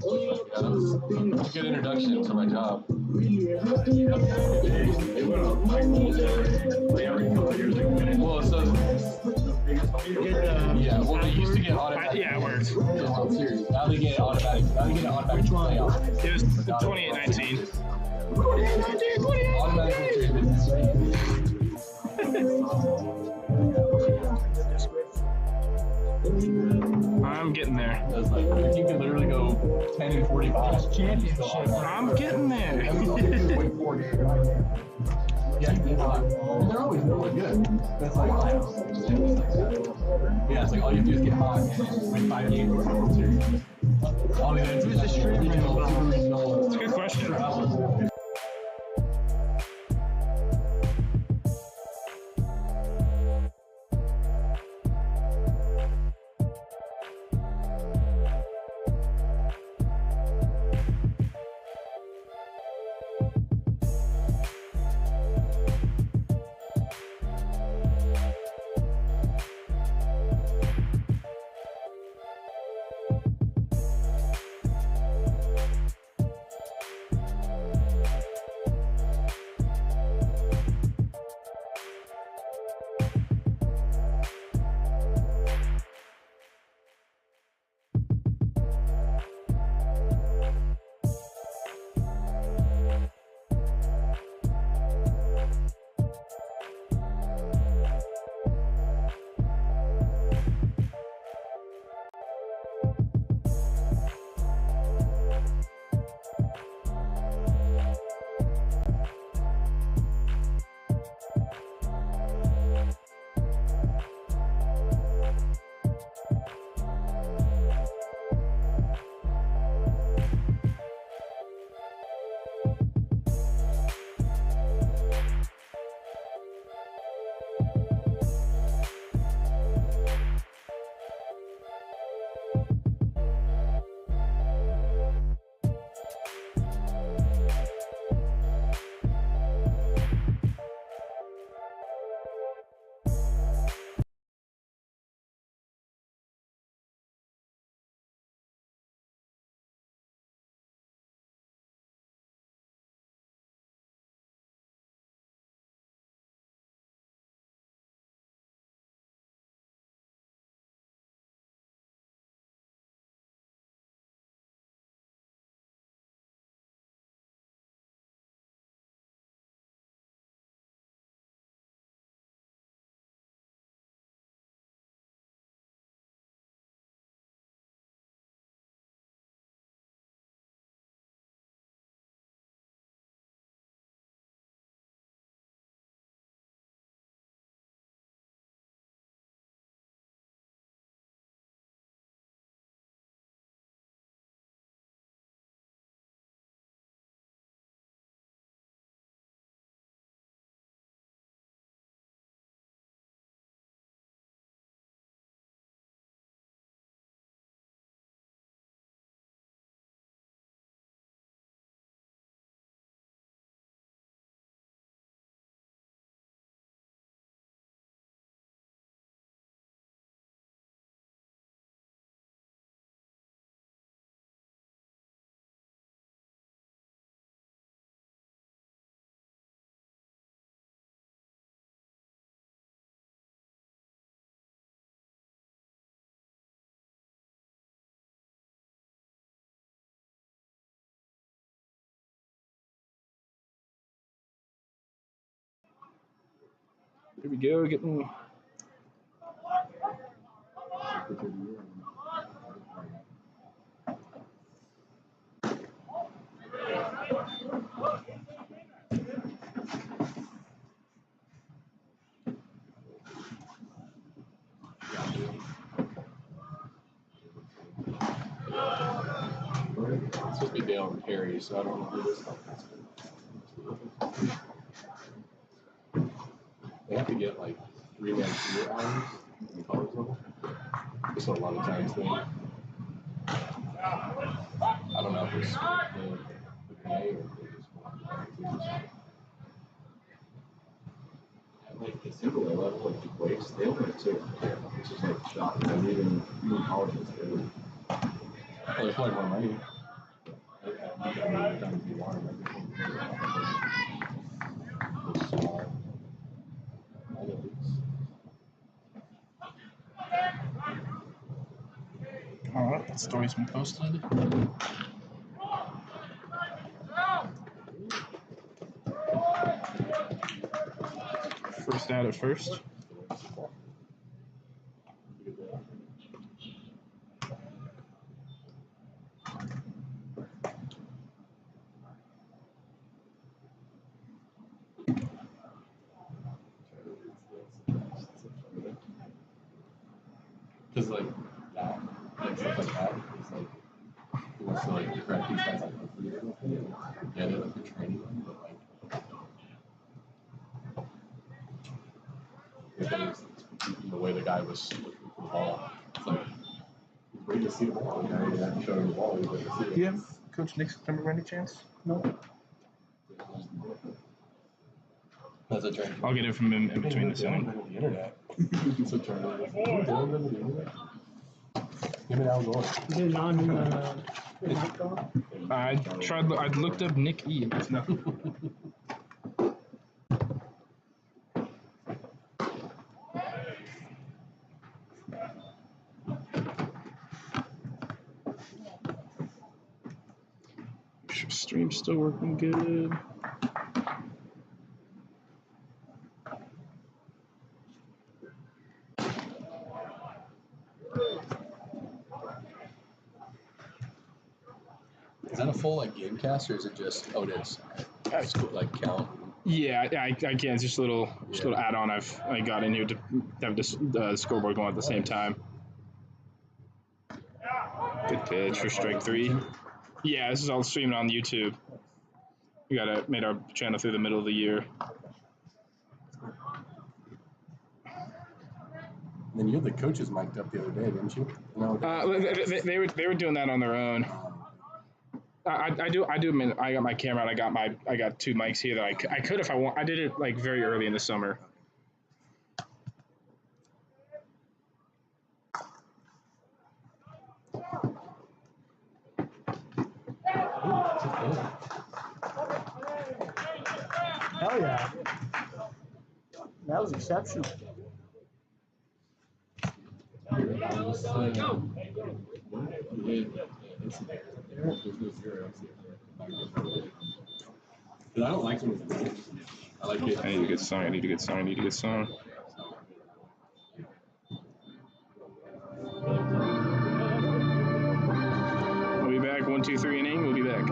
Yeah, that's a good introduction to my job. Well, so yeah, well, they used to get automatic. Yeah, it worked. World Series. Now they get automatic. Now they get an automatic playoff. It was 28-19. Automatic World Series business. I'm getting there. That's like, you can literally go 10 and 45. Championship. I'm getting there. Yeah, and they're always really good. That's like, yeah, it's like all you have to do is get hot and win 5 games in the World Series. All you have to do is just regional. It's a good question. Here we go, getting. It's supposed to be Dale and Perry, so I don't know who this is. They have to get like 3-man field hours in the college level. Just a lot of times thing. I don't know if it's the pay or if it's like the single A level, like the weights, they only have 2, which is like shocking. I mean, even colleges, they would. Well, there's probably more money. Alright, that story's been posted. First out at first. Because like that, like stuff like that, it's like he wants to like correct these guys like get it, like you're training them, but like the way the guy was looking for the ball, it's like he's waiting to see the ball. The guy didn't show him the ball. He's waiting to see it. Do you have Coach Nick's number by any chance? No. That's a turn. I'll get it from him in between the Dylan sound. the internet. It's a turn. Dylan the internet. Him and Al Gore. Is it not gone? I looked up Nick E. And it's not. Stream's still working good. Is that a full like game cast or is it just it is like count? Yeah, I can't. It's just a little add-on I got in here to have the scoreboard going at the same time. Good pitch for strike three. Yeah, this is all streaming on YouTube. We made our channel through the middle of the year. And then you had the coaches mic'd up the other day, didn't you? No. They were doing that on their own. I do. I mean, I got my camera and I got two mics here that I could if I want. I did it like very early in the summer. Hell yeah. That was exceptional. I don't like them. I like it. I need a good song. I need a good song. I need a good song. We'll be back. 1, 2, 3 inning. We'll be back.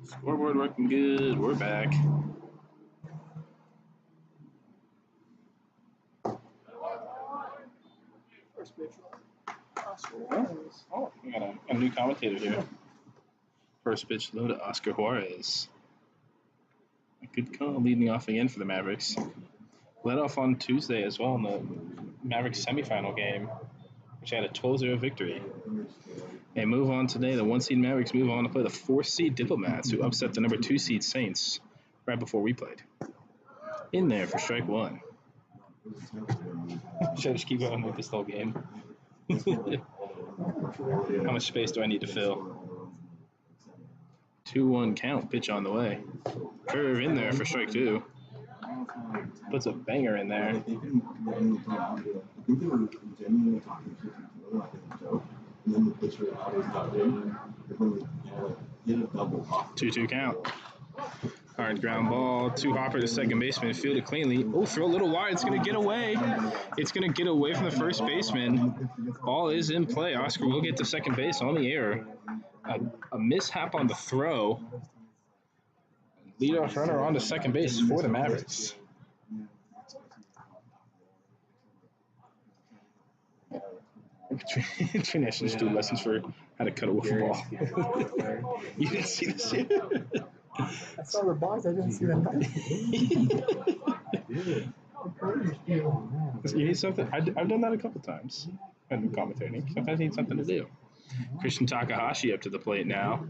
Scoreboard working good. We're back. Oh, we got a new commentator here. First pitch low to Oscar Juarez. A good call leading off again for the Mavericks. Led off on Tuesday as well in the Mavericks semifinal game which had a 12-0 victory. And move on today, the 1-seed Mavericks move on to play the 4th-seed Diplomats, who upset the number 2-seed Saints right before we played. In there for strike one. Should I just keep going with this whole game? How much space do I need to fill? 2-1 count, pitch on the way. Curve in there for strike two. Puts a banger in there. 2-2 count. Hard ground ball. Hopper to second baseman. Fielded cleanly. Oh, throw a little wide. It's going to get away. It's going to get away from the first baseman. Ball is in play. Oscar will get to second base on the air. A mishap on the throw. Leadoff runner on to second base for the Mavericks. International student lessons for how to cut a wiffle ball. You didn't see this yet? I saw the box, I didn't see that. You need something? I've done that a couple times. I've been commentating. Sometimes you need something to do. Christian Takahashi up to the plate now.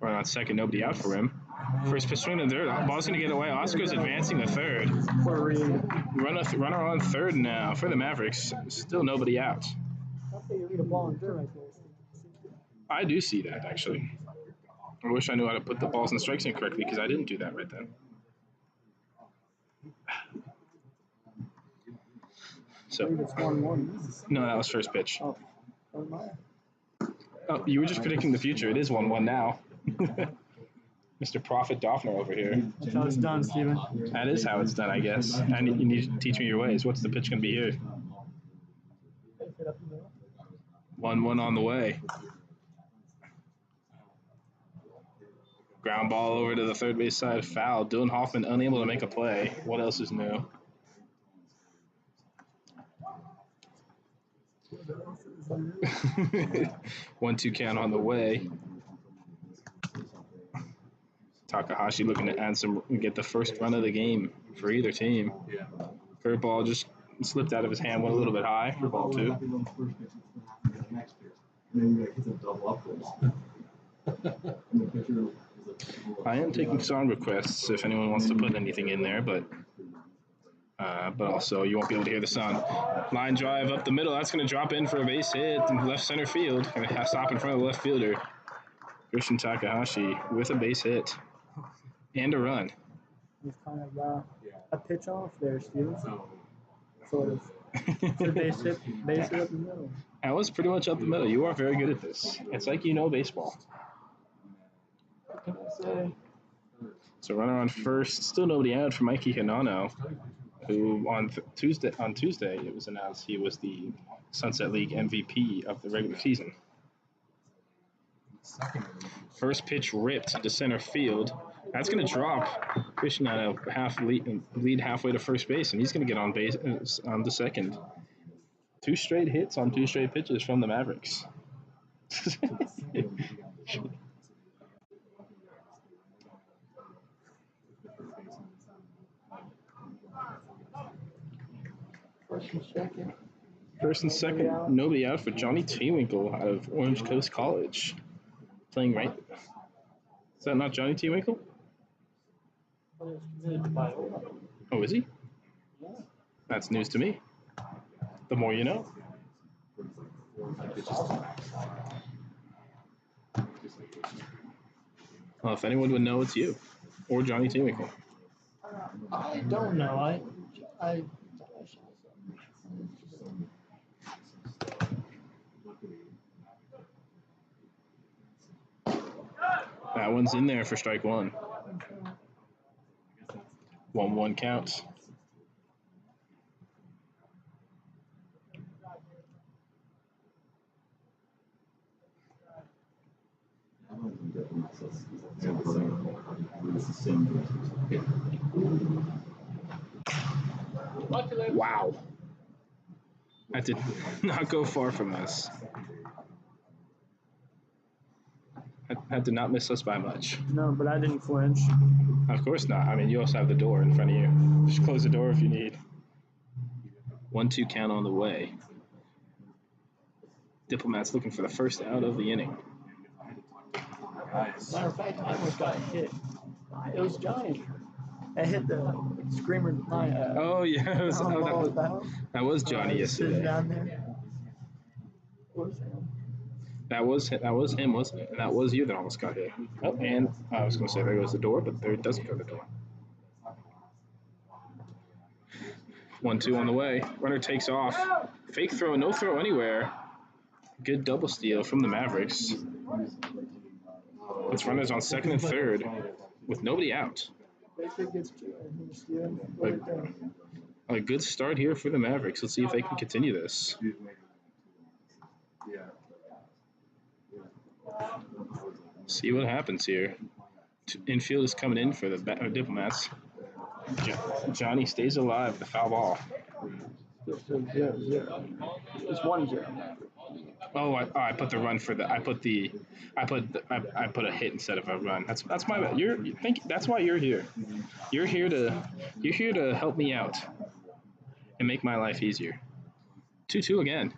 Running on second, nobody out for him. First pitch swing to third. Ball's going to get away. Oscar's advancing to third. Runner on third now for the Mavericks. Still nobody out. I do see that, actually. I wish I knew how to put the balls and strikes in correctly because I didn't do that right then. So, no, that was first pitch. Oh, you were just predicting the future. It is 1-1 now. Mr. Prophet Doffner over here. That's how it's done, Steven. That is how it's done, I guess. And you need to teach me your ways. What's the pitch going to be here? 1-1 on the way. Ground ball over to the third base side. Foul. Dylan Hoffman unable to make a play. What else is new? One-two count on the way. Takahashi looking to add some, get the first run of the game for either team. Curveball just slipped out of his hand, went a little bit high for ball two. I am taking song requests if anyone wants to put anything in there, but also you won't be able to hear the song. Line drive up the middle. That's going to drop in for a base hit in left center field. Going to stop in front of the left fielder. Christian Takahashi with a base hit and a run. It's kind of a pitch off there, Steven. Sort of. It's a base hit up the middle. That was pretty much up the middle. You are very good at this. It's like you know baseball. What can I say? So runner on first. Still nobody out for Mikey Hinano, who on Tuesday it was announced he was the Sunset League MVP of the regular season. First pitch ripped to center field. That's going to drop Christian at a lead halfway to first base, and he's going to get on base on the second. 2 straight hits on 2 straight pitches from the Mavericks. First and second, nobody out for Johnny Tewinkle out of Orange Coast College. Playing right. Is that not Johnny Tewinkle? Oh, is he? That's news to me. The more you know. Well, if anyone would know, it's you. Or Johnny Tewinkle. I don't know. I That one's in there for strike one. 1-1 count. Wow. That did not go far from us. That did not miss us by much. No, but I didn't flinch. Of course not. I mean, you also have the door in front of you. Just close the door if you need. 1-2 count on the way. Diplomats looking for the first out of the inning. Nice. Matter of fact, I almost got hit. It was Johnny. I hit the screamer line. Oh yeah, it was, that was Johnny Sitting yesterday. down there. What was that? That was him, wasn't it? And that was you that almost got hit. Oh, and I was going to say there goes the door, but there doesn't go the door. 1-2 on the way. Runner takes off. Fake throw, no throw anywhere. Good double steal from the Mavericks. It's runners on second and third with nobody out. A good start here for the Mavericks. Let's see if they can continue this. See what happens here. Infield is coming in for the Diplomats. Johnny stays alive with the foul ball. It's 1-0. Oh, I put the run for the. I put a hit instead of a run. That's my bad. That's why you're here. You're here to help me out and make my life easier. 2-2 again.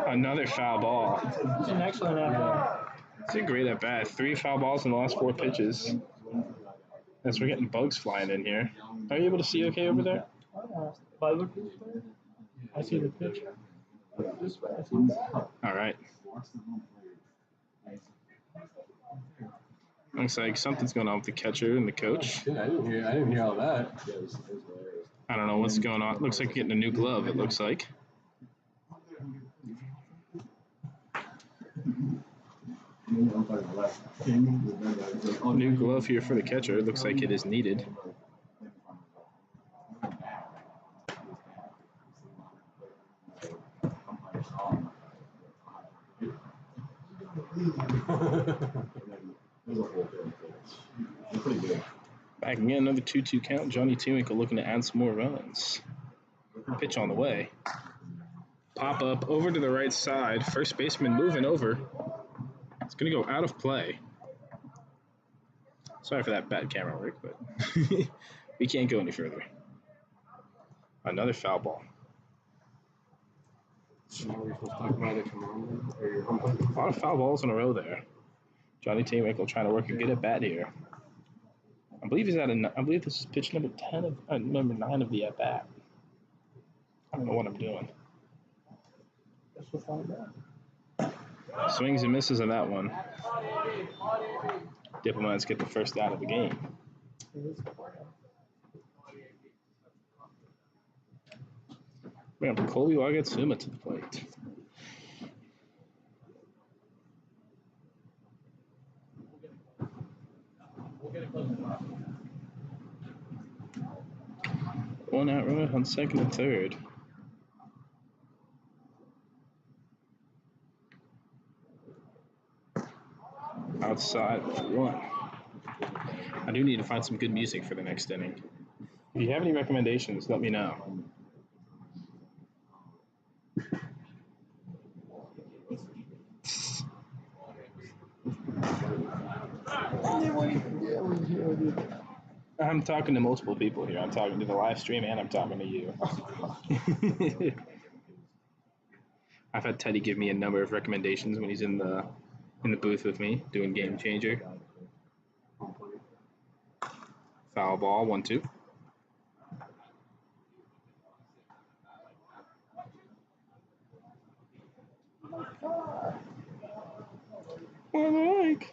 Another foul ball. It's an excellent effort. It's a great at bat. 3 foul balls in the last 4 pitches. As we're getting bugs flying in here. Are you able to see okay over there? If I look this way, I see the pitch. This way, I see that. All right. Looks like something's going on with the catcher and the coach. Shit, I didn't hear all that. I don't know what's going on. Looks like getting a new glove, it looks like. New glove here for the catcher. It looks like it is needed. Back again, another 2-2 count. Johnny Tinkle looking to add some more runs. Pitch on the way. Pop up over to the right side. First baseman moving over. It's going to go out of play. Sorry for that bad camera work, but we can't go any further. Another foul ball. A lot of foul balls in a row there. Johnny Tinkle trying to work a good at bat here. I believe this is pitch number 10 of number 9 of the at bat. I don't know what I'm doing. Guess we'll find out. Swings and misses on that one. Diplomats get the first out of the game. We have Colby Wagatsuma to the plate. One out runner on second and third. Outside for 1. I do need to find some good music for the next inning. If you have any recommendations, let me know. I'm talking to multiple people here. I'm talking to the live stream and I'm talking to you. I've had Teddy give me a number of recommendations when he's in the booth with me doing Game Changer. Foul ball, 1-2. My leg.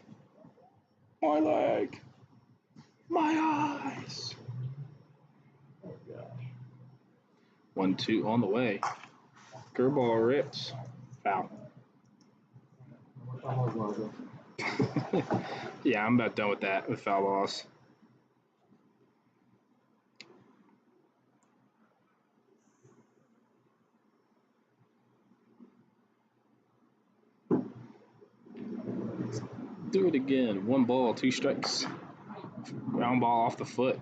My leg. My eyes. 1-2 on the way. Curveball rips. Foul. Yeah, I'm about done with that, with foul balls. Do it again. 1 ball, 2 strikes. Ground ball off the foot.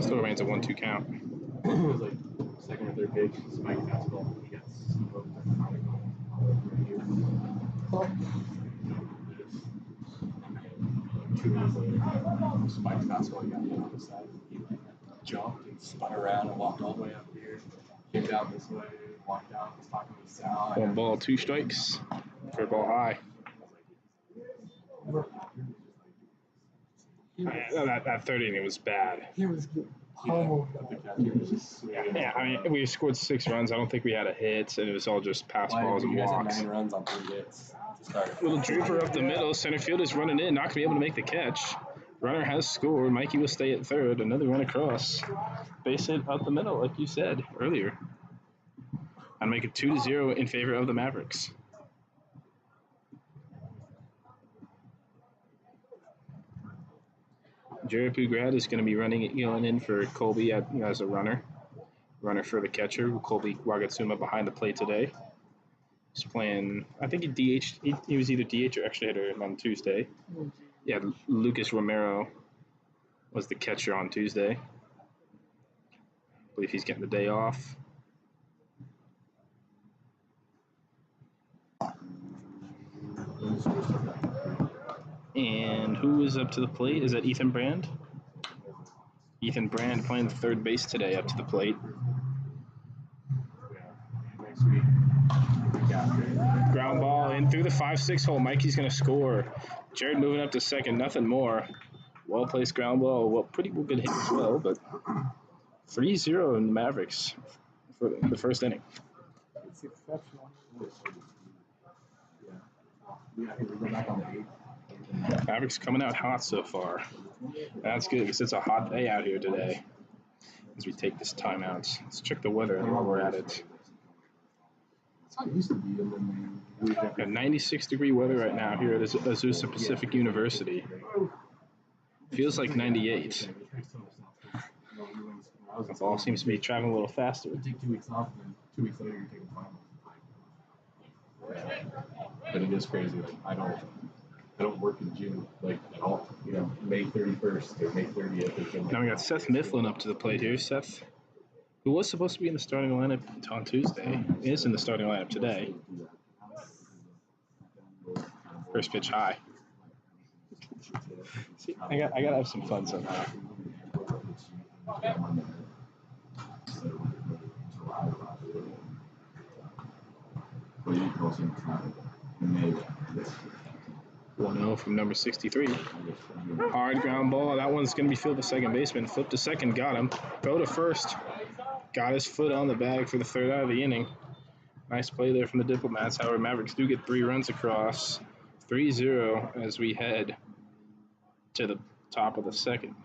Still remains a 1-2 count. It was like second or third pitch, spike fastball. He got smoked. 2 days later, Spike's basketball, he got hit on the side. He like jumped and spun around and walked all the way up here. Came down this way, walked out, was talking to Sal. 1 ball, 2 strikes. Fair ball high. That third inning was bad. He was pummeled. Yeah, I mean, we scored 6 runs. I don't think we had a hit, and it was all just pass balls and You guys had walks. 9 runs on 3 hits to start. Little drooper up the middle. Center field is running in, not going to be able to make the catch. Runner has scored. Mikey will stay at third. Another run across. Base hit up the middle, like you said earlier. And make it 2-0 in favor of the Mavericks. Jared Pugrad is going to be going in for Colby as a runner for the catcher. Colby Wagatsuma behind the plate today. He's playing, I think he DH'd, he was either DH or extra hitter on Tuesday. Yeah, Lucas Romero was the catcher on Tuesday. I believe he's getting the day off. And who is up to the plate? Is that Ethan Brand? Ethan Brand playing the third base today up to the plate. Next week. Ground ball in through the 5-6 hole. Mikey's going to score. Jared moving up to second, nothing more. Well placed ground ball. Well, pretty good hit as well, but 3-0 in the Mavericks for the first inning. It's exceptional. Mavericks coming out hot so far. That's good because it's a hot day out here today as we take this timeout. Let's check the weather while we're at it. Got 96-degree weather right now here at Azusa Pacific University. Feels like 98. The ball seems to be traveling a little faster. You take 2 weeks off, and then 2 weeks later you take a final. But it is crazy. Like I don't work in June like at all. You know, May 31st or May 30th. Now we got Seth Mifflin up to the plate here. Seth, who was supposed to be in the starting lineup on Tuesday, is in the starting lineup today. First pitch high. See, I gotta have some fun somehow. One 0 from number 63. Hard ground ball. That one's going to be fielded to second baseman. Flip to second. Got him. Go to first. Got his foot on the bag for the third out of the inning. Nice play there from the Diplomats. However, Mavericks do get 3 runs across. 3-0 as we head to the top of the second.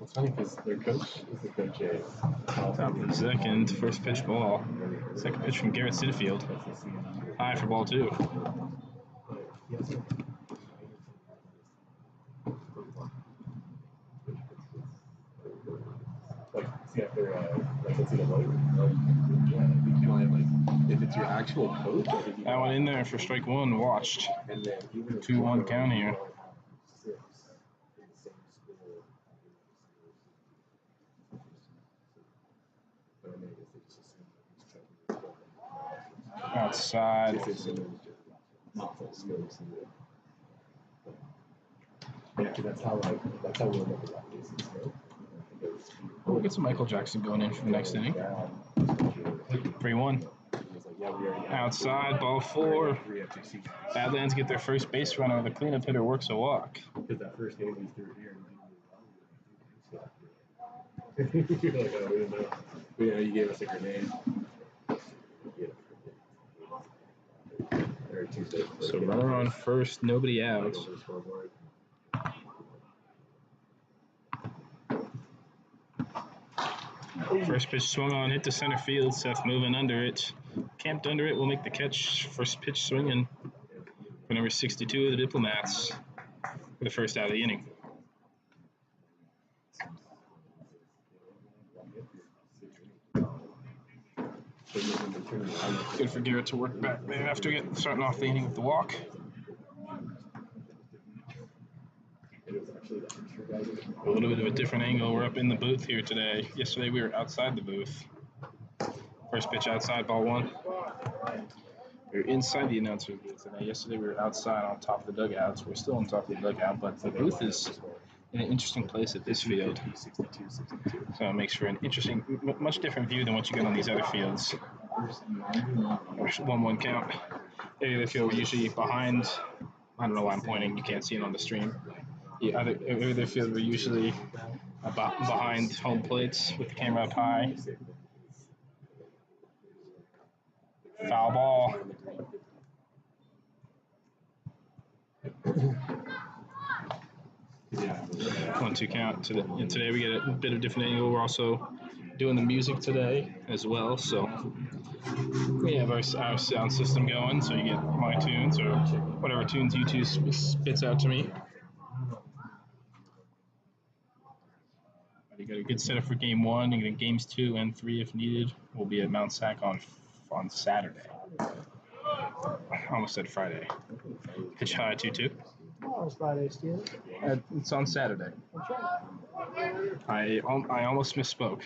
It's funny because their coach is the coach Top of the second, first pitch ball. Second pitch from Garrett Sinfield. High for ball 2. Like, see after like let's see the vote. You know, like if it's your actual coach. That one in there for strike 1. Watched. 2-1 count here. Outside. Yeah, that's how we look at that. We'll get some Michael Jackson going in for the next inning. 3-1. Outside, ball 4. Badlands get their first base runner. The cleanup hitter works a walk. Because that first game we threw here. You're like, oh, we didn't know. But, you gave us a grenade. So runner on first, nobody out. First pitch swung on, hit to center field. Seth moving under it. Camped under it will make the catch. First pitch swinging for number 62 of the Diplomats for the first out of the inning. Good for Garrett to work back there after starting off the inning with the walk. A little bit of a different angle. We're up in the booth here today. Yesterday we were outside the booth. First pitch outside, ball 1. We were inside the announcer's booth today. Yesterday we were outside on top of the dugouts. We're still on top of the dugout, but the booth is in an interesting place at this field. So it makes for an interesting, much different view than what you get on these other fields. 1-1 count. The field we're usually behind. I don't know why I'm pointing. You can't see it on the stream. The other field we're usually behind home plates with the camera up high. Foul ball. 1-2 count. And today we get a bit of a different angle. We're also doing the music today as well. So we have our sound system going. So you get my tunes or whatever tunes YouTube spits out to me. You got a good setup for game 1. You get games 2 and 3 if needed. We'll be at Mount Sac on Saturday. I almost said Friday. Pitch high 2-2. Oh, it's Friday, Steve. It's on Saturday. I almost misspoke.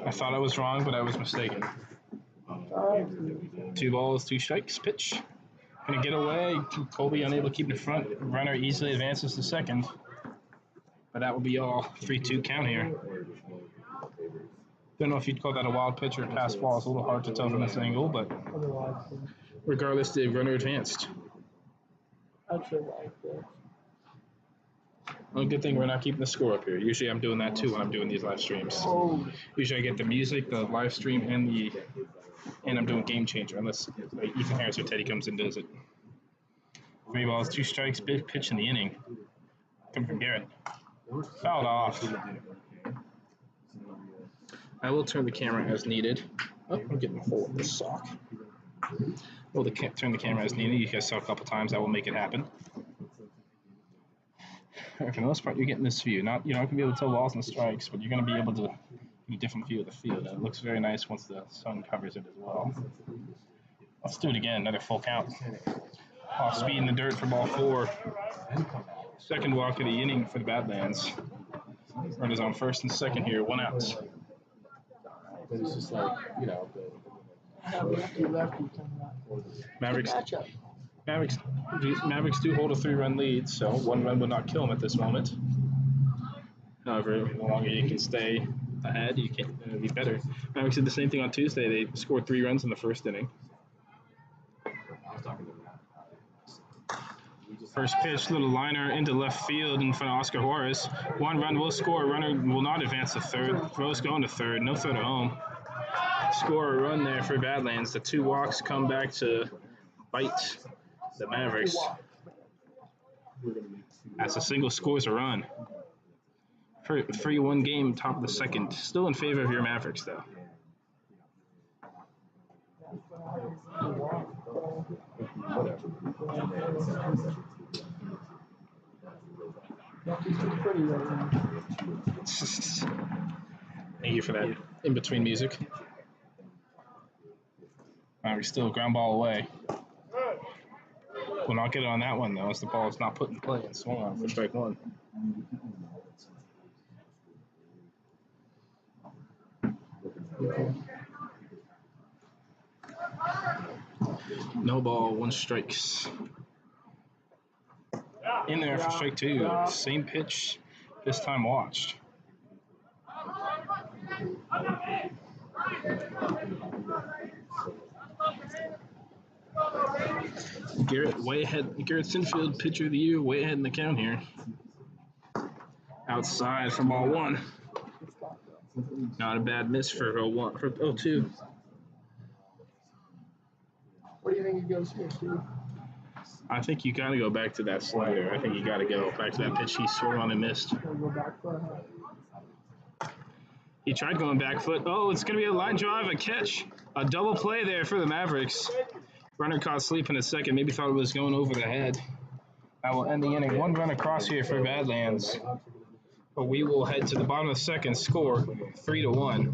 I thought I was wrong, but I was mistaken. 2 balls, 2 strikes. Pitch. Gonna get away. Colby unable to keep in front. Runner easily advances to second. But that will be all. 3-2 count here. Don't know if you'd call that a wild pitch or a pass ball. It's a little hard to tell from this angle, but regardless, the runner advanced. Well, good thing we're not keeping the score up here. Usually I'm doing that too when I'm doing these live streams. Usually I get the music, the live stream, and I'm doing Game Changer, unless Ethan Harris or Teddy comes and does it. 3 balls, 2 strikes, big pitch in the inning. Coming from Garrett. Fouled off. I will turn the camera as needed. Oh, I'm getting a hole in this sock. Well, turn the camera as needed. You guys saw a couple times. I will make it happen. For the most part, you're getting this view. You're not going to be able to tell balls and strikes, but you're going to be able to get a different view of the field. And it looks very nice once the sun covers it as well. Let's do it again. Another full count. Off speed in the dirt for ball 4. Second walk of the inning for the Badlands. Runners on first and second here. 1 out. But it's just like, Mavericks do hold a 3-run lead, so 1 run would not kill them at this moment. However, the longer you can stay ahead, it'll be better. Mavericks did the same thing on Tuesday. They scored 3 runs in the first inning. First pitch, little liner into left field in front of Oscar Juarez. 1 run will score. Runner will not advance to third. Throw's going to third. No throw to home. Score a run there for Badlands. The 2 walks come back to bite the Mavericks. As a single scores a run. For 3-1 game, top of the second. Still in favor of your Mavericks, though. Thank you for that in-between music. We're still ground ball away. Will not get it on that one, though, as the ball is not put in play and swung on for strike one. No ball, 1 strikes. In there for strike 2. Same pitch, this time watched. Garrett Sinfield, pitcher of the year, way ahead in the count here. Outside for ball 1. Not a bad miss for 0-1 for 0-2. What do you think he goes here, Steve? I think you got to go back to that slider. I think you got to go back to that pitch he swung on and missed. Go back foot, huh? He tried going back foot. Oh, it's going to be a line drive, a catch, a double play there for the Mavericks. Runner caught sleep in a second. Maybe thought it was going over the head. That will end the inning. 1 run across here for Badlands. But we will head to the bottom of the second. Score 3-1.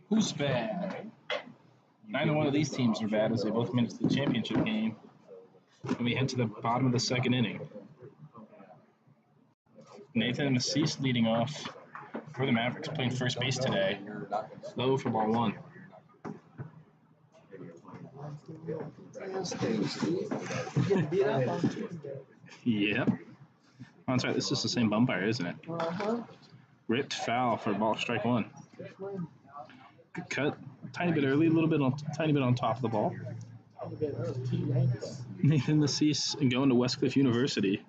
Who's bad? Neither one of these teams are bad as they both made it to the championship game. And we head to the bottom of the second inning. Nathan Massis leading off for the Mavericks, playing first base today. Low for ball 1. Yep. Oh, that's right. This is the same umpire, isn't it? Ripped foul for ball strike 1. Good cut. Tiny bit early, tiny bit on top of the ball. Nathan Massis going to Westcliff University.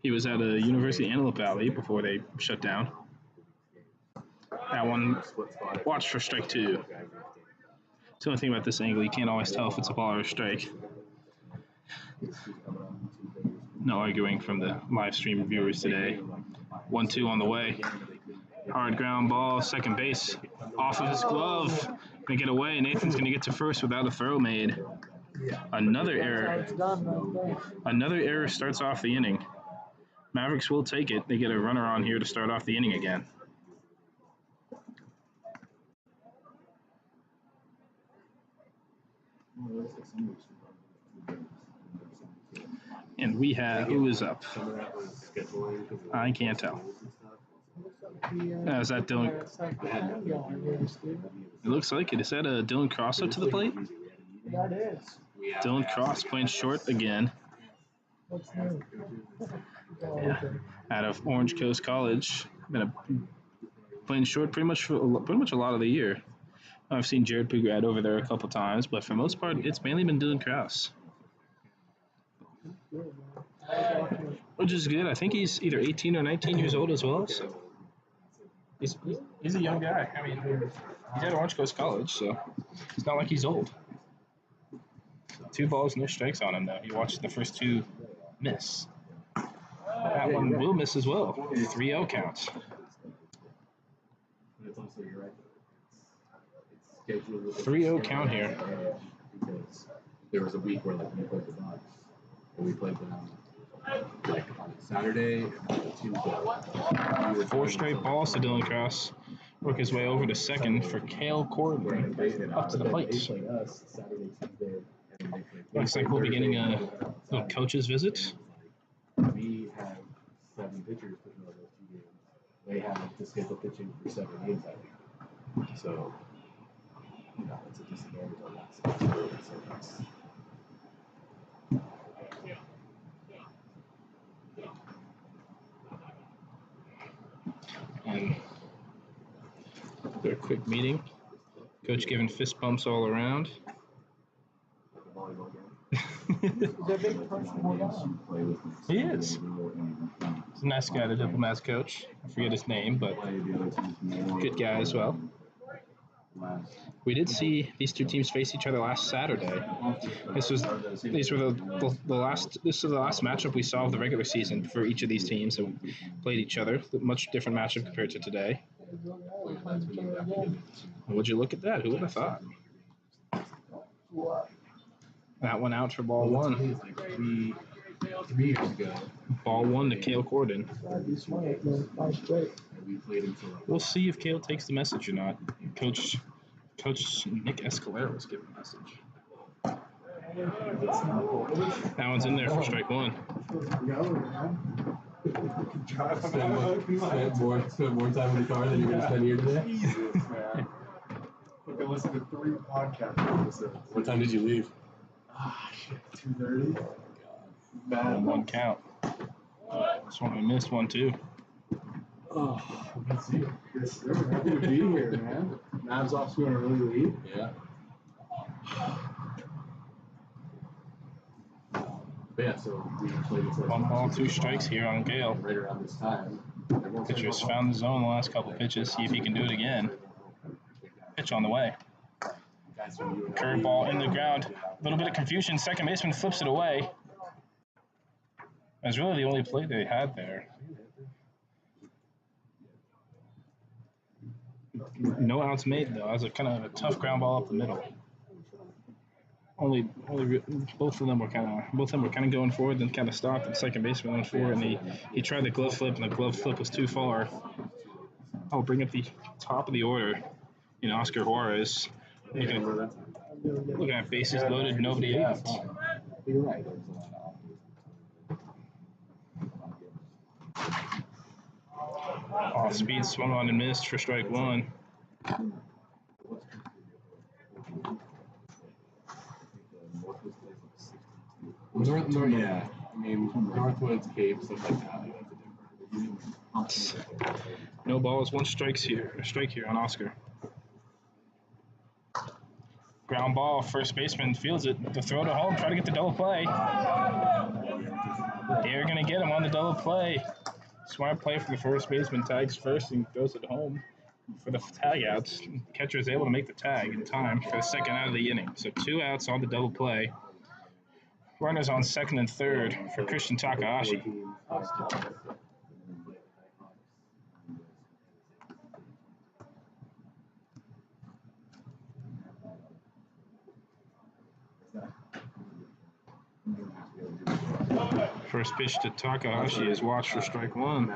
He was at a university in Antelope Valley before they shut down. That one, watch for strike 2. It's the only thing about this angle, you can't always tell if it's a ball or a strike. No arguing from the live stream viewers today. 1-2 on the way. Hard ground ball, second base, off of his glove. Gonna get away. Nathan's gonna get to first without a throw made. Another error. Another error starts off the inning. Mavericks will take it. They get a runner on here to start off the inning again. And we have, who is up? I can't tell. Is that Dylan? It looks like it. Is that a Dylan Cross up to the plate? That is. Dylan Cross playing short again. Yeah. Out of Orange Coast College. Been playing short pretty much a lot of the year. I've seen Jared Pugrad over there a couple times, but for the most part, it's mainly been Dylan Krause. Which is good. I think he's either 18 or 19 years old as well. So He's a young guy. I mean, he's at Orange Coast College, so it's not like he's old. 2 balls, no strikes on him, though. He watched the first 2 miss. That one will miss as well. 3-0 counts. But it's also, you're right, it's scheduled. 3-0 count here. Because there was a week where, like, we played the Bucks, and we played them, like, on Saturday and on Tuesday. 4 straight balls to Dylan Cross. Work his way over to second for Cale Corbin. Up to the plate. They played us Saturday, Tuesday, and they played Looks like we'll be getting a little coach's visit. We have 7 pitchers pitching over those 2 games. They have to schedule pitching for 7 games that week. So, you know, it's a disadvantage on that side. So it's, And they're a quick meeting. Coach giving fist bumps all around. He is. He's a nice guy, the Diplomats coach. I forget his name, but good guy as well. We did see these 2 teams face each other last Saturday. This was the last matchup we saw of the regular season for each of these teams, and played each other. Much different matchup compared to today. Would you look at that? Who would have thought? That one out for ball 1. like 3 years ago. Ball 1 to Cale Corbin. We played him for We'll see if Cale takes the message or not. Coach Nick Escalera was giving a message. That one's in there for strike 1. Spend more time in the car than you're going to spend here today? Jesus, man. I listened to 3 podcast episodes. What time did you leave? Ah, shit, 2:30. Bad 1 count. This one we missed 1 too. Oh, let's see. Yes, sir. Happy to be here, man. Mavs off to an early lead. Yeah. But yeah, so we played it. 1 ball, 2 strikes here on Gale. Right around this time. Pitcher's found the zone the last couple pitches. See if he can do it again. Pitch on the way. Curveball in the ground. A little bit of confusion. Second baseman flips it away. That's really the only play they had there. No outs made though. That was a kind of a tough ground ball up the middle. Both of them were kind of going forward, then kind of stopped, and second baseman went forward, and he tried the glove flip, and the glove flip was too far. I'll bring up the top of the order. Oscar Juarez looking at bases loaded, nobody out. You're right. Off speed, swung on and missed for strike 1. Yeah. I mean, Northwoods, Cape, stuff like that. No balls, 1 strike here on Oscar. Ground ball, first baseman fields it. The throw to home, try to get the double play. They're going to get him on the double play. Smart play for the first baseman, tags first and goes it home for the tag outs. The catcher is able to make the tag in time for the second out of the inning. So 2 outs on the double play. Runners on second and third for Christian Takahashi. First pitch to Takahashi is watched for strike 1.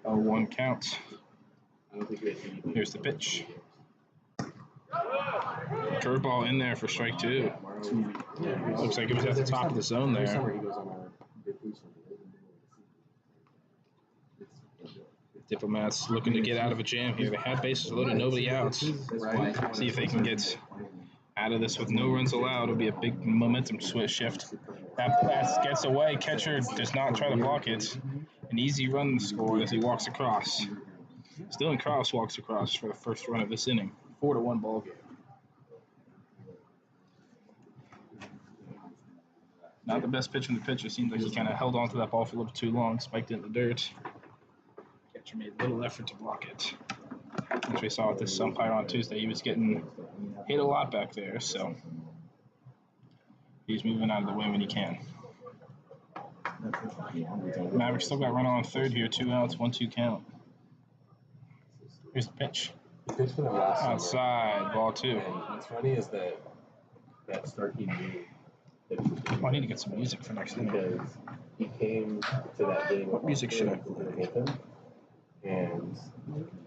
Oh, 1 count. Here's the pitch. Curveball in there for strike 2. Looks like it was at the top of the zone there. Diplomats looking to get out of a jam here. They had bases loaded, nobody out. See if they can get out of this with no runs allowed. It'll be a big momentum shift. That pass gets away. Catcher does not try to block it. An easy run score as he walks across. Dylan Cross walks across for the first run of this inning. 4-1 ball game. Not the best pitch in the pitch. It seemed like he kind of held on to that ball for a little too long, spiked it in the dirt. Catcher made little effort to block it. As we saw with this umpire on Tuesday, he was getting hit a lot back there, so he's moving out of the way when he can. Mavericks still got runner on third here, 2 outs, 1-2 count. Here's the pitch. He pitched for them last summer. Outside, ball 2. And what's funny is that Starkey knew that he was Oh, I need to get some music for next time. because he came to that game. What music should I play with him? And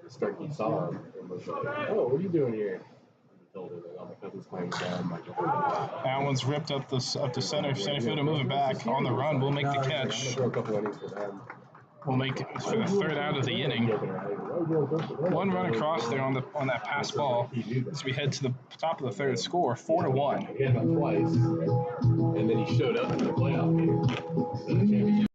Starkey saw him and was like, "Oh, what are you doing here?" And he told him, "Oh, my cousin's playing down." That one's ripped up the center. Center fielder moving back on the run. We'll make the I'm catch. gonna throw a couple innings for them. We'll make it for the third out of the inning. One run across there on that pass ball as we head to the top of the third. Score 4-1. He had him twice, and then he showed up in the playoff game. So the championship.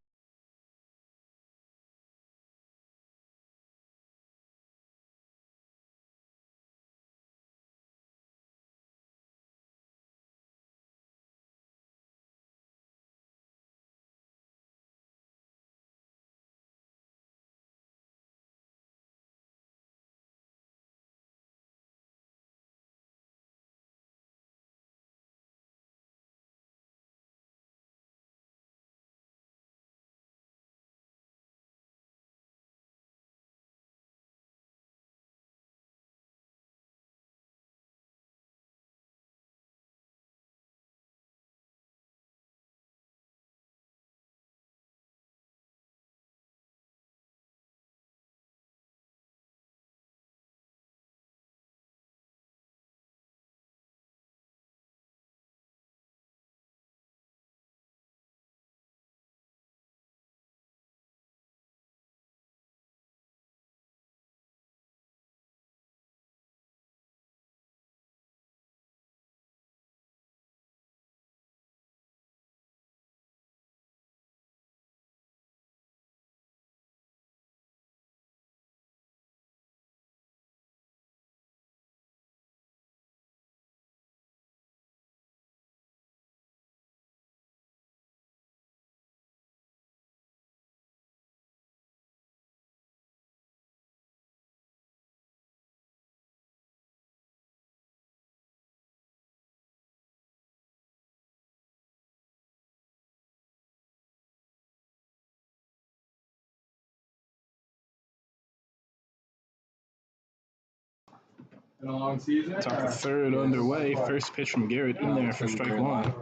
In a long season. Top of third underway. First pitch from Garrett in there for strike 1.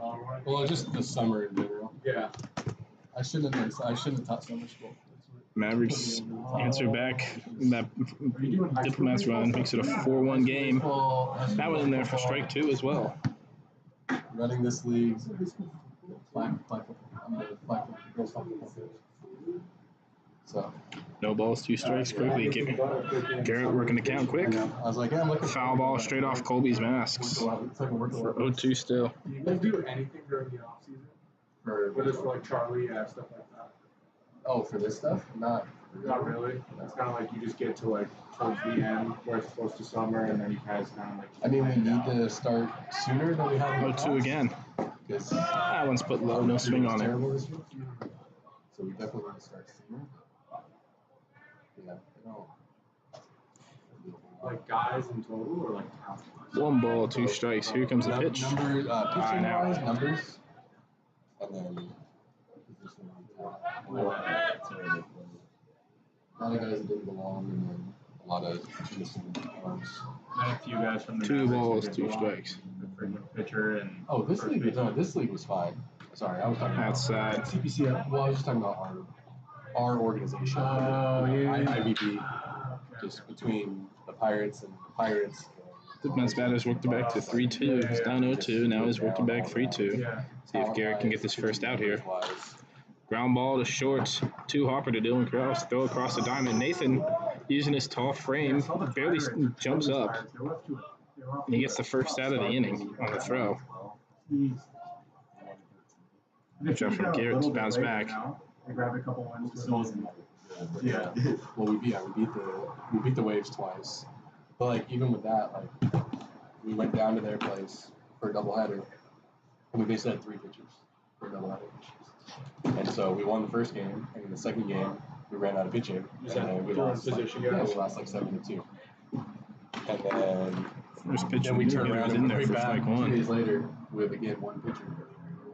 Well, just the summer in general. Yeah. I shouldn't have taught summer school. Mavericks answer back that Diplomats run, makes it a 4-1 game. That one in there for strike 2 as well. Running this league. So. No balls, 2 strikes quickly. Garrett working the count quick. I was like, yeah, I'm looking. Foul ball straight off Colby's masks. For 0-2 still. Do you guys do anything during the off season? For just like Charlie and stuff like that? Oh, for this stuff? Not really. It's kind of like you just get to like towards the end where it's close to summer, and then you guys kind of like. I mean, we need to start sooner than we have. 0-2 again. That one's put low, no swing on it. So we definitely want to start sooner. Yeah, no. Like guys in total, or like talent? 1 ball, 2 strikes. Here comes the pitch. Pitching wise, numbers, and then position. A lot of guys that didn't belong, and then a lot of missing arms. And a few guys from the 2 balls, 2 strikes. Pitcher and. Oh, this league was fine. Sorry, I was talking about Outside. CPC. Well, I was just talking about our organization. IVP. Just between the Pirates and the Pirates. Diplomats batters worked it back to 3-2. He's down 0-2. Now he's worked it back 3-2. See if Garrett can get this first out here. Ground ball to short. 2 hopper to Dylan Krause. Throw across the diamond. Nathan, using his tall frame, barely jumps up. And he gets the first out of the inning on the throw. Good job from Garrett to bounce back. I grabbed a couple ones. Yeah. Well, we beat the Waves twice. But like even with that, like we went down to their place for a doubleheader, and we basically had 3 pitchers. for double header. And so we won the first game, and in the second game, we ran out of pitching. And then we lost. Position, we lost like 7-2. And then First pitch we turned around was and in there we for came back strike 2 one. days later with again one pitcher.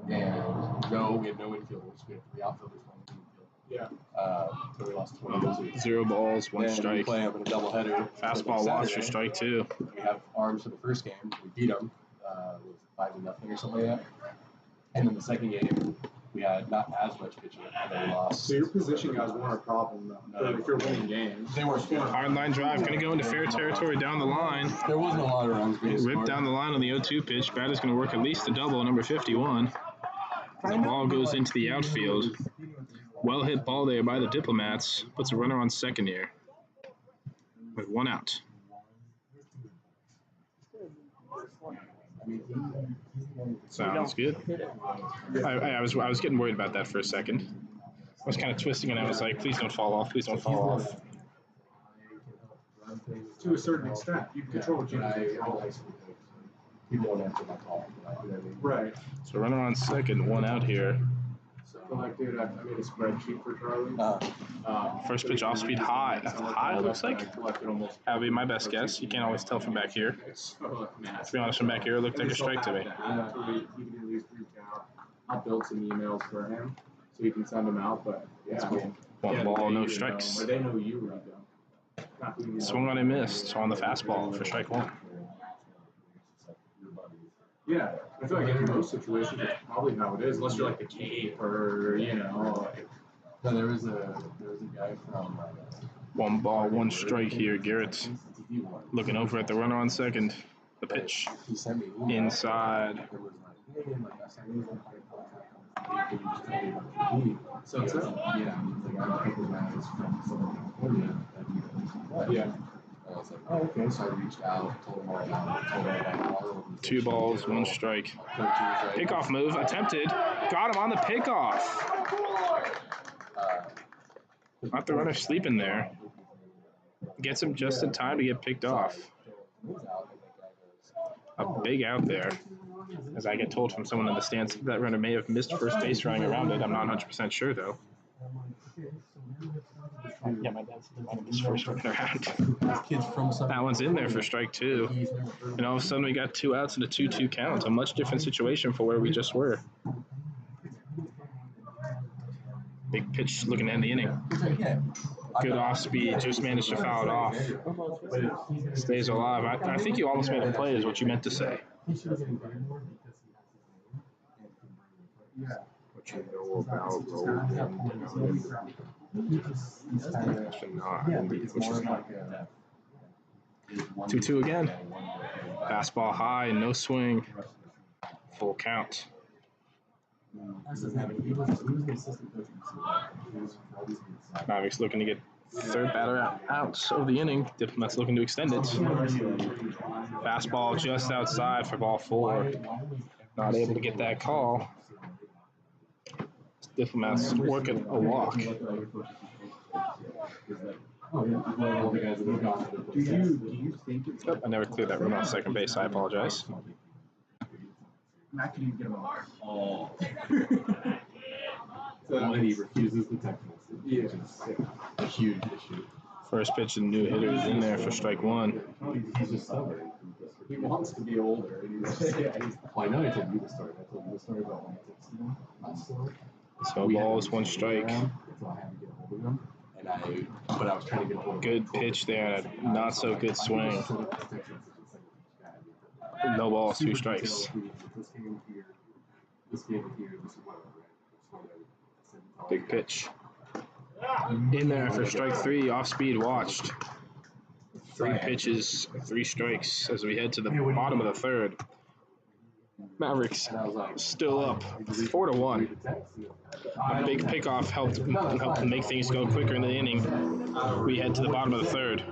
And we had no infielders. We had 3 outfielders, 1 infield. Yeah. So we lost 20-2. 0 balls, 1 Then we strike. play them in a doubleheader. Fastball lost for strike 2. We have arms for the first game. We beat them. Was 5-0 or something like that. And then the second game, we had not as much pitching, and then we lost. So your position guys weren't a problem though. No. If you're winning games. They weren't scoring. Hard line drive, going to go into fair territory down the line. There wasn't a lot of runs being Ripped scored. down the line on the 0-2 pitch. Bat is going to work at least a double, number 51. The ball goes into the outfield. Well hit ball there by the Diplomats. Puts a runner on second here with 1 out. Sounds good. I was getting worried about that for a second. I was kind of twisting and I was like, please don't fall off, please don't fall off. To a certain extent, you control what you control. People don't answer my call. Right. So runner on second, 1 out here. So like, dude, I made a spreadsheet for Charlie. First pitch off speed high. High, it looks like. That would be my best guess. You can't always tell from back here. To be honest, from back here, it looked like a strike to me. He can at least reach out. I'll build some emails for him so he can send them out. But yeah, 1 ball, no strikes. Or they know you really don't. Swung on and missed on the fastball for strike 1. Yeah, I feel like in most situations, it's probably how it is, unless you're like the Cape or, you know. Like, No, there was a guy from 1 ball, 1 strike here. Garrett's looking over at the runner on second. The pitch he sent me an email. inside. It was like, hey, like I signed you up for a contract. Can you just tell me about your league? So it's Yeah, he's like, I have a couple guys from Southern California that need a play. yeah. And I was like, oh, okay. So I reached out, told him all about it, told him about all of them. 2 balls, 1 strike. Pickoff move attempted. Got him on the pickoff. Not the runner sleeping there. Gets him just in time to get picked off. A big out there. As I get told from someone in the stands, that runner may have missed first base running around it. I'm not 100% sure, though. Yeah, my dad said he might have missed first running around. That one's in there for strike 2. And all of a sudden, we got 2 outs and a 2-2 count. A much different situation for where we just were. Big pitch looking to end the inning. Good off speed, just managed to foul it off. Stays alive. I think you almost made a play, is what you meant to say. What you know about Rogan? Which is not. 2-2 again. Fastball high, no swing. Full count. Mavericks looking to get third batter out of the inning. Diplomats looking to extend it. Fastball just outside for ball 4. Not able to get that call. Diplomats working a walk. Oh, I never cleared that room on second base. I apologize. Not can get him all. So he refuses the technical. Yeah. A huge issue. First pitch and new hitter is in there for strike 1. He's just stubborn. He wants to be older. Well, I know I told you the story. I told you the story about when I texted him last summer. So ball is 1 strike. So I had to get a hold of him. But I was trying to get a hold of him. Good pitch there and a not so good swing. No balls, 2 strikes. Big pitch. In there for strike 3, off speed watched. 3 pitches, 3 strikes as we head to the bottom of the 3rd. Mavericks still up 4-1. A big pickoff helped make things go quicker in the inning. We head to the bottom of the 3rd.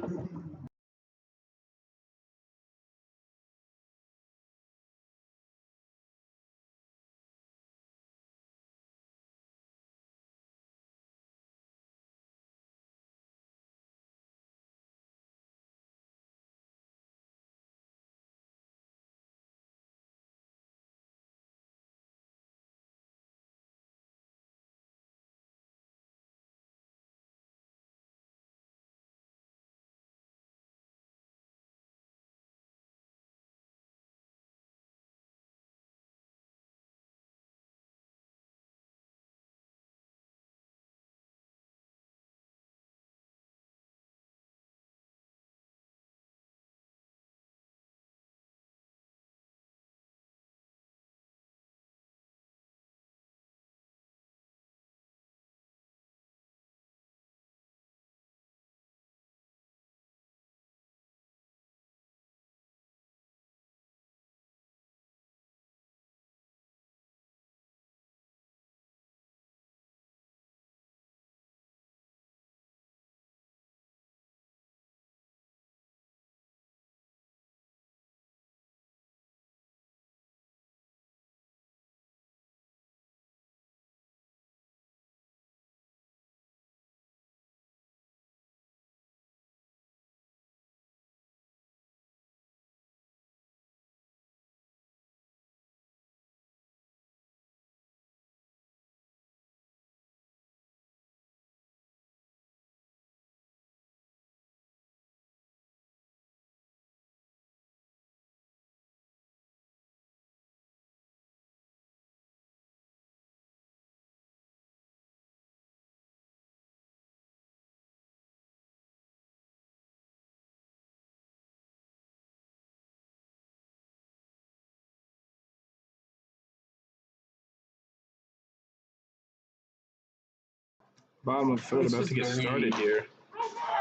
Bottom of the third, It's about just to get very- started here.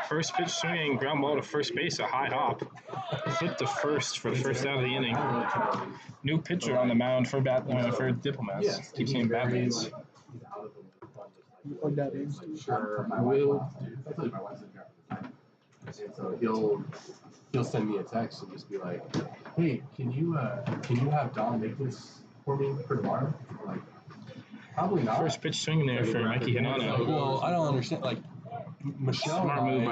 First pitch swinging, ground ball to first base, a high hop. Flip to first for the first out of the inning. New pitcher on the mound for Diplomats. Yes, Keeps saying Batmans. he's out of the fun, just You plug that in. sure, my Will. wife wants to. I told you my wife's in graphic design. And so he'll send me a text and just be like, hey, can you have Don make this for me for tomorrow? I'm like, probably not. First pitch swinging there for Mikey Hinano. Well, I don't understand. Like, Michelle. Smart move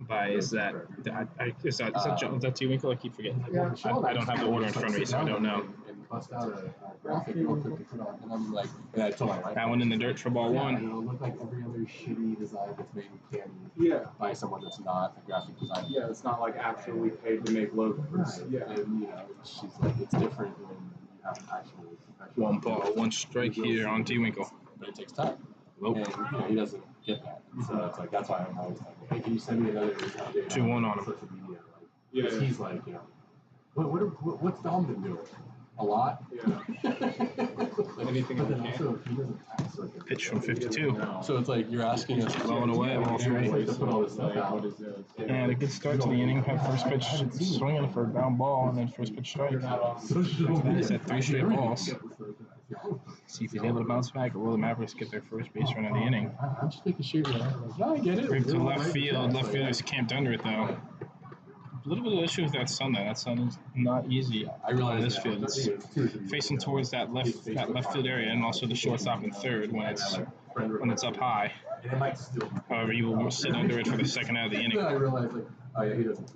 by Is is that you, Winkle? I keep forgetting. I don't have the order in front of me, so I don't know. And bust out a graphic real quick to put on. And I'm like, and I told my wife. That one in the dirt for ball Yeah, one. and it'll look like every other shitty design that's made in Candy Yeah. by someone that's not a graphic designer. Yeah, it's not like actually paid to make logos. Right. Yeah. And she's like, it's different when you have an actual professional. One ball, one strike here on T Winkle. But it takes time. Nope. And he doesn't get that. So it's like that's why I'm always like, hey, can you send me another update 2-1 on him. social media? Like, Yeah. 'cause he's like, what's Dom been doing? A lot. Yeah. Anything But we then can. also he doesn't act like a- Pitch from 52. So it's like you're asking us. Blowing away, ball He always three. likes to put all this stuff out. And a good start to the inning. Had first pitch swinging for a ground ball, and then first pitch strike. That is at 3 straight balls. See if he's able to bounce back, or will the Mavericks get their first base run of the inning? I'm just making sure. No, I get it. Rip to left field. Left fielder's camped under it though. A little bit of issue with that sun though. That sun is not easy I on realize this that. field. It's facing towards that left field area, and also the shortstop and third when it's up high. And it might still be. However, you will sit under it for the second out of the Then inning. I realized, like, oh yeah, he doesn't.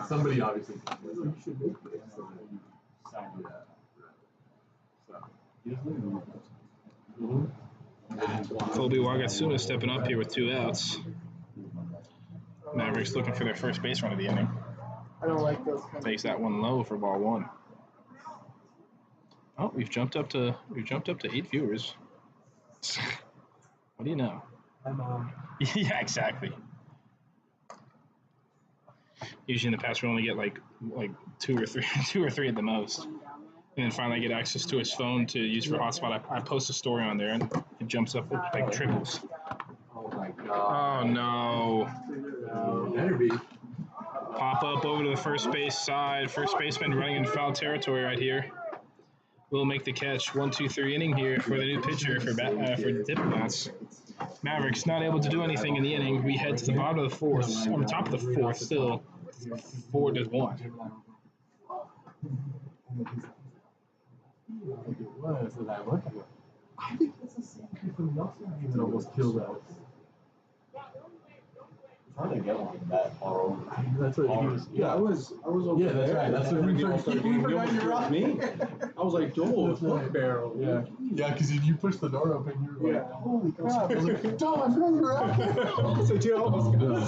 Somebody obviously you should make it so that you sign that. So he doesn't Kobe Wagatsuma stepping up here with 2 outs. Mavericks looking for their first base run of the inning. I don't like those kind Takes that one low for ball one. Oh, we've jumped up to 8 viewers. What do you know? Yeah, exactly. Usually in the past we only get like 2 or 3 at the most. And then finally I get access to his phone to use for hotspot. I post a story on there and it jumps up like triples. Oh my god. Oh no. Better be. Pop up over to the first base side. First baseman running in foul territory right here. Will make the catch. 1-2-3 inning here for the new pitcher for Diplomats. Mavericks not able to do anything in the inning. We head to the bottom of the fourth, on the top of the fourth, still 4-1. It was, and I look at it. I think that's the same kid from the Austin game that almost killed us. It's hard to get one that far over. That's what he was. Yeah, I was over Yeah, that's there. right. That's what we forgot you're on me. I was like, Joel, That's right. foot barrel. Yeah, yeah, because you pushed the door open. You were like, Yeah. holy crap! I was like, Dom, I forgot you were out there. So Joe was good.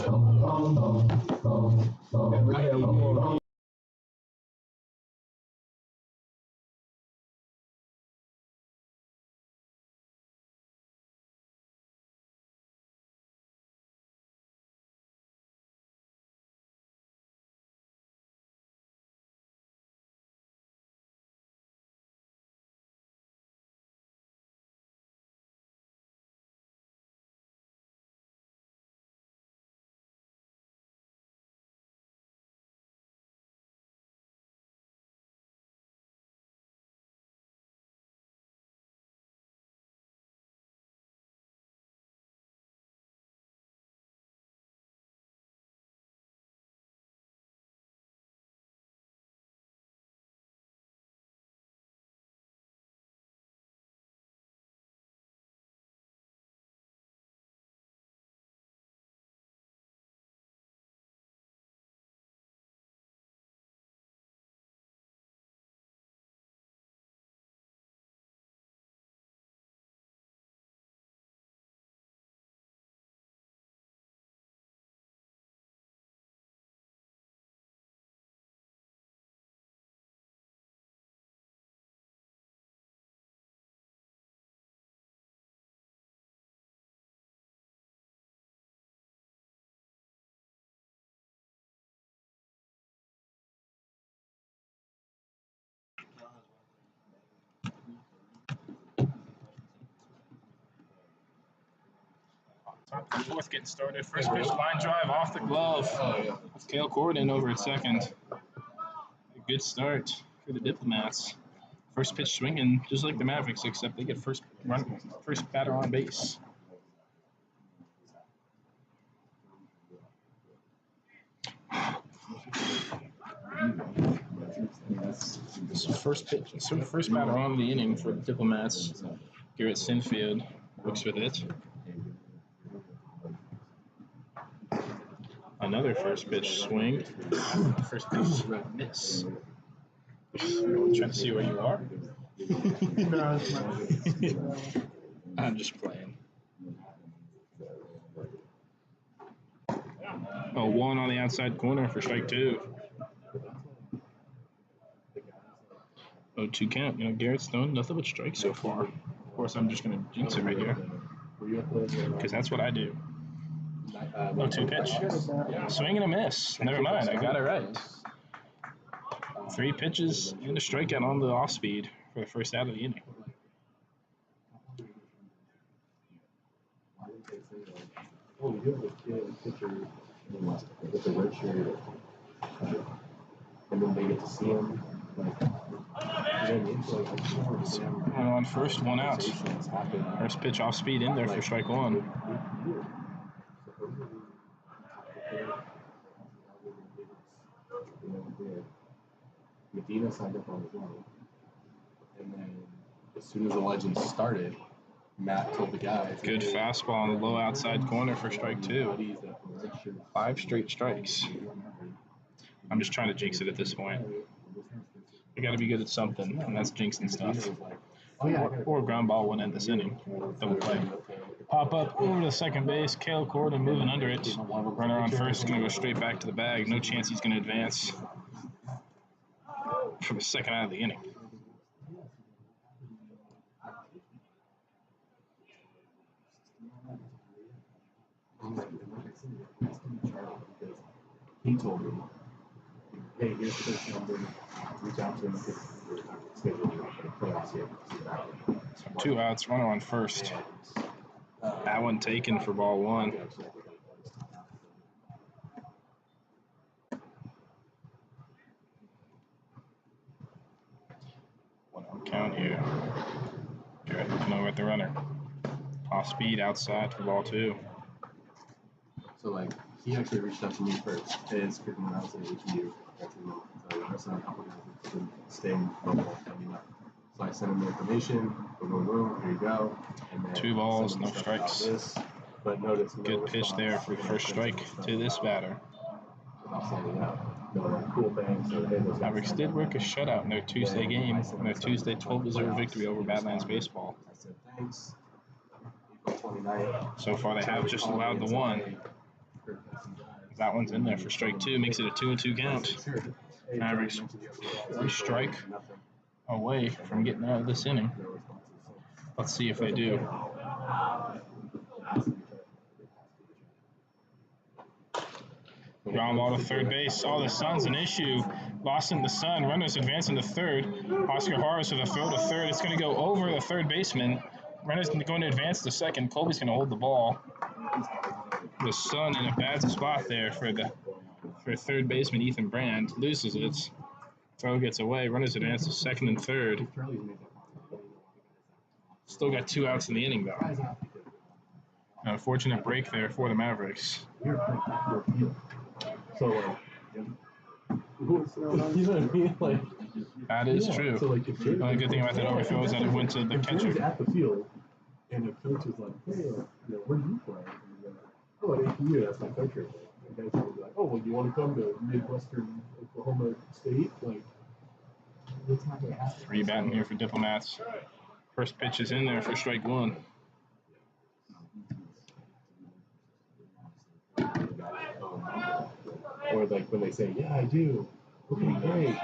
Top of the fourth getting started. First pitch, line drive off the glove. With Cale Corden over at second. A good start for the Diplomats. First pitch swinging, just like the Mavericks, except they get first batter on base. So first batter on the inning for the Diplomats. Garrett Sinfield looks with it. Another first pitch swing. First pitch miss. Trying to see where you are. No, it's not. I'm just playing. Oh, one on the outside corner for strike two. 0-2 count. You know, Garrett's thrown nothing but strikes so far. Of course, I'm just going to jinx it right here. Because that's what I do. 0-2 pitch. Swing and a miss. Never mind. I got it right. 3 pitches and a strikeout on the off speed for the first out of the inning. Oh, you have a kid pitcher with a red shirt, and then they get to see him. One on first, one out. First pitch off speed in there for strike one. Medina signed up on his own, and then as soon as the Legends started, Matt told the guys. Good fastball on the low outside corner for strike two. 5 straight strikes. I'm just trying to jinx it at this point. I got to be good at something, and that's jinxing stuff. Or ground ball would end this inning. Double play. Pop up over to second base. Cale Corden moving under it. Runner on first is going to go straight back to the bag. No chance he's going to advance for the second out of the inning. He told me, hey, here's the first number. Reach out to him. Schedule playoffs here. 2 outs, runner on first. That one taken for ball one. One out count here. Garrett looking over at the runner. Off speed outside for ball two. So, like, he actually reached out to me first. Hey, it's freaking when I was at HBU. So I sent a couple guys that didn't stay in local. So I sent him the information. Boom, here you go. And then 2 balls, no strikes. This, but notice no Good pitch there for the first strike to this batter. Mavericks did work a shutout in their Tuesday game, in their Tuesday 12-0 victory over Badlands Baseball. I said thanks. April 29th. So far, they have just allowed the one. That one's in there for strike two, makes it a 2-2 count. Mavericks 1 strike away from getting out of this inning. Let's see if they do. Ground ball to third base. Oh, the sun's an issue. Lost in the sun. Runners advancing to third. Oscar Harris with a throw to third. It's going to go over the third baseman. Runners going to advance to second. Colby's going to hold the ball. The sun in a bad spot there for third baseman Ethan Brand. Loses it. Throw gets away. Runners advance to second and third. Still got 2 outs in the inning, though. An unfortunate break there for the Mavericks. So, like, you know what I mean? Like, that is true. So, like, the only good thing about that overthrow is that it went to the catcher. At the field, and the coach is like, hey, where do you play? And like, oh, at APU, that's my coach right there. The guys would be like, oh, well, you want to come to Midwestern Oklahoma State? Like, what's not going to happen? 3 batting here for Diplomats. First pitch is in there for strike one. Or like when they say, yeah, I do. Okay, great.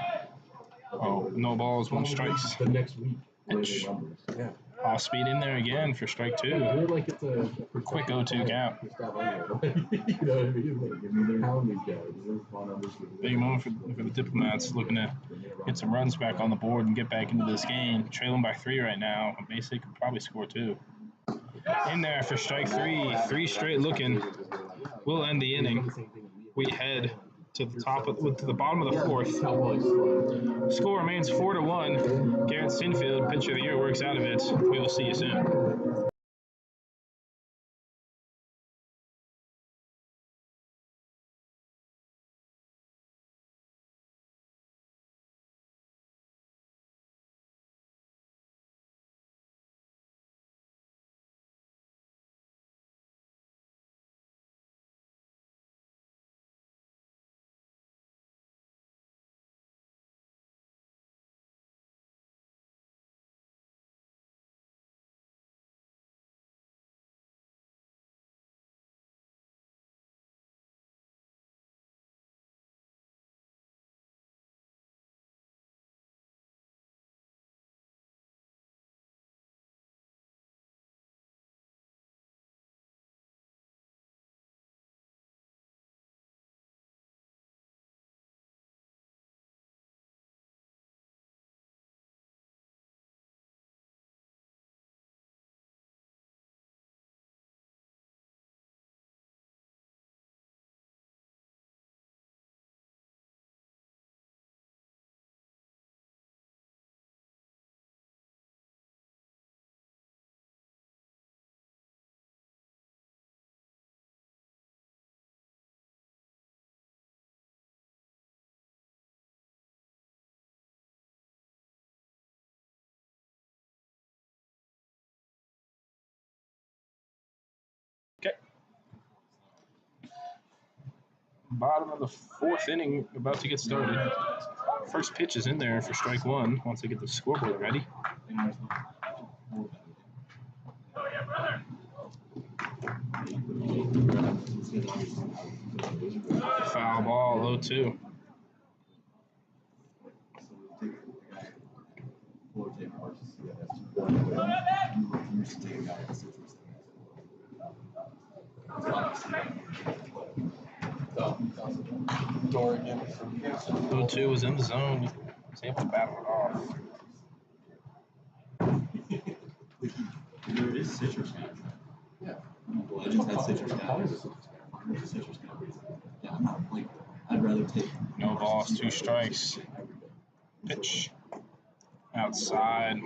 Oh, no balls, 1 strikes. The next week. Pitch. Yeah. Off speed in there again for strike 2. They're like it's a Quick 0-2 count. You know what I mean? Like, these guys. Big moment for the Diplomats, looking to get some runs back on the board and get back into this game. Trailing by 3 right now. Basically could probably score 2. In there for strike three. 3 straight looking. We'll end the inning. We head to the to the bottom of the 4th. Score remains 4-1. Garrett Sinfield, pitcher of the year, works out of it. We will see you soon. Okay. Bottom of the 4th inning, about to get started. First pitch is in there for strike 1 once they get the scoreboard ready. Foul ball, 0-2. Dorian. 0-2 was in the zone. He was able to battle it off. There is citrus guys. Yeah. Legends had citrus guys. Citrus guys. Yeah, I'm not like, I'd rather take. No balls, 2 strikes. Pitch. Outside.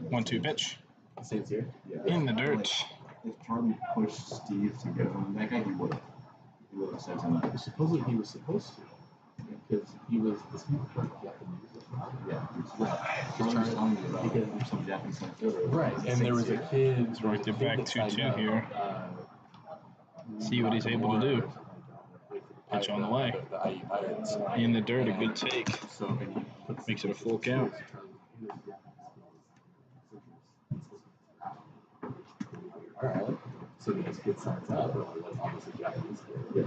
One, two pitch. Saints here? Yeah. In the dirt. If Charlie pushed Steve to get him, that guy, he would have said something. Supposedly he was supposed to. Because he was the speaker for Japanese. Yeah. Charlie was telling me about some Japanese fielder. Right. And there was a kid. So right there back 2-2 here. See what he's able to do. Pitch on the way. In the dirt, a good take. Makes it a full count. All right. So this kid signs up. That's obviously Japanese kid.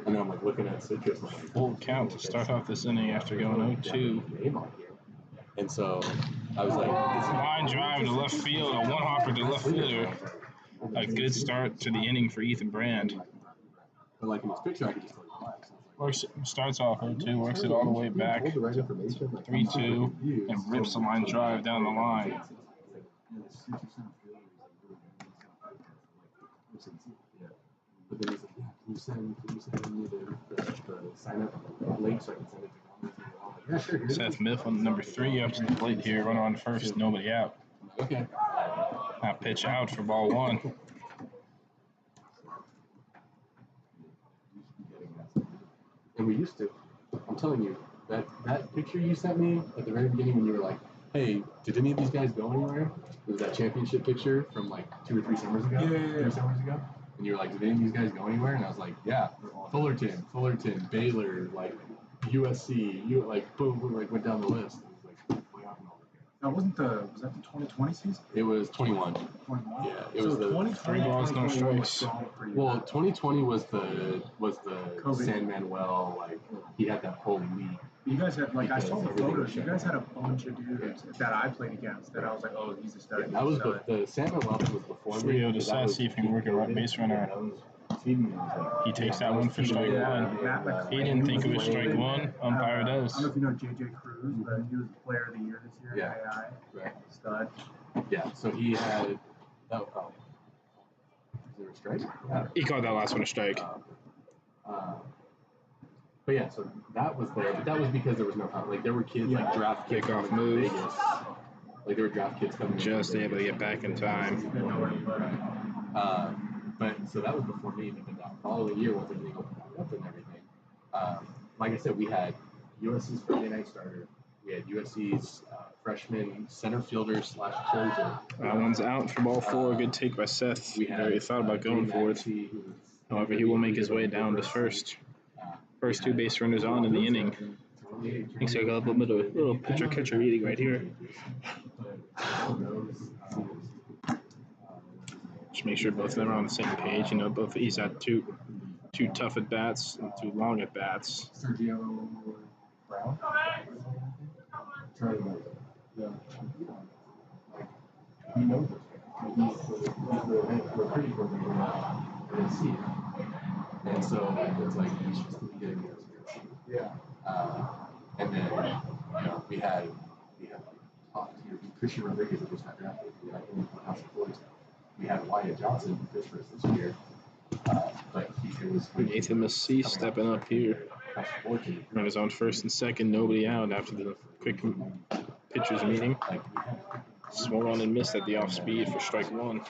And I'm like looking at citrus. Full count to start off this inning after going 0-2. And so I was like, Line drive to left field, a one-hopper to left fielder. A good start to the inning for Ethan Brand. But like in this picture, I could just Starts off 0-2, works it all the way back to 3-2, and rips the line drive down the line. But then he's like, yeah, can you send me the sign up link so I can send it to him? Yeah, sure. Seth Miff on number 3 up to the plate here, runner on first, nobody out. Okay. Now pitch out for ball 1. And we used to. I'm telling you, that picture you sent me at the very beginning when you were like, hey, did any of these guys go anywhere? It was that championship picture from like 2 or 3 summers ago. Yeah. 3 summers ago. And you were like, did any of these guys go anywhere? And I was like, yeah, Fullerton, Baylor, like USC, like boom, like went down the list. And it was like, what happened over here? Now, was that the 2020 season? It was 21. 21. Yeah, it was the 2020, 3 balls, no strikes. Well, 2020 was the COVID. San Manuel, like he had that whole league You guys had, like, I saw the photos. You guys had a bunch of dudes that I played against that I was like, oh, he's a stud. That was the salmon level was before me. Frio decides see if he can work a right base runner. He takes that one for strike one. He didn't think it was strike one. Umpire does. I don't know if you know JJ Cruz, but he was the player of the year this year. Yeah. AI. Right. Stud. Yeah, so he had. Oh. Is there a strike? He called that last one a strike. But yeah, so that was there. But that was because there was no like there were kids like draft kids Kickoff coming move. to Vegas. Like there were draft kids coming. Just able to get back in time. But so that was before me. But that following year, once everything opened back up and everything, like I said, we had USC's Friday night starter. We had USC's freshman center fielder / closer. That one's out for ball four. Good take by Seth. Very thought about going for it. However, he will make his way down to first. First two base runners on in the inning. Looks like a little pitcher-catcher meeting right here. Just make sure both of them are on the same page. You know, both he's had two tough at bats and 2 long at bats. Sergio Brown. Yeah. He knows this. He's the recruiting coordinator at NC. And so it's like he's just getting those. Yeah. And then we had top tier Christian Rodriguez that just got drafted. We had House of Boys. We had Wyatt Johnson who pitched for us this year. But it was Nathan Massey stepping up here. Runners on first and second, nobody out after the quick pitchers meeting. Swung on and missed at the off speed for strike one.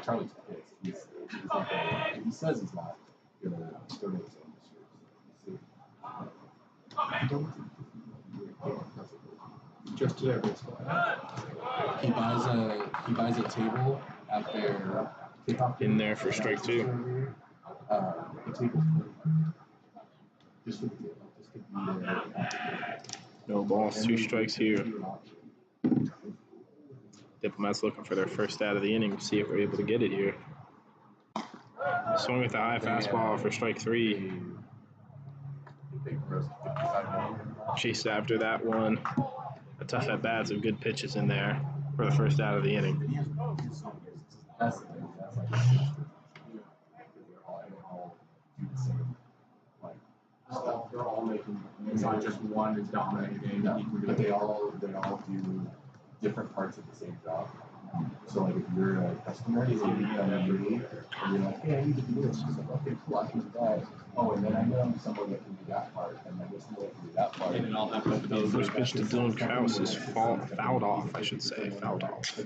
Charlie's pissed. He says he's not going to donate his own this year. Just today, baseball. He buys a table at their kickoff In there for strike two. The table just for the table. Just to be there. No balls, 2 strikes here. Diplomats looking for their first out of the inning. See if they're able to get it here. Swung with the high fastball for strike 3. Chased after that one. A tough at bats and good pitches in there for the first out of the inning. They're all making. It's not just one is dominating. But they all do different parts of the same job. So like if you're a customer, you see me on your lead, and you're like, hey, I need to do this. She's like, okay, cool, I can do that. Oh, and then I know someone that can do that part, and I know someone that can do that part. And then I'll have The first pitch to Dylan Krause is fouled off, I should say. Fouled off.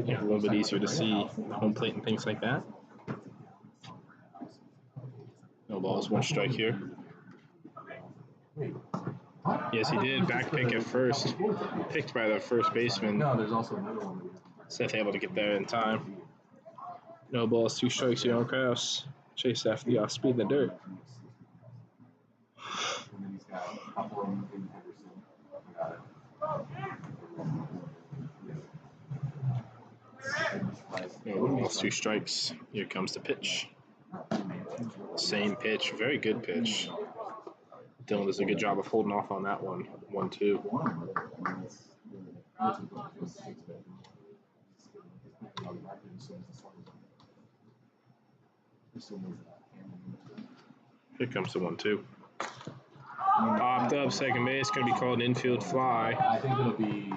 Yeah, a little bit easier to see home plate and things like that. No balls, 1 strike here. Yes, he did. Back pick at first. Picked by the first baseman. No, there's also another one. Seth able to get there in time. No balls, 2 strikes here on Krause. Chased after the off speed in the dirt. And then he's got Hoffman and Henderson. Got it. No balls, 2 strikes. Here comes the pitch. Same pitch, very good pitch. Dylan does a good job of holding off on that one. 1-2. Here comes the 1-2. Popped up, second base, going to be called an infield fly. I think it'll be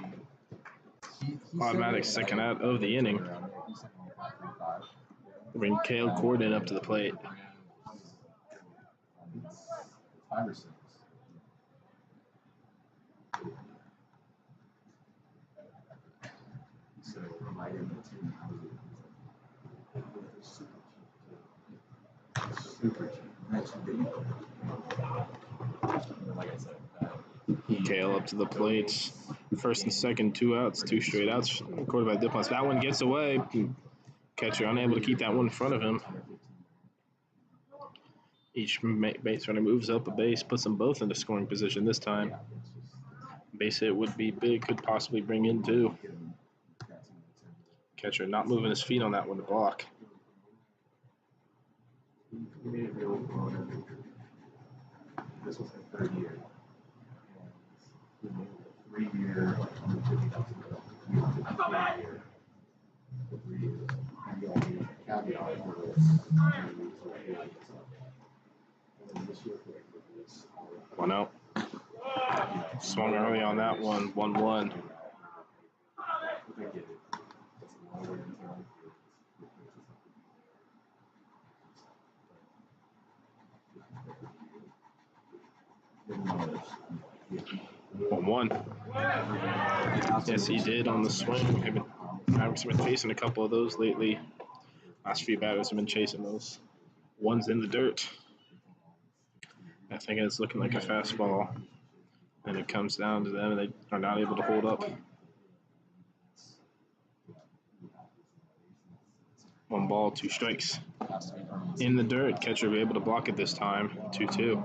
Automatic second out of the inning. Bring Cale Corden up to the plate. 5 or 6. So reminder the team super cheap. Like I said, Cale up to the plate. First and second, 2 outs, 2 straight outs. Recorded by Diplomats. That one gets away. Catcher unable to keep that one in front of him. Each base runner moves up a base, puts them both into scoring position this time. Base hit would be big, could possibly bring in 2. Catcher not moving his feet on that one to block. He made it real promoter. This was her third year. And he made it a 3-year, like $150,000 year for 3 years. And you only caveat for this. And then this year for this. 1 out. Swung early on that one. 1-1. I get it. It's a lower in terms of 1-1. Yes, he did on the swing. Mavericks have been facing a couple of those lately. Last few batters have been chasing those ones in the dirt. I think it's looking like a fastball, and it comes down to them, and they are not able to hold up. 1 ball, 2 strikes. In the dirt, catcher will be able to block it this time. 2-2.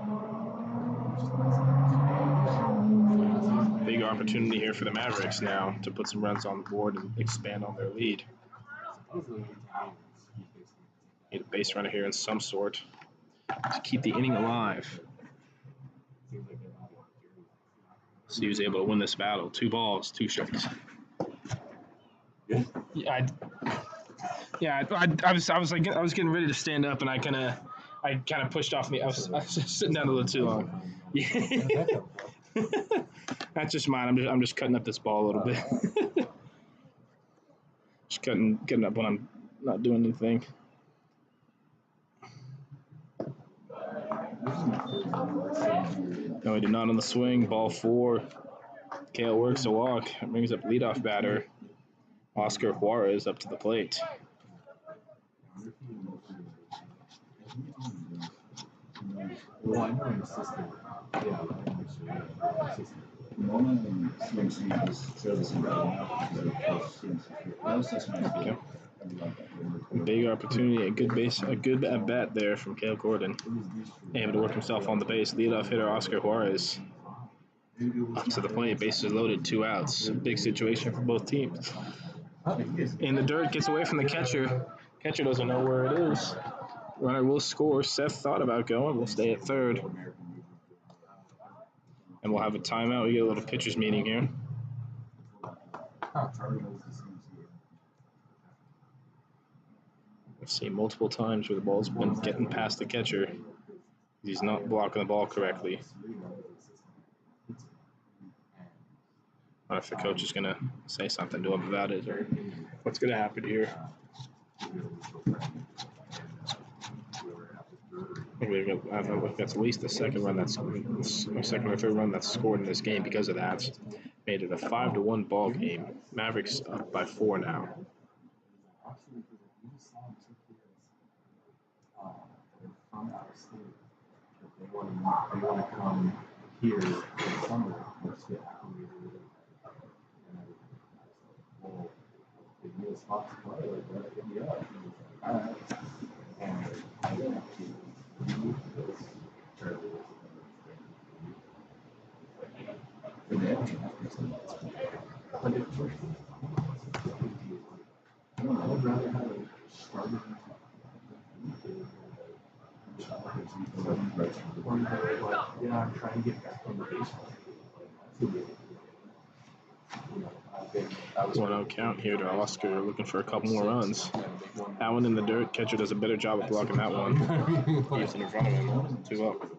Big opportunity here for the Mavericks now to put some runs on the board and expand on their lead. Need a base runner here in some sort to keep the inning alive. So he was able to win this battle. 2 balls, 2 strikes. I was getting ready to stand up, and I kind of pushed off me. I was sitting down a little too long. Yeah. That's just mine. I'm just cutting up this ball a little bit. Just cutting up when I'm not doing anything. No, he did not on the swing. Ball 4. Kale works a walk. Brings up leadoff batter Oscar Juarez up to the plate. Well, I know in the system. Yeah, Big opportunity, a good at bat there from Cale Gordon. Able to work himself on the base. Leadoff hitter Oscar Juarez up to the plate. Bases loaded, 2 outs. Big situation for both teams. In the dirt, gets away from the catcher. Catcher doesn't know where it is. Runner will score. Seth thought about going. We'll stay at third. And we'll have a timeout. We get a little pitchers meeting here. I've seen multiple times where the ball's been getting past the catcher. He's not blocking the ball correctly. I don't know if the coach is going to say something to him about it or what's going to happen here. I think that's at least the second or third run that's scored in this game because of that. Made it a 5-1 ball game. Mavericks up by 4 now. They want to come here in summer. Well, give me a spot to play. Like, hit me up. All right. And I actually do this. But it pushed me. I would rather have a starter. Yeah, I'm trying to get back on the baseball. 1-0 count here to Oscar, looking for a couple more runs. That one in the dirt. Catcher does a better job of blocking that one. He's in front of him. 2-0.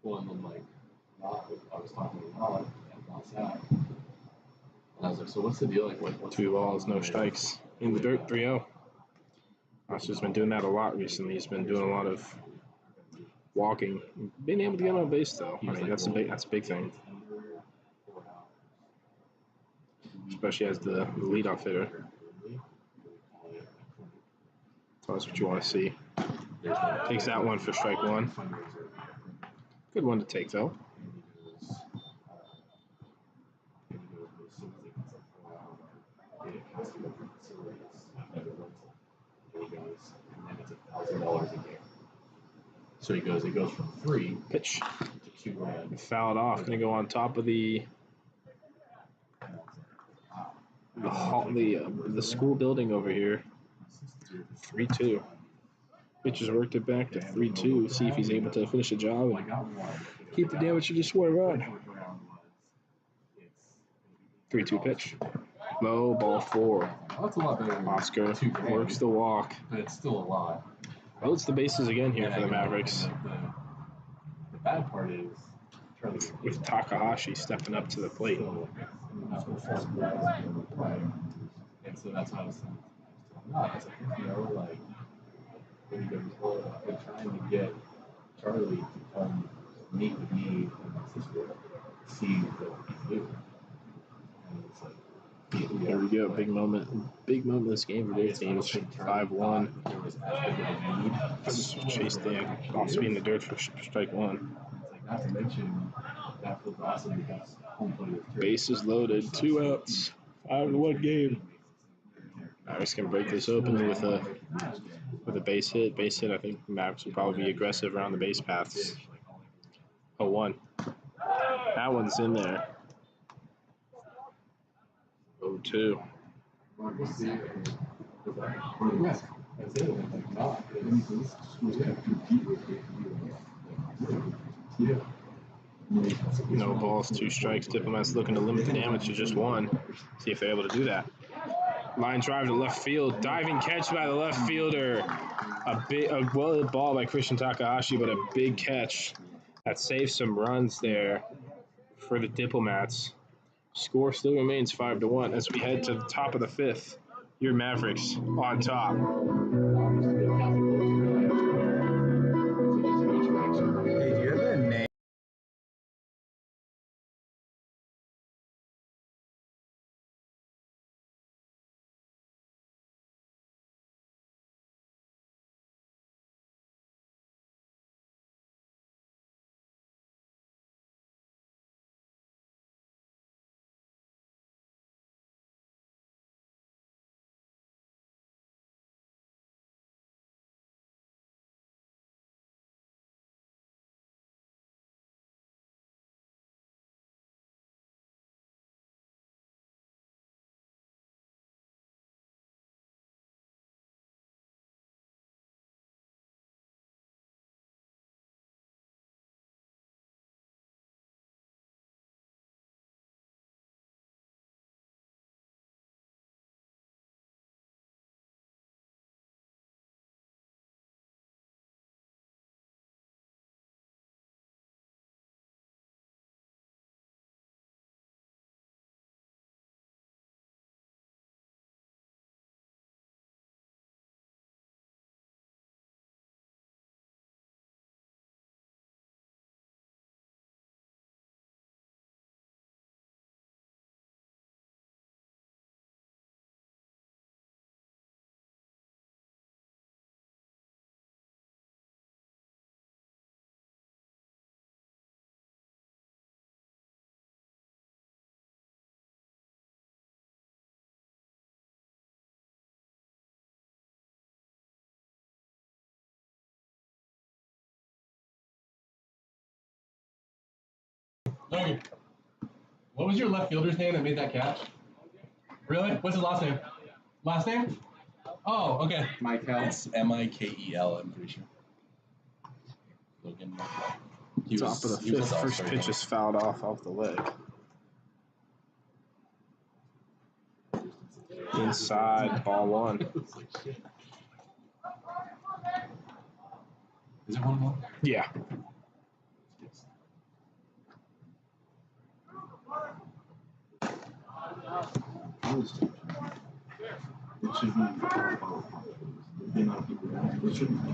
Well, and then I was talking to Rod about that. And I was like, so what's the deal? Like, what's 2 balls, no strikes. In the dirt, 3-0. Oscar's been doing that a lot recently. He's been doing a lot of walking. Being able to get on base, though. I mean, that's a big thing. Especially as the leadoff hitter. So that's what you want to see. Takes that one for strike 1. Good one to take, though. And then it's $1,000 a game. So it goes from 3 Pitch. to 2 grand. Fouled off. Going to go on top of the school building over here. 3-2. Pitch has worked it back to 3-2. See if he's able to finish the job and keep the damage to just 1 run. 3-2 pitch. Low, ball 4. That's a lot better than Oscar 2 grand. works the walk. But it's still a lot. Loads the bases again here for the Mavericks. The bad part is Charlie With Takahashi stepping up to the plate. Right. And so that's how I was saying. I was like, you know, like, when you go before, I've been trying to get Charlie to come meet with me and my sister, see what we do. And it's like, Here we go. Big moment in this game for both teams. 5-1. Chase Dan off speed in the dirt for strike 1. Not to mention, that was awesome because home plate is terrible. Bases loaded. 2 outs. 5-1 game. Mavericks can break this open with a base hit. Base hit, I think Mavericks will probably be aggressive around the base paths. 0-1. That one's in there. 0-2. That's it. Like, not. No balls, 2 strikes. Diplomats looking to limit the damage to just 1. See if they're able to do that. Line drive to left field. Diving catch by the left fielder. A well-hit ball by Christian Takahashi, but a big catch that saves some runs there for the Diplomats. Score still remains 5-1 as we head to the top of the 5th. Your Mavericks on top. Hey, do you have a name? Logan, what was your left fielder's name that made that catch? Really? What's his last name? Last name? Oh, okay. Michael. It's Mikel, I'm pretty sure. Logan Mikel. Top of the 5th. First pitch is fouled off the leg. Inside, ball 1. Is it 1-1? Yeah. It should be the amount of people that it shouldn't be.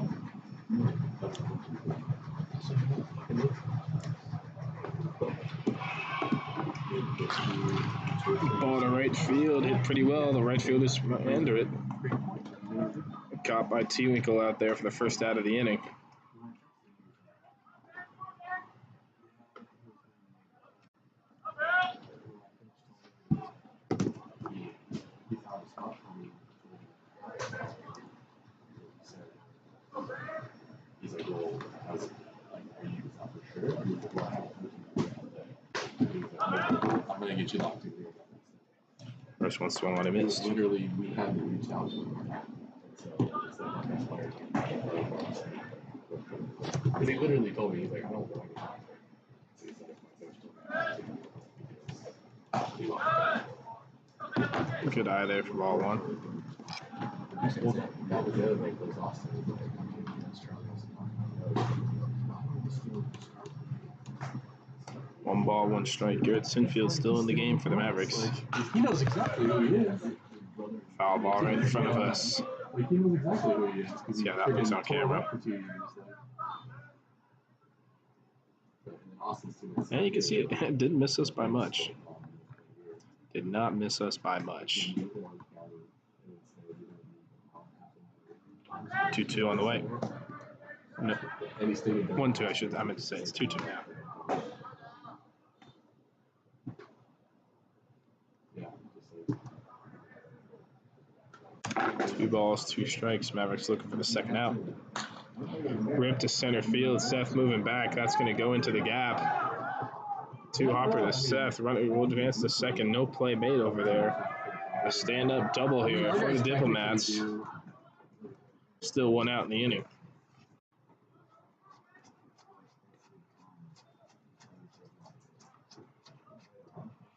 Ball to right field, hit pretty well. The right fielders under it. Caught by T-Winkle out there for the first out of the inning. pitch it off to her. First one swung on, he missed. Literally, we had to reach out to her. So it's like my player. Because he literally told me, he's like, I don't want to get so he's like, Good eye there for ball one. well, that was the other thing, was Austin. One ball, one strike. Garrett Sinfield still in the game for the Mavericks. He knows exactly who he is. Foul ball right in front of us. Like, he knows exactly who he is. See how that looks on camera. And you can see it didn't miss us by much. Did not miss us by much. 2-2 on the way. No. 1-2, I meant to say. It's 2-2 now. Two balls, two strikes. Mavericks looking for the second out. Rip to center field. Seth moving back. That's going to go into the gap. Two hopper to Seth. Runner will advance to second. No play made over there. A stand-up double here for the Diplomats. Still one out in the inning.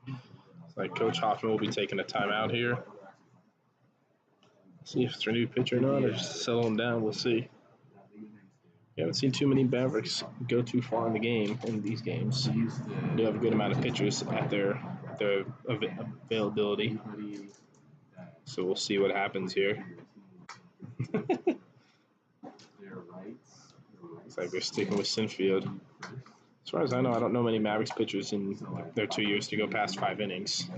Looks like Coach Hoffman will be taking a timeout here. See if it's a new pitcher or not, or just settle them down. We'll see. We haven't seen too many Mavericks go too far in the game in these games. They have a good amount of pitchers at their availability. So we'll see what happens here. Looks like they're sticking with Sinfield. As far as I know, I don't know many Mavericks pitchers in their 2 years to go past 5 innings.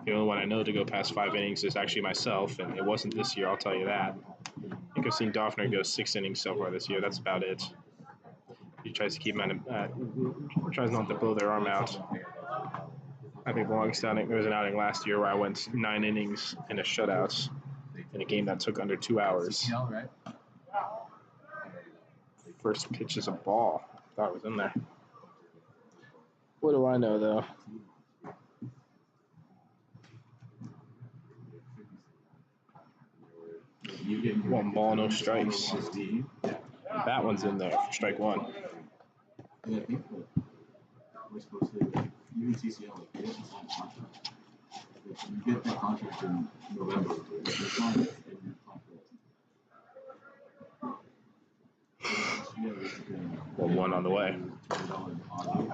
The only one I know to go past 5 innings is actually myself, and it wasn't this year, I'll tell you that. I think I've seen Doffner go 6 innings so far this year. That's about it. He tries to keep them tries not to blow their arm out. I think the longest outing, there was an outing last year where I went 9 innings and a shutout in a game that took under 2 hours. First pitch is a ball. Thought it was in there. What do I know, though? One ball, no strikes. That one's in there for strike one. And I think that we're supposed to, even CCL, like, they haven't signed a contract. Like, you get that contract in November. It's not in your contract. 1-1 on the way.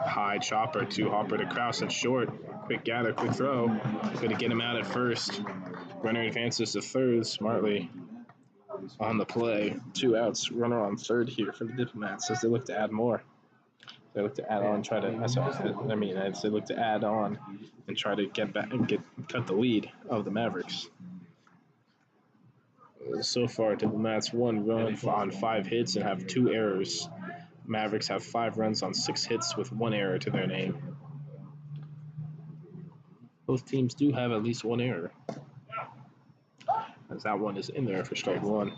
High chopper, 2 hopper to Kraus at short. Quick gather, quick throw. Going to get him out at first. Runner advances to third smartly on the play. 2 outs. Runner on third here for the Diplomats as they look to add more. They look to add on, try to. They look to add on and try to get back and cut the lead of the Mavericks. So far, Diplomats 1 run on 5 hits and have 2 errors. Mavericks have 5 runs on 6 hits with 1 error to their name. Both teams do have at least 1 error, as that one is in there for strike one.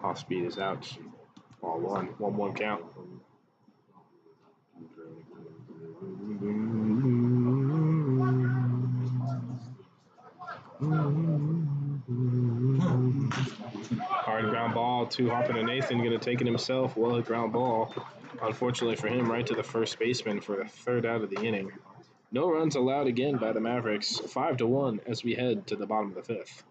Off speed is out. Ball 1, 1-1 count. Hard ground ball, 2 hopper to Nathan, going to take it himself. Well hit ground ball. Unfortunately for him, right to the first baseman for the 3rd out of the inning. No runs allowed again by the Mavericks. 5-1 as we head to the bottom of the 5th.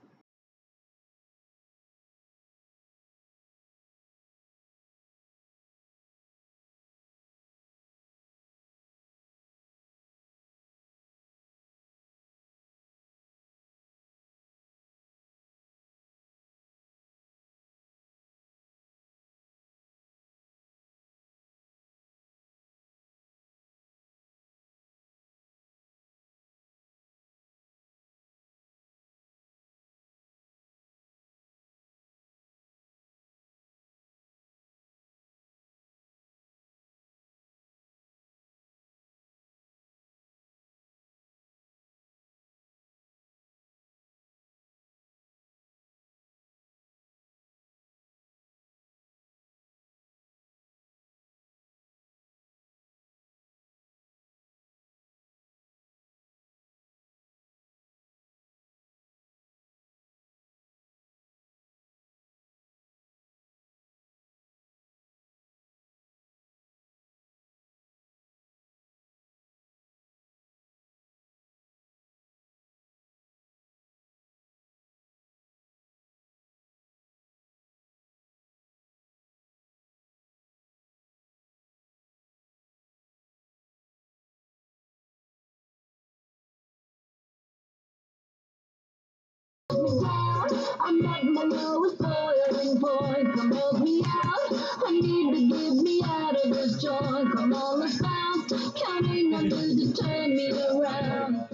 I'm at my lowest boiling point. Come help me out. I need to get me out of this joint. Come on, let's bounce. Counting numbers to turn me around.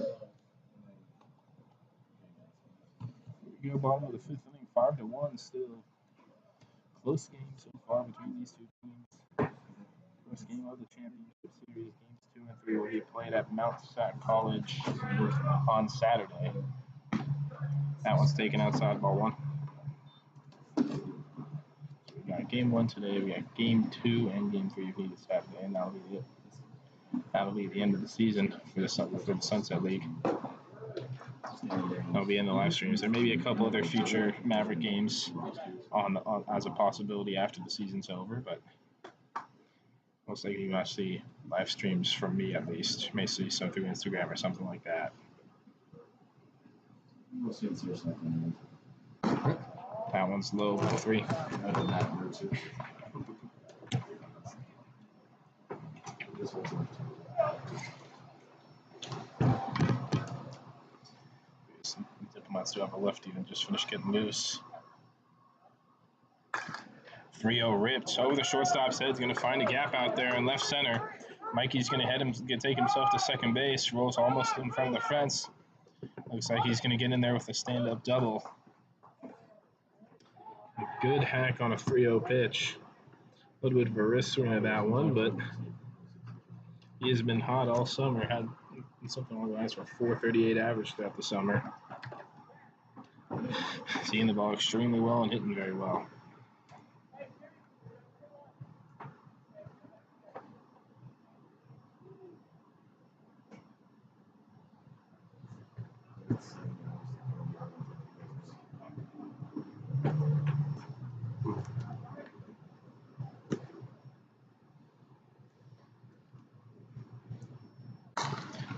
We go bottom of the fifth inning, 5-1 still. Close game so far between these two teams. First game of the championship series, games 2 and 3, will be played at Mount Sac College on Saturday. That one's taken outside ball 1. So we got game 1 today, we got game 2 and game 3 of this Saturday, and that'll be it. That'll be the end of the season for the Sunset League. That'll be in the live streams. There may be a couple other future Maverick games on as a possibility after the season's over, but most likely you might see live streams from me at least. You may see some through Instagram or something like that. We'll see it's your second. That one's low with the 3. That hurts it. This one's left. Some Diplomats do have a lefty and just finished getting loose. 3-0 ripped over the shortstop's head. He's going to find a gap out there in left center. Mikey's going to take himself to second base. Rolls almost in front of the fence. Looks like he's going to get in there with a stand-up double. A good hack on a 3-0 pitch. A little bit of a wrist swing at that one, but he has been hot all summer. Had something along the lines of a 438 average throughout the summer. Seeing the ball extremely well and hitting very well.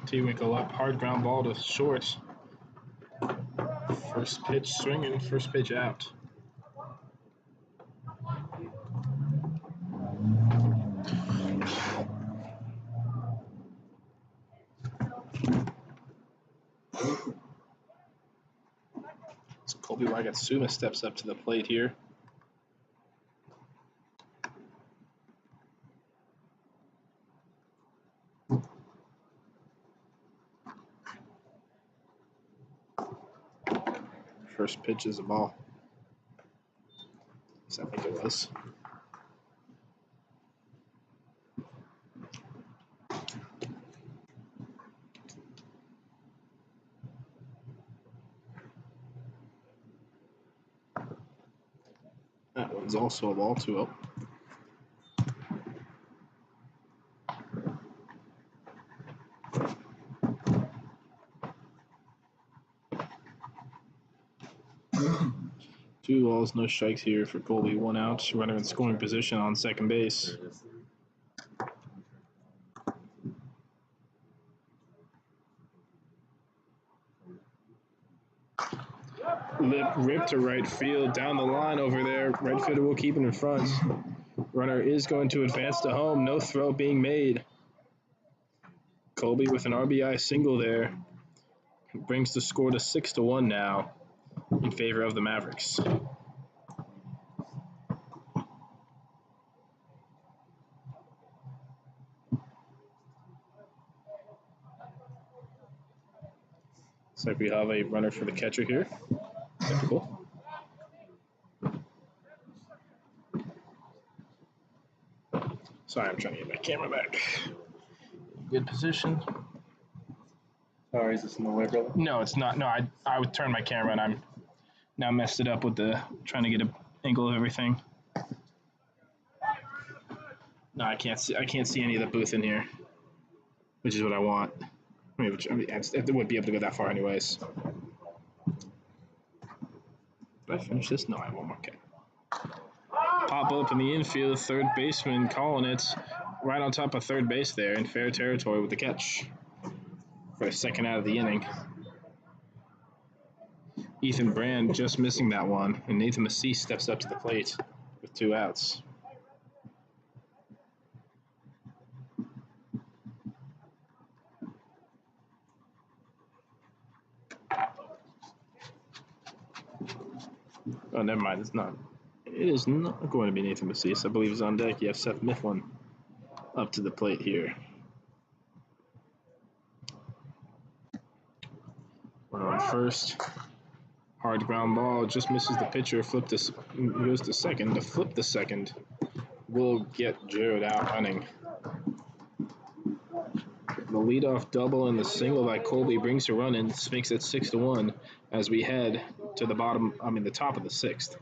T-Winkle up, hard ground ball to short. First pitch swinging, first pitch out. So Colby Wagatsuma steps up to the plate here. First pitch is a ball. Yes, I think it was. That one's also a ball, 2-0. Two balls, no strikes here for Colby. 1 out. Runner in scoring position on second base. Lip ripped to right field, down the line over there. Right fielder will keep it in front. Runner is going to advance to home. No throw being made. Colby with an RBI single there. Brings the score to 6-1 now in favor of the Mavericks. Looks like we have a runner for the catcher here. Typical. Sorry, I'm trying to get my camera back. Good position. Sorry, is this in the way, brother? No, it's not. No, I would turn my camera and I'm now messed it up with the trying to get an angle of everything. No, I can't see any of the booth in here, which is what I want. I mean, I wouldn't be able to go that far anyways. Did I finish this? No, I won't. Okay. Pop up in the infield, third baseman calling it right on top of third base there in fair territory with the catch for the second out of the inning. Ethan Brand just missing that one, and Nathan Massey steps up to the plate with 2 outs. Oh, never mind. It's not. It is not going to be Nathan Macias. I believe is on deck. You have Seth Mifflin up to the plate here. Runner on first. Hard ground ball. Just misses the pitcher. Goes to second. To flip the second will get Jared out running. The leadoff double and the single by Colby brings a run in. This makes it 6-1 as we head to the top of the sixth.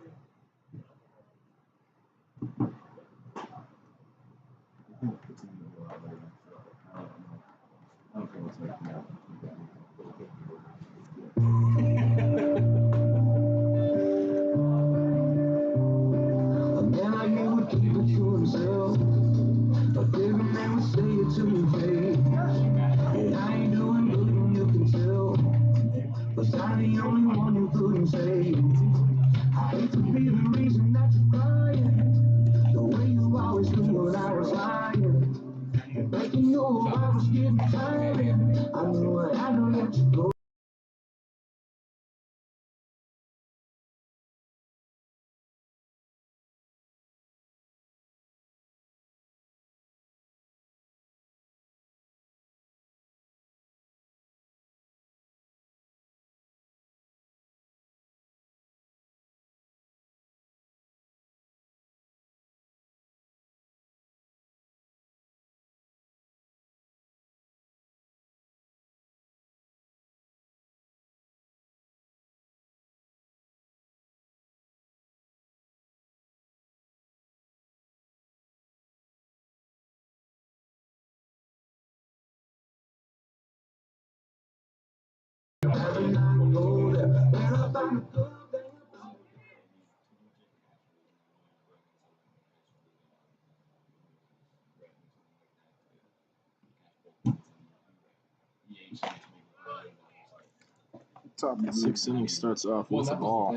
Top of the sixth inning starts off with a ball.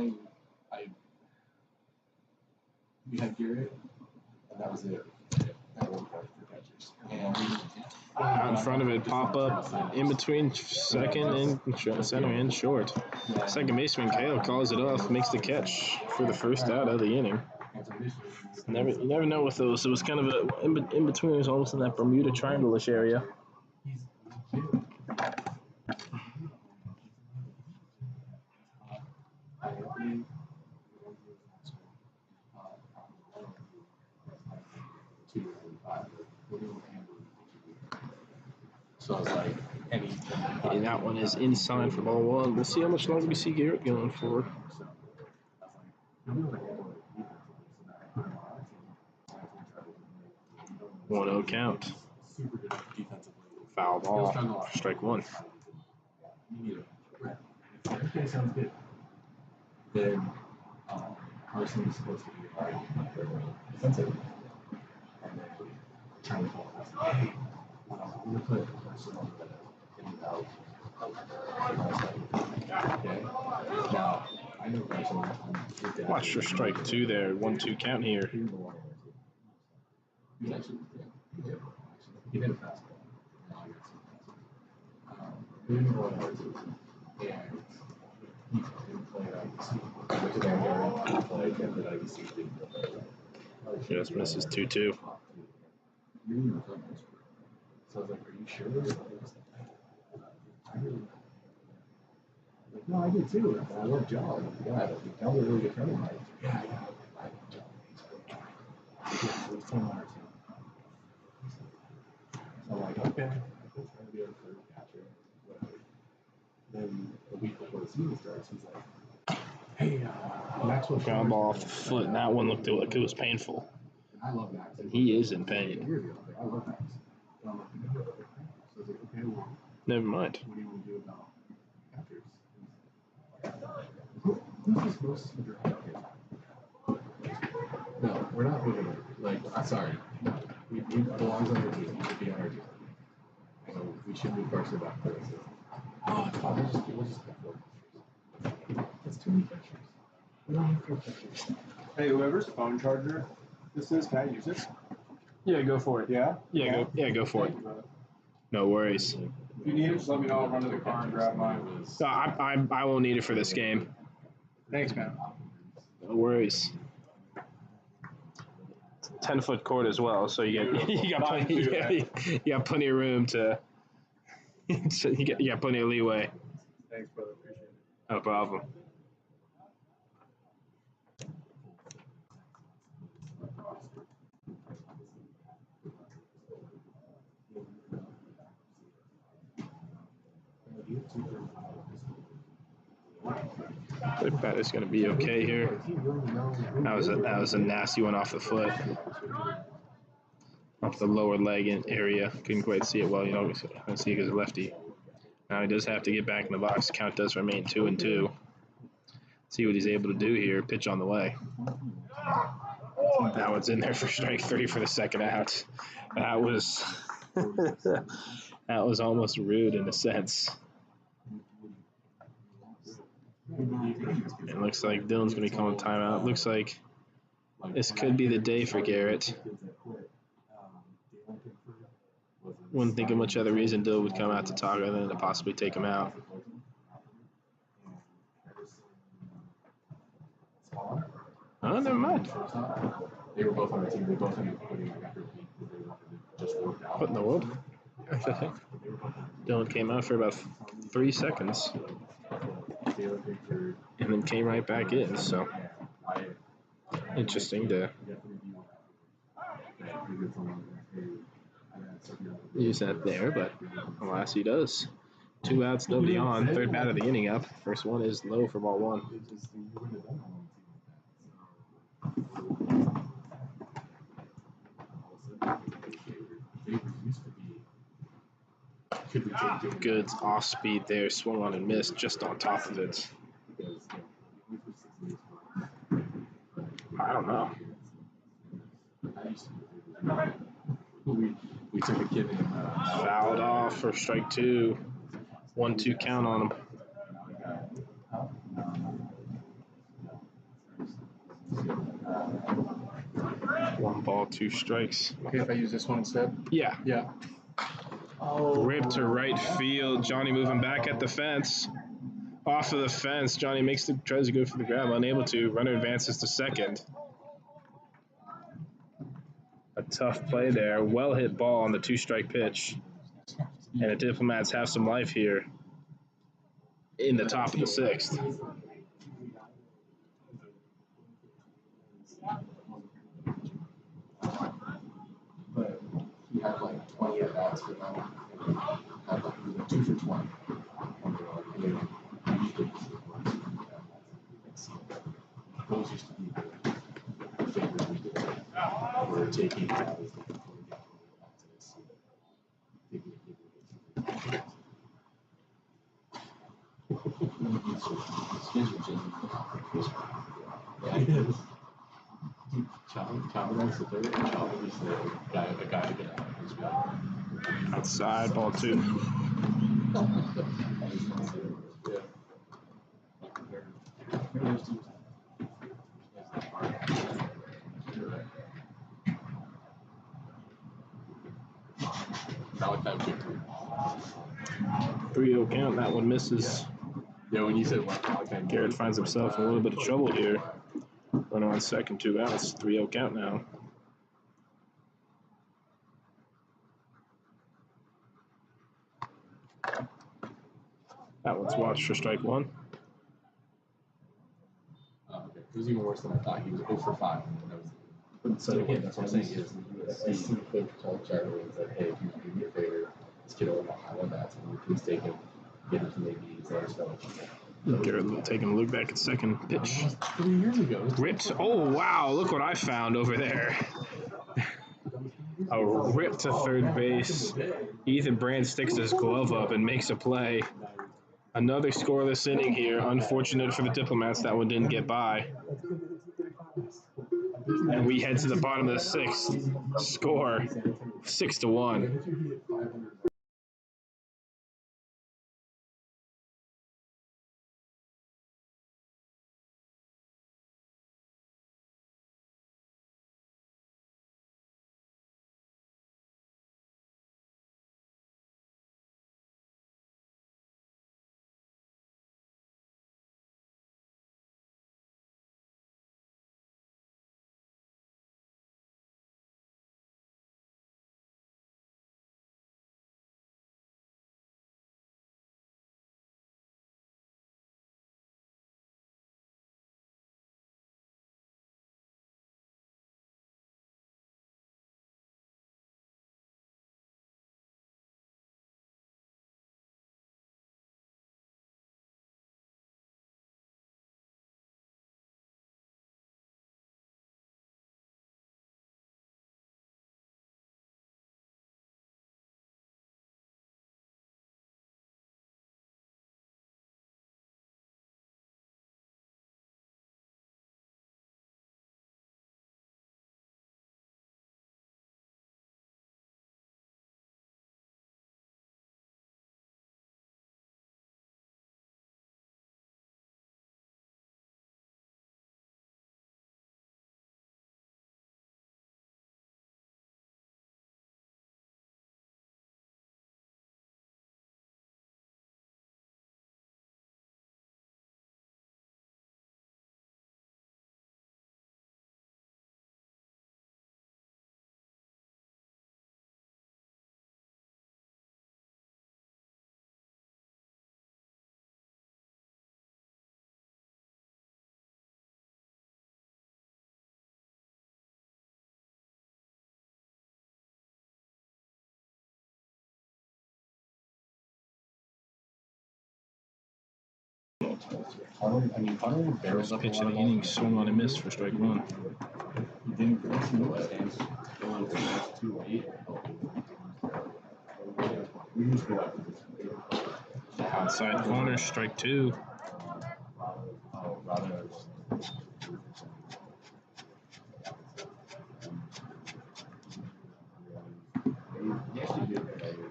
We had Garrett, and that was it. That one part for catchers. Out in front of it, pop up in between second and center and short. Second baseman Kale calls it off, makes the catch for the first out of the inning. You never know with those. It was kind of a in between. It was almost in that Bermuda Triangle-ish area. So I was like, And that one is inside for ball one. We'll see how much longer we see Garrett going for. 1-0 count. Foul ball. Strike one. Okay, sounds good. Then Carson's supposed to be defensive. And then trying to call us, hey, we're going to put Carson on the out. Okay. Now, I know Carson. Watch for strike two there. 1-2 count here. He actually did. He did a fastball. We didn't go on ours. And he didn't play at IBC. Went to their area, played at IBC. Just misses 2-2. So I was like, are you sure? I really like, no, I did too. I love John. Yeah, John was a really good friend of mine. Yeah, I love John. Yeah, so it's 10 hours. So I'm like, okay, I'm trying to be a third catcher. Whatever. Then the week before the season starts, he's like, hey, Maxwell. Ground ball off the foot, and that one looked like it was painful. I love Max. And he is in pain. I love Max. So I'm like, so I was like, okay, well, Never mind. what do you want to do about catchers? Who's this most No, we're not moving it. Like, I'm sorry. No, we belongs on our team. He should be on our team. So we should move Carson back to this. Oh, it's fine. We'll just get 4 catchers. That's too many catchers. We don't need 4 catchers. Hey, whoever's phone charger this is, can I use it? Yeah, go for it. Yeah? Go for it. Thank you, brother. No worries. If you need it, just let me know. I'll run to the car and grab mine. No, I won't need it for this game. Thanks, man. No worries. 10-foot court as well, so you got plenty of room to. So you got plenty of leeway. Thanks, brother. Appreciate it. No problem. Third bat is going to be okay here. That was a nasty one off the foot, off the lower leg area. Couldn't quite see it well. You know, I see it because lefty. Now he does have to get back in the box. Count does remain 2-2. See what he's able to do here. Pitch on the way. That one's in there for strike 3 for the second out. That was that was almost rude in a sense. It looks like Dylan's going to be calling timeout. Looks like this could be the day for Garrett. Wouldn't think of much other reason Dylan would come out to talk other than to possibly take him out. Oh, never mind. They were both on the team. They both ended up putting a record week because they wanted to just work out. What in the world? Dylan came out for about 3 seconds and then came right back in. So interesting to use that there, but alas, he does. 2 outs, nobody on. Third bat of the inning up. First one is low for ball 1. Good off speed there, swung on and missed just on top of it. I don't know. We took a kid in Fouled off for strike 2. 1-2 count on him. 1 ball, 2 strikes. Okay, if I use this one instead? Yeah. Yeah. Rip to right field. Johnny moving back at the fence. Off of the fence. Johnny tries to go for the grab, unable to. Runner advances to second. A tough play there. Well hit ball on the 2-strike pitch. And the Diplomats have some life here in the top of the 6th. But he had like 20 at bats for them. Had like 2 for 20. Those used to be the favorites we did. We're taking out as Outside, ball 2. Not like that victory. 3-0 count. That one misses. Yeah, when you said what, Garrett finds himself in a little bit of trouble here. Runner on second, 2 outs. 3-0 count now. That one's watched for strike 1. Okay. It was even worse than I thought. He was 0 for 5. So again, that's what I'm saying is I see the coach told Charlie and said, hey, if you do me a favor, this kid over on bats, and you please take him, get him to maybe let us know. Garrett taking a look back at second pitch. 3 years ago. Ripped. Oh, wow. Look what I found over there. A rip to third base. Ethan Brand sticks his glove up and makes a play. Another scoreless inning here. Unfortunate for the Diplomats that one didn't get by. And we head to the bottom of the 6th. Score 6-1. First pitch of the inning, swung on and missed for strike one. He didn't cross the stands. Too late. We used to Outside corner, strike two.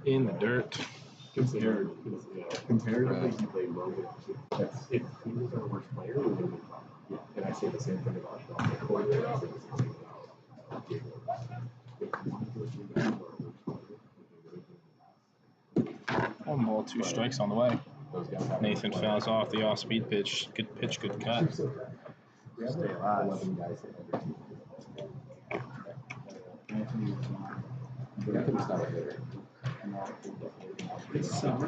In the dirt. Comparatively, he played well. If he was our worst player, we would have been fine. Yeah. And I say the same thing about Sean. I say the same thing about Gabriel. If one of those two guys were our worst player, 1 ball, 2 strikes on the way. Nathan fouls off the off-speed pitch. Good pitch, good cut. Stay alive. 11 guys hit every team.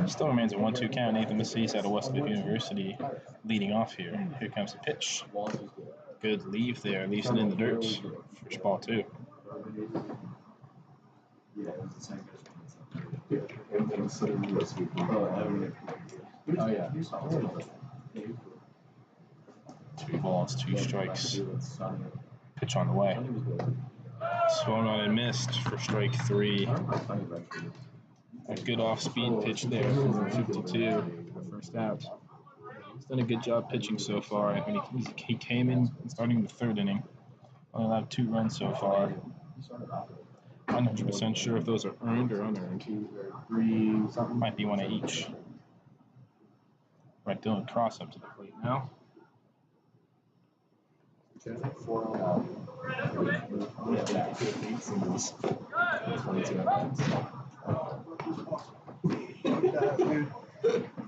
Still remains a 1-2 count. Nathan Massese out of Westlake University leading off here. Here comes the pitch. Good leave there. Leaves it in the dirt. First ball, 2. Yeah, it was the same Yeah. And so he was sweeping. Oh, yeah. 2 balls, 2 strikes. Pitch on the way. Swung on and missed for strike 3. A good off-speed pitch there for 52 for first out. He's done a good job pitching so far. I mean, he came in starting the 3rd inning. Only allowed 2 runs so far. 100% sure if those are earned or unearned. Might be one of each. Right, Dylan Cross up to the plate now.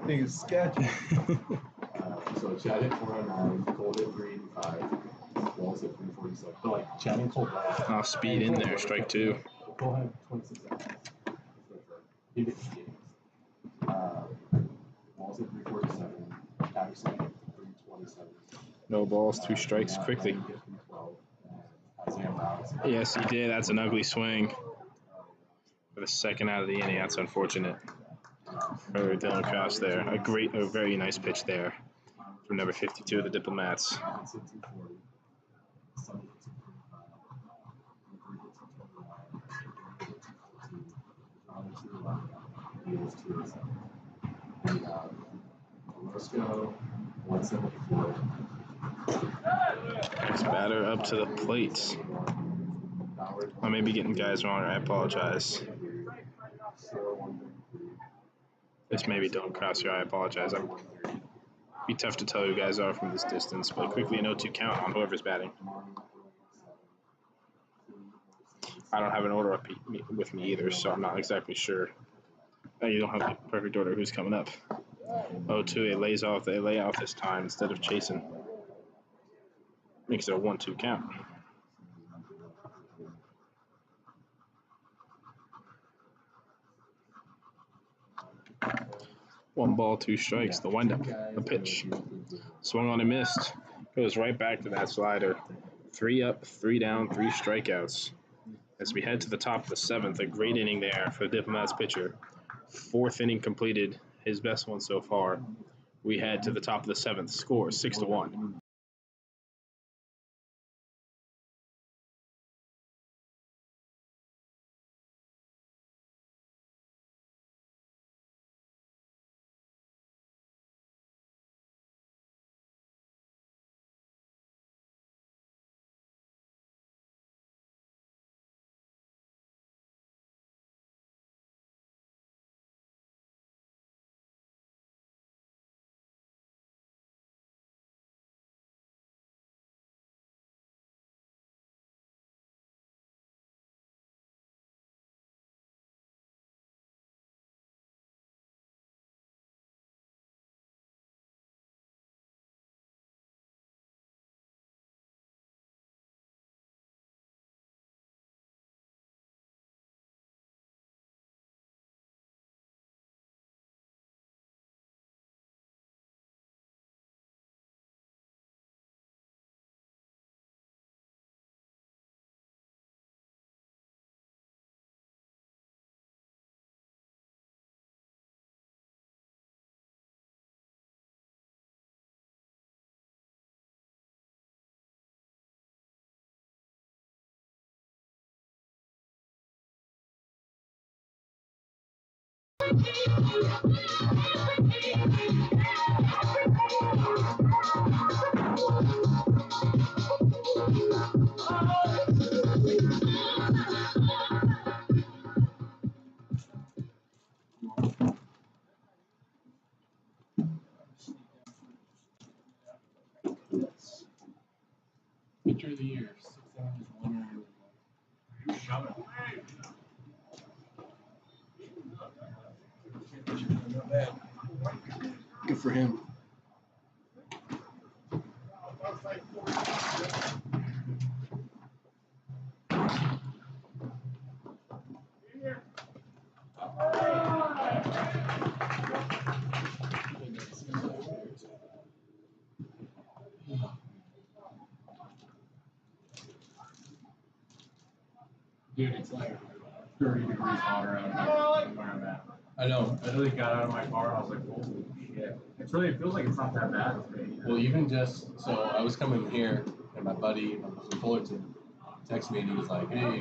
Thing is sketchy. So Chad hit 409, Cole hit 385, Walls hit 347. But like Chad and Cole. Off speed in there, strike 2. Cole had 26 seconds. He did games. Walls hit 347, Patterson hit 327. No balls, 2 strikes quickly. Yes, he did. That's an ugly swing. For the second out of the inning, that's unfortunate. For Dylan Cross there. A very nice pitch there from number 52 of the Diplomats. Next batter up to the plate. I may be getting guys wrong. I apologize. This may be Dylan Cross here. I apologize. It'd be tough to tell who guys are from this distance, but quickly an 0-2 count on whoever's batting. I don't have an order up with me either, so I'm not exactly sure. You don't have the perfect order who's coming up. 0-2, they lay off this time instead of chasing. Makes it a 1-2 count. 1 ball, 2 strikes. The windup, the pitch. Swung on and missed. Goes right back to that slider. 3 up, 3 down, 3 strikeouts. As we head to the top of the 7th, a great inning there for the Diplomats pitcher. 4th inning completed, his best one so far. We head to the top of the 7th. Score 6-1. Pitcher of the year, 6 innings, 1 earned. Good for him. Dude, it's like 30 degrees hotter out here than where I'm at. I know. I literally got out of my car and I was like, holy shit. It feels like it's not that bad today. Well, even just, so I was coming here, and my buddy, from Fullerton, texted me, and he was like, hey,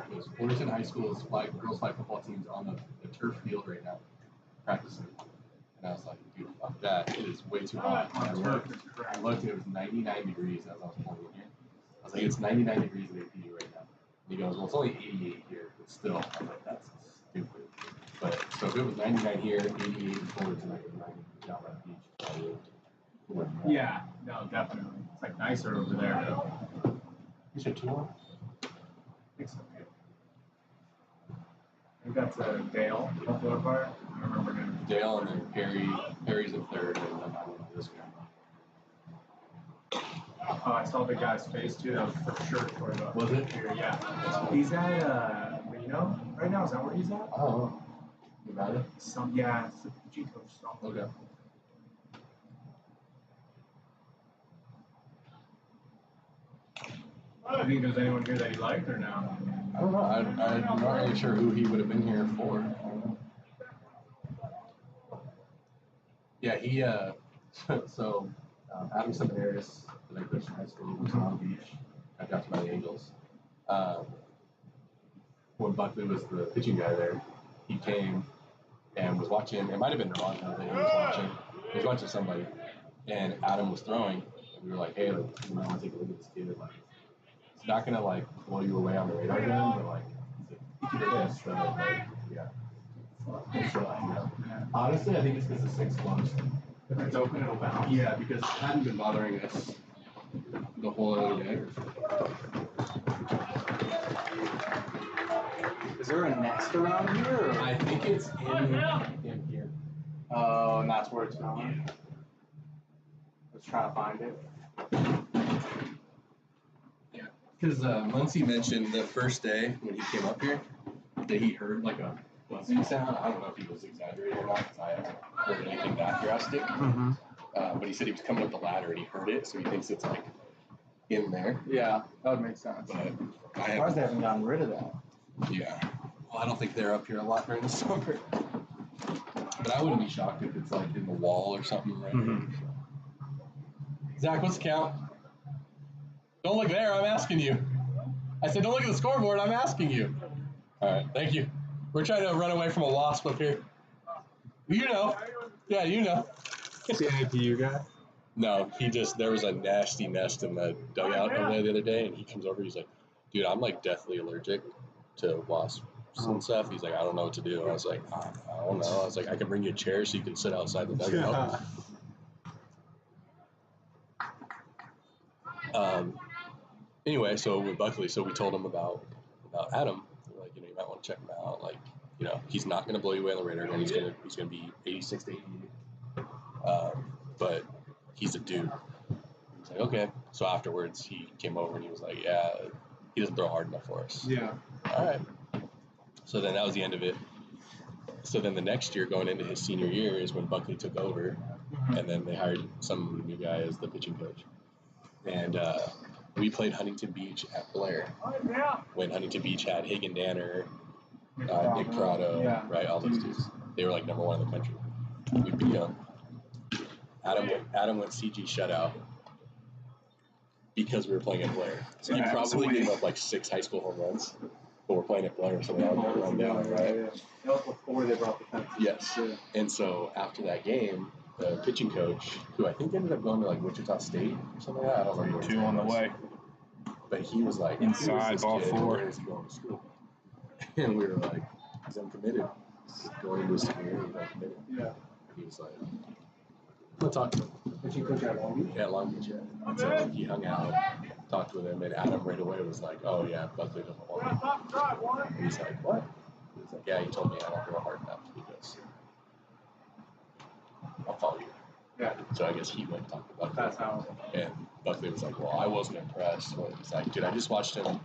because Fullerton High School's girls' flag football team's on the turf field right now, practicing. And I was like, dude, fuck that. It is way too hot. And I looked, and it was 99 degrees as I was pulling in here. I was like, it's 99 degrees at APU right now. And he goes, well, it's only 88 here, but still. I'm like, that's stupid. But, so if it was 99 here, 88 in Fullerton, I could 90 down by the beach. Yeah, no, definitely. It's like nicer over there. You said 2 more? I think so, yeah. I think that's Dale, Buffalo Fire. I don't remember him. Dale and then Perry's in third, and then I don't know this guy. Oh, I saw the guy's face too. That was for sure Troy Buck. Was it? Yeah. He's at Reno right now. Is that where he's at? I don't know. You got it? It's the G coach. Okay. I think there's anyone here that he liked or no? I don't know. I'm not really sure who he would have been here for. I don't know. Yeah, he, so Adam Seminaris, the Christian high school, was on the beach, got drafted by the Angels. When Buckley was the pitching guy there, he came and was watching, it might have been Nirvana that he was watching. He was watching somebody, and Adam was throwing, and we were like, hey, like, you might want to take a look at this kid. Like, it's not going to, like, blow you away on the radar gun, but, like, he could this, so, like, yeah. So, yeah. Honestly, I think it's because the 6 closed. If it's open, it'll bounce. Yeah, because it hadn't been bothering us the whole other day. Is there a nest around here? Or? I think it's in here. Oh, and that's where it's going. Let's try to find it. Yeah, because Muncie mentioned the first day when he came up here that he heard like a buzzing sound. I don't know if he was exaggerating or not because I haven't heard anything that drastic. Mm-hmm. But he said he was coming up the ladder and he heard it, so he thinks it's like in there. Yeah, that would make sense. But As far as they haven't gotten rid of that. Yeah. Well, I don't think they're up here a lot during the summer. But I wouldn't be shocked if it's like in the wall or something right here. Zach, what's the count? Don't look there, I'm asking you. I said don't look at the scoreboard, I'm asking you. All right, thank you. We're trying to run away from a wasp up here. You know. Yeah, you know. CIPU guy? No, there was a nasty nest in the dugout over there the other day, and he comes over, he's like, dude, I'm like deathly allergic to wasps and stuff. He's like, I don't know what to do. I was like, I don't know. I was like, I can bring you a chair so you can sit outside the dugout. Anyway, so with Buckley, so we told him about Adam. We're like, you might want to check him out. Like, he's not going to blow you away on the radar gun. He's going to be 86 to 88. But he's a dude. He's like, okay. So afterwards, he came over and he was like, yeah, he doesn't throw hard enough for us. Yeah. All right. So then that was the end of it. So then the next year, going into his senior year, is when Buckley took over, and then they hired some new guy as the pitching coach. And we played Huntington Beach at Blair. When Huntington Beach had Hagen Danner, Nick Prado, right, all those dudes. They were like number 1 in the country. We beat them. Adam went CG shutout because we were playing at Blair. So he probably gave up like 6 high school home runs. but we're playing at Blair, so they all got run down, right? Yeah. That was before they brought the fence. Yes. Yeah. And so after that game, the pitching coach, who I think ended up going to like Wichita State or something like that, I don't remember. 2 on the way. But he was like, Inside, ball 4. Where is he going to school? And we were like, he's uncommitted. He's going to school, he's uncommitted. Yeah. He was like, I'm going to talk to him. Did you coach at Long Beach? Yeah, Long Beach, yeah. And so he hung out, talked with him, and Adam right away was like, oh yeah, Buckley doesn't want me. And he's like, what? He's like, yeah, he told me I don't throw hard enough because I'll follow you. Yeah. So I guess he went and talked to Buckley. That's how. And Buckley was like, well, I wasn't impressed. Well, he's like, dude, I just watched him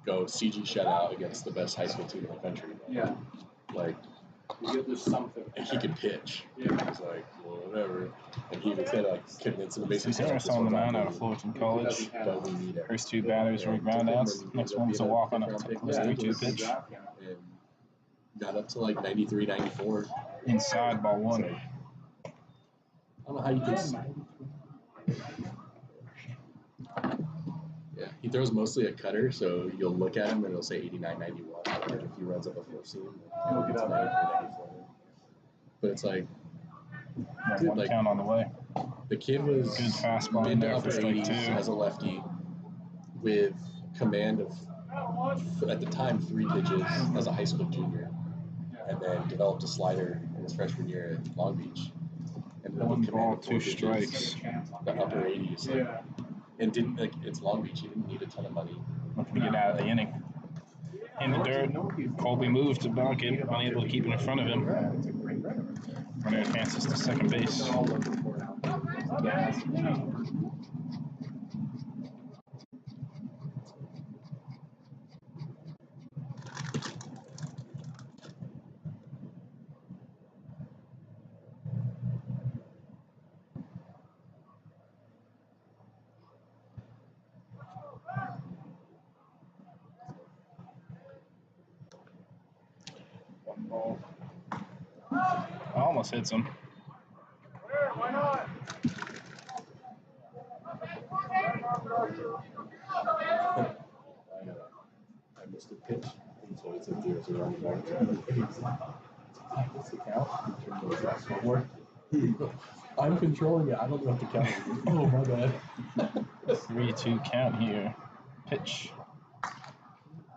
go CG shutout against the best high school team in the country. Yeah. Like, You get there's something. and he could pitch. Yeah. I was like, well, whatever. And he even said, like, convince him to basically say, Harris on the mound out of Fullerton College. but we need it. First 2 batters were groundouts. Next one was a walk on a close 3-2 pitch. And got up to like 93, 94. Inside, ball 1. I don't know how you can. Yeah, he throws mostly a cutter, so you'll look at him and it'll say 89, 91. Like if he runs up a 4 seam, He'll get up. 93, 94. But it's like, dude, 1 like count on the way. the kid was Good fastball in mid to there upper for strike 80s 2. as a lefty with command of, at the time, 3 pitches as a high school junior. And then developed a slider in his freshman year at Long Beach. Ended up 1 with command ball, of 2 4 pitches, strikes. the upper 80s. Like, Yeah. and didn't, like, it's Long Beach. He didn't need a ton of money. Looking to get out of the inning. In the dirt, Colby moved to bucket, unable to keep it in front of him. Runner advances to second base. They're all looking for it now. Almost hits him. Why not? I missed a pitch, and so it's a 0-0 on the board. What's the count? I'm controlling it. I don't know what the count is. Oh, my bad. 3-2 count here. Pitch.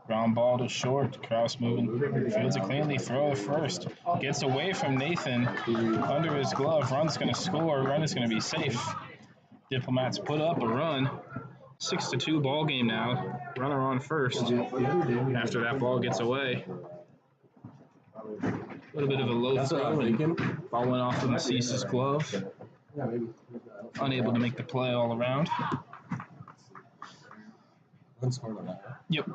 Ground ball to short. Kraus moving. Fields it cleanly. Throw it first. Gets away from Nathan. Under his glove. Run's going to score. Run is going to be safe. Diplomats put up a run. 6-2 ball game now. Runner on first. After that ball gets away. A little bit of a low throw. And ball went off of Macice's glove. Unable to make the play all around. One scored on that. Yep.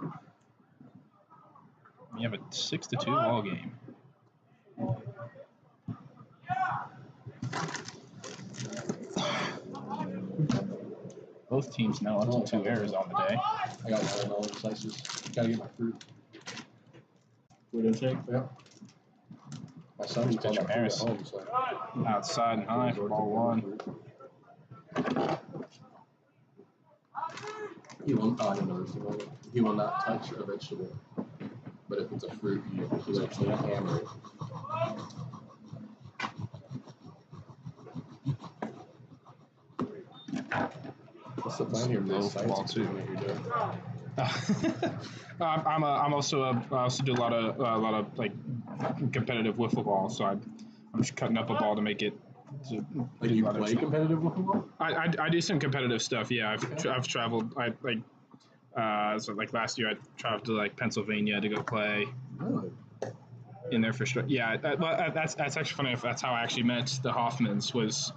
We have a 6-2 ball game. Both teams now up to 2 errors on the day. I got watermelon slices. Gotta get my fruit. What shake? Yeah. My son's Pitch from Harris. home, so. Outside and high for ball 1. He will, I don't know this about it. He will not touch a vegetable. But if it's a fruit, he likes to hammer it. What's the plan here? Low for ball 2. I'm also I also do a lot of like competitive wiffle ball, so I'm just cutting up a ball to make it. Like you play competitive wiffle ball? I do some competitive stuff. Yeah, I've traveled. So like last year I traveled to like Pennsylvania to go play. Really? In there for sure. Yeah, that's actually funny. That's how I actually met the Hoffmans was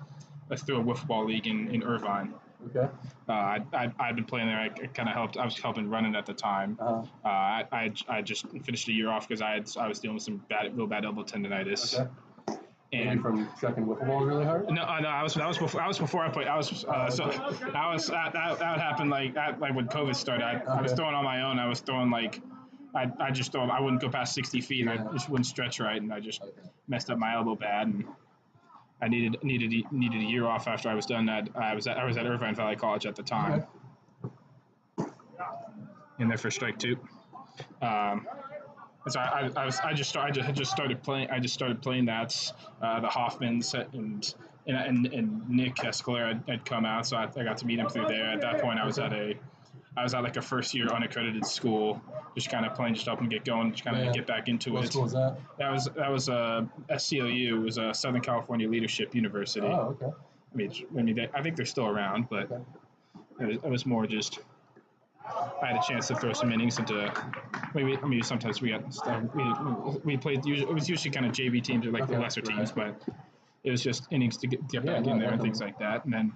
through a wiffle ball league in Irvine. Okay. I'd been playing there. I kind of helped. I was helping run it at the time. I just finished a year off because I was dealing with some real bad elbow tendonitis. Okay. And from chucking wiffle balls really hard? No, that was before I played. That happened like when COVID started. I was throwing on my own. I was throwing like I just throw. I wouldn't go past 60 feet. And I just wouldn't stretch right, and I just messed up my elbow bad. And I needed a year off after I was done. I was at Irvine Valley College at the time. In there for strike 2. So I just started playing. I just started playing that the Hoffman set and Nick Escalera had come out, so I got to meet him through there. At that point, I was at like a first year unaccredited school, just kind of playing just up and get going, just kind of get back into What it. school was that? That was SCLU. It was a Southern California Leadership University. Oh, okay. I think they're still around, but it was more just I had a chance to throw some innings into. Sometimes we got stuff. We played. It was usually kind of JV teams or like the lesser teams, but it was just innings to get back in there and things like that. And then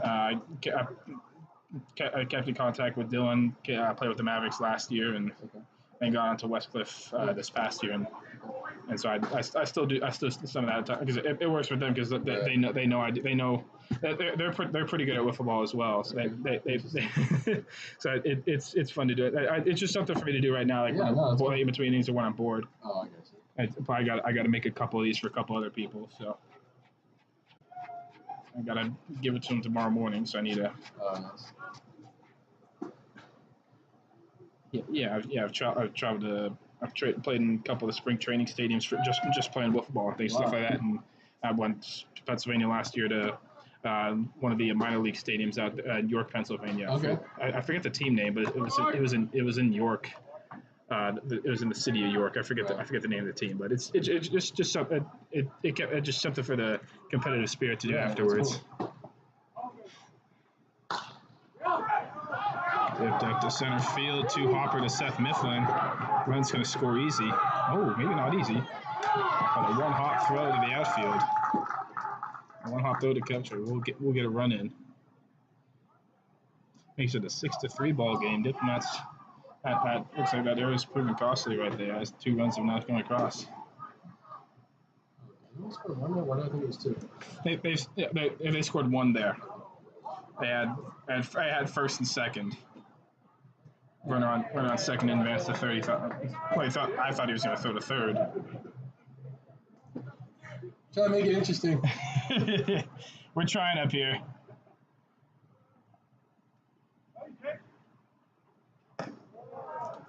I kept in contact with Dylan. I played with the Mavericks last year and got on to Westcliff this past year. And so I still do some of that because it works for them because they know they're pretty good at wiffle ball as well. So they so it's fun to do it. It's just something for me to do right now, like in between innings or when I'm bored. Oh, I guess. I got to make a couple of these for a couple other people. So I got to give it to them tomorrow morning. So I need to. Nice. I've traveled to. Played in a couple of spring training stadiums for just playing wiffle ball and things, stuff like that. And I went to Pennsylvania last year to one of the minor league stadiums out in York, Pennsylvania. Okay. I forget the team name, but it was in York. It was in the city of York. I forget the name of the team, but it's just something. It just something for the competitive spirit to do afterwards. Cool. Flipped up to center field, to Hopper to Seth Mifflin. Run's going to score easy. Oh, maybe not easy. But a one-hop throw to the outfield. A one-hop throw to catcher. We'll get a run in. Makes it a 6-3 ball game. Diplomats. That looks like that error's proven costly right there. As 2 runs have not gone across. Why do I think it was 2? They scored 1 there. I had first and second. Runner on second and advanced to third. I thought he was going to throw to third. Trying to make it interesting. We're trying up here.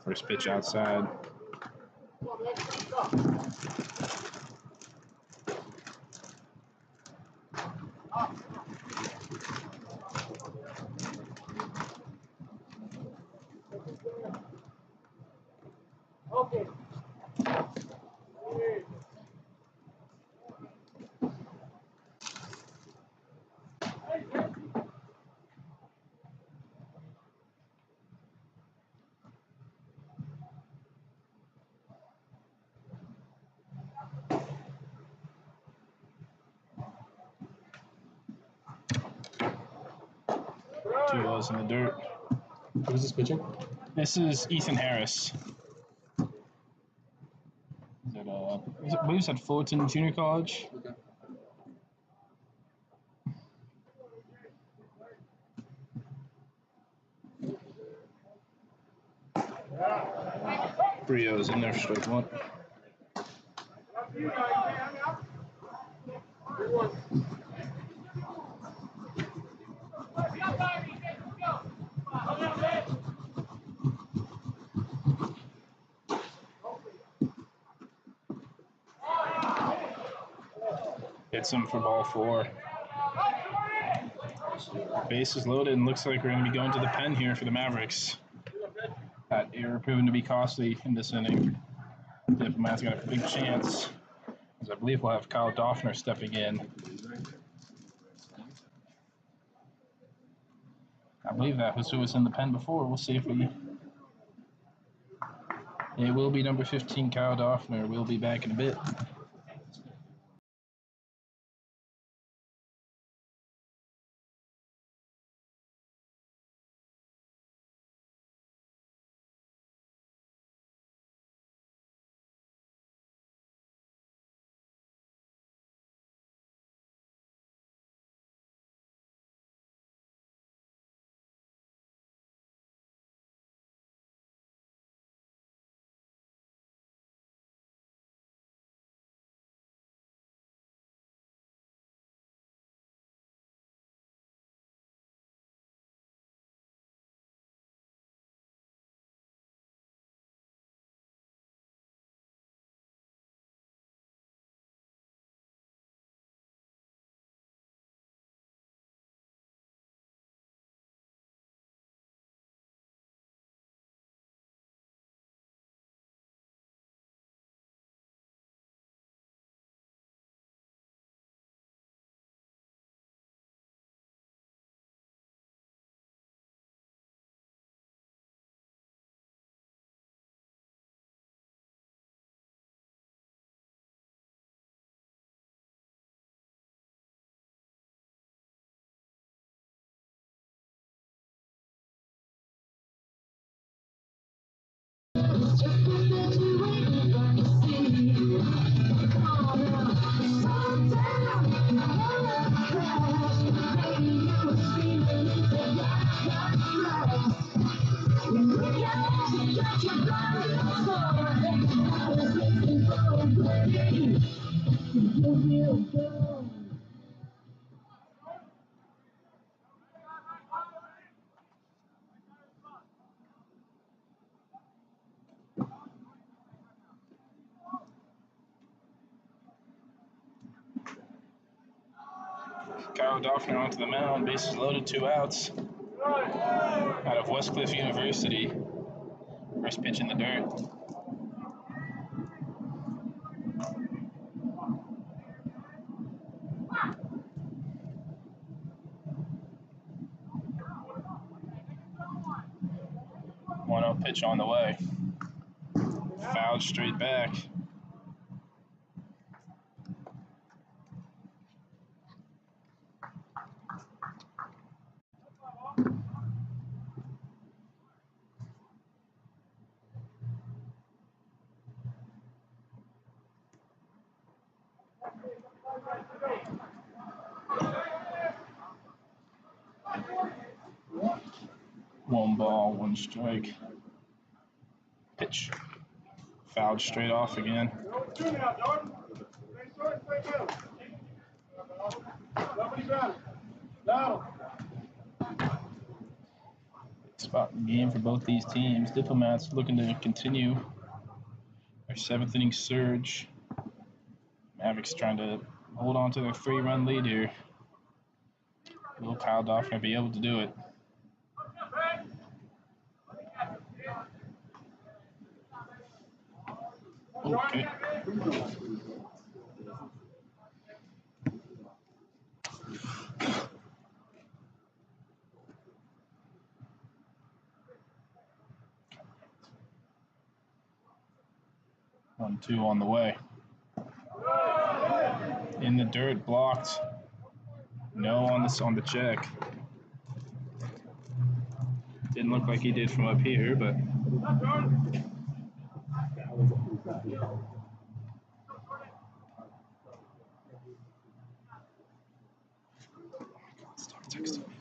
First pitch outside. Okay. Two balls in the dirt. Who is this pitching? This is Ethan Harris. I believe it's at Fullerton Junior College. Okay. Brio's in there for strike 1. Hits him for ball 4. Base is loaded and looks like we're going to be going to the pen here for the Mavericks. That error proven to be costly in this inning. Diplomats got a big chance, as I believe we'll have Kyle Doffner stepping in. I believe that was who was in the pen before. We'll see if we... It will be number 15, Kyle Doffner. We'll be back in a bit. Kyle Doffner onto the mound, bases loaded, 2 outs. Out of Westcliff University. First pitch in the dirt. One out pitch on the way. Fouled straight back. One ball, 1 strike. Pitch. Fouled straight off again. Spot in the game for both these teams. Diplomats looking to continue their 7th inning surge. Mavericks trying to hold on to their 3-run lead here. Will Kyle Doffner be able to do it? Okay. One, 2 on the way. In the dirt, blocked. No on the check. Didn't look like he did from up here, but. Stop texting me.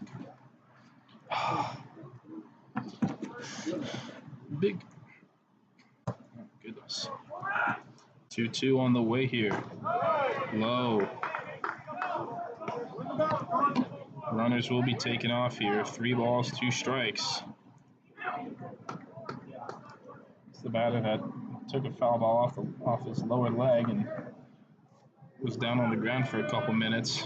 Big. Oh, goodness. 2-2 on the way here. Low. Runners will be taken off here. 3 balls, 2 strikes. It's the batter that took a foul ball off his lower leg and was down on the ground for a couple minutes.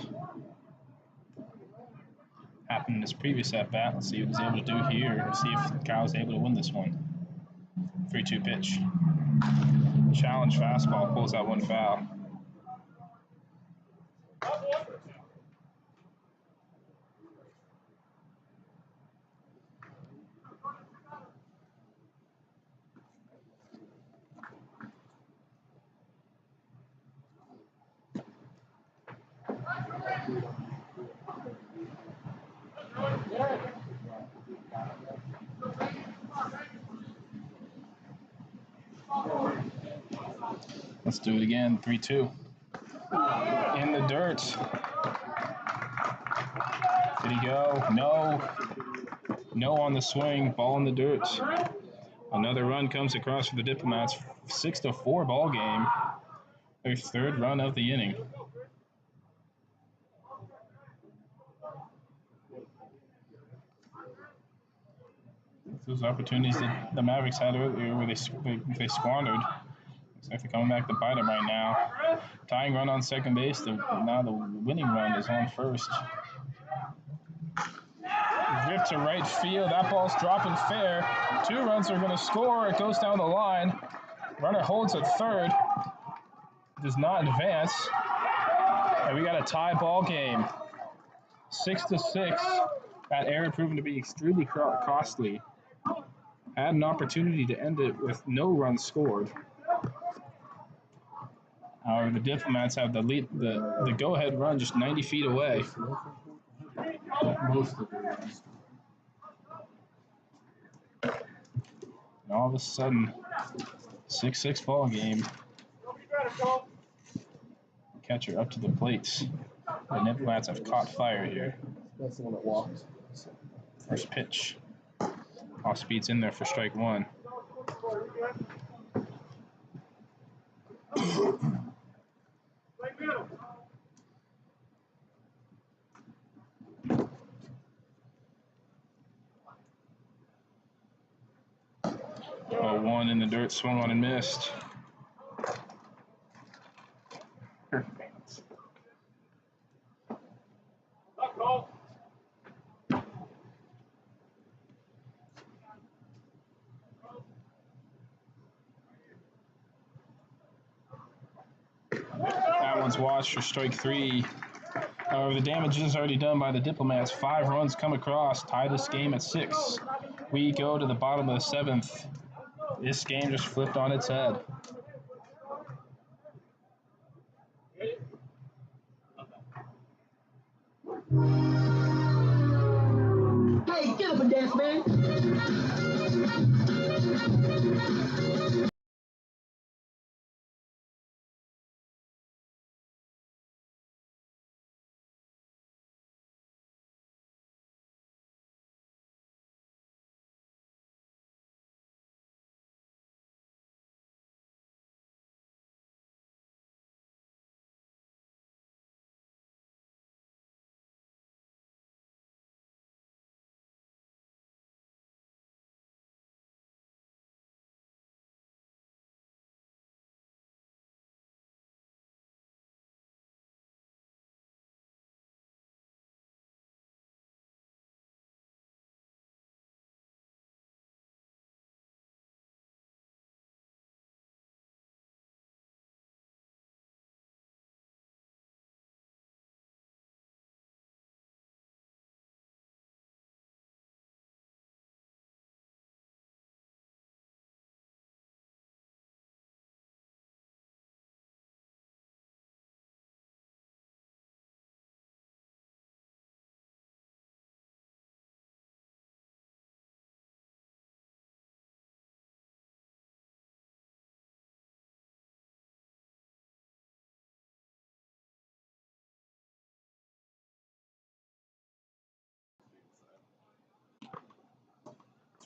Happened in his previous at-bat. Let's see what he's able to do here. See if Kyle's able to win this one. 3-2 pitch. Challenge fastball, pulls out 1 foul. Let's do it again, 3-2. In the dirt. Did he go? No. No on the swing, ball in the dirt. Another run comes across for the Diplomats. 6-4 ball game. Their 3rd run of the inning. Those opportunities that the Mavericks had earlier where they squandered. Looks like they're coming back to bite them right now. Tying run on second base. Now the winning run is on first. Ripped to right field. That ball's dropping fair. 2 runs are going to score. It goes down the line. Runner holds at third. Does not advance. And we got a tie ball game. 6-6. That error proven to be extremely costly. Had an opportunity to end it with no runs scored. However, the Diplomats have the lead, the go-ahead run just 90 feet away. Most of the runs. And all of a sudden, 6-6 ball game. Catcher up to the plates. The Diplomats have caught fire here. That's the one that walked. First pitch. Off speed's in there for strike one. Oh, one in the dirt, swung on and missed. Perfect. That one's watched for strike three. However, the damage is already done by the Diplomats. 5 runs come across, tie this game at 6. We go to the bottom of the 7th. This game just flipped on its head. Hey, get up and dance, man.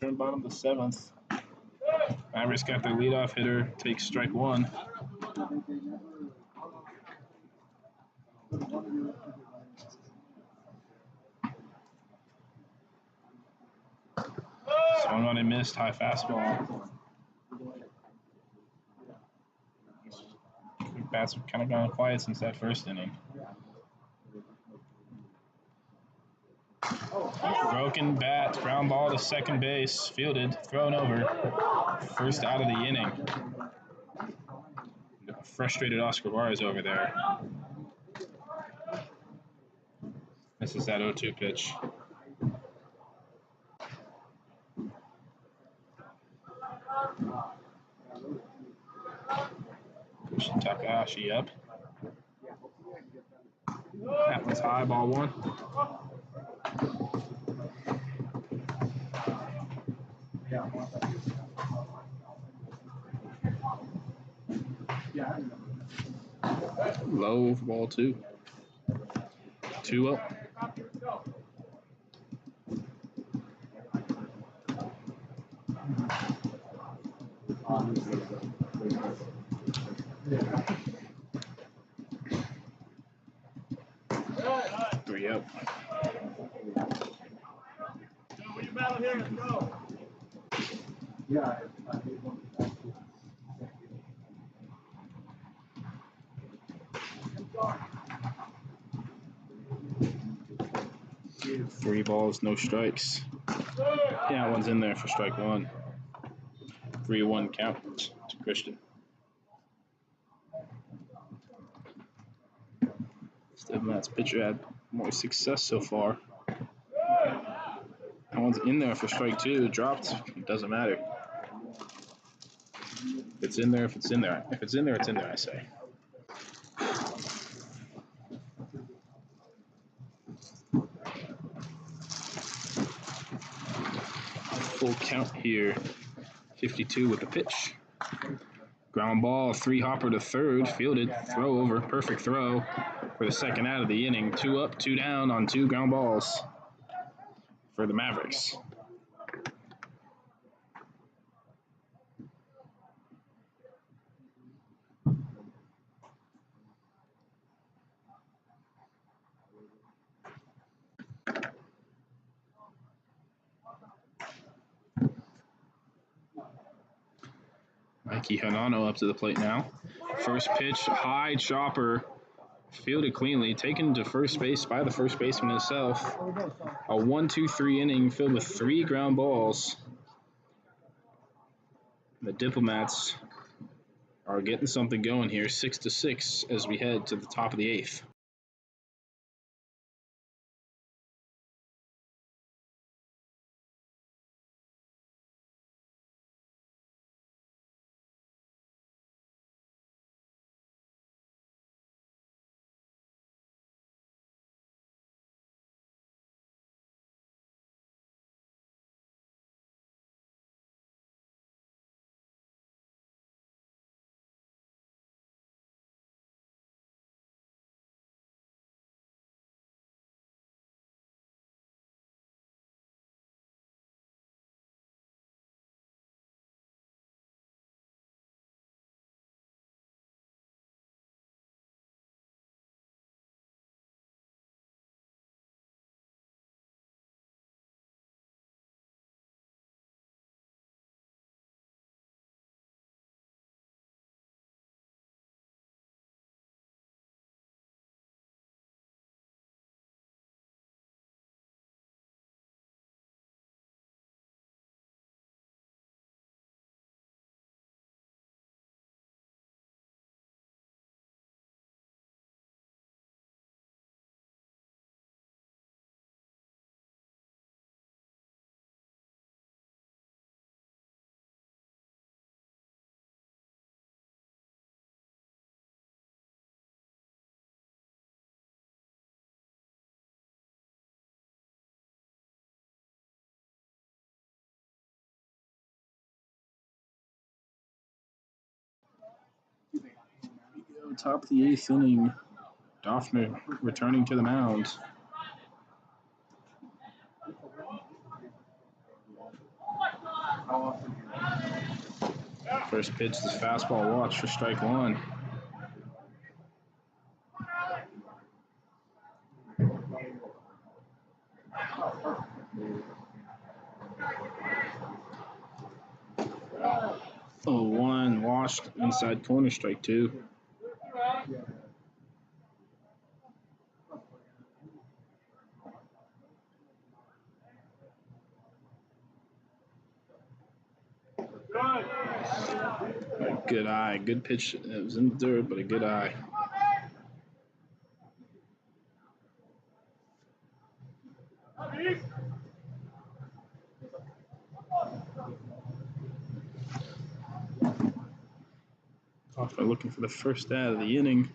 Turn bottom of the 7th. Mavericks got their leadoff hitter, takes strike one. Swung on and missed, high fastball. Bats have kind of gone quiet since that first inning. Broken bat, ground ball to second base, fielded, thrown over. First out of the inning. Frustrated Oscar Juarez over there. This is that 0-2 pitch. Christian Takahashi up. That one's high, ball one. Low for ball two. 2-0. Three up. Yeah. 3 balls, no strikes. Yeah, one's in there for strike one. 3-1 count to Christian. Diplomats pitcher had more success so far. That one's in there for strike two. Dropped. It doesn't matter. If it's in there, if it's in there. If it's in there, it's in there, I say. Full count here. 52 with the pitch. Ground ball, 3-hopper to third, fielded, throw over, perfect throw for the second out of the inning. 2 up, 2 down on 2 ground balls for the Mavericks. Mikey Hanano up to the plate now. First pitch, high chopper, fielded cleanly, taken to first base by the first baseman himself. A 1-2-3 inning filled with 3 ground balls. The Diplomats are getting something going here, 6-6 as we head to the top of the 8th. Top of the 8th inning, Hoffman returning to the mound. First pitch is fastball, watch for strike 1. Oh, 1 washed inside corner, strike 2. A good eye, good pitch. It was in the dirt, but a good eye. Hoffman looking for the first out of the inning.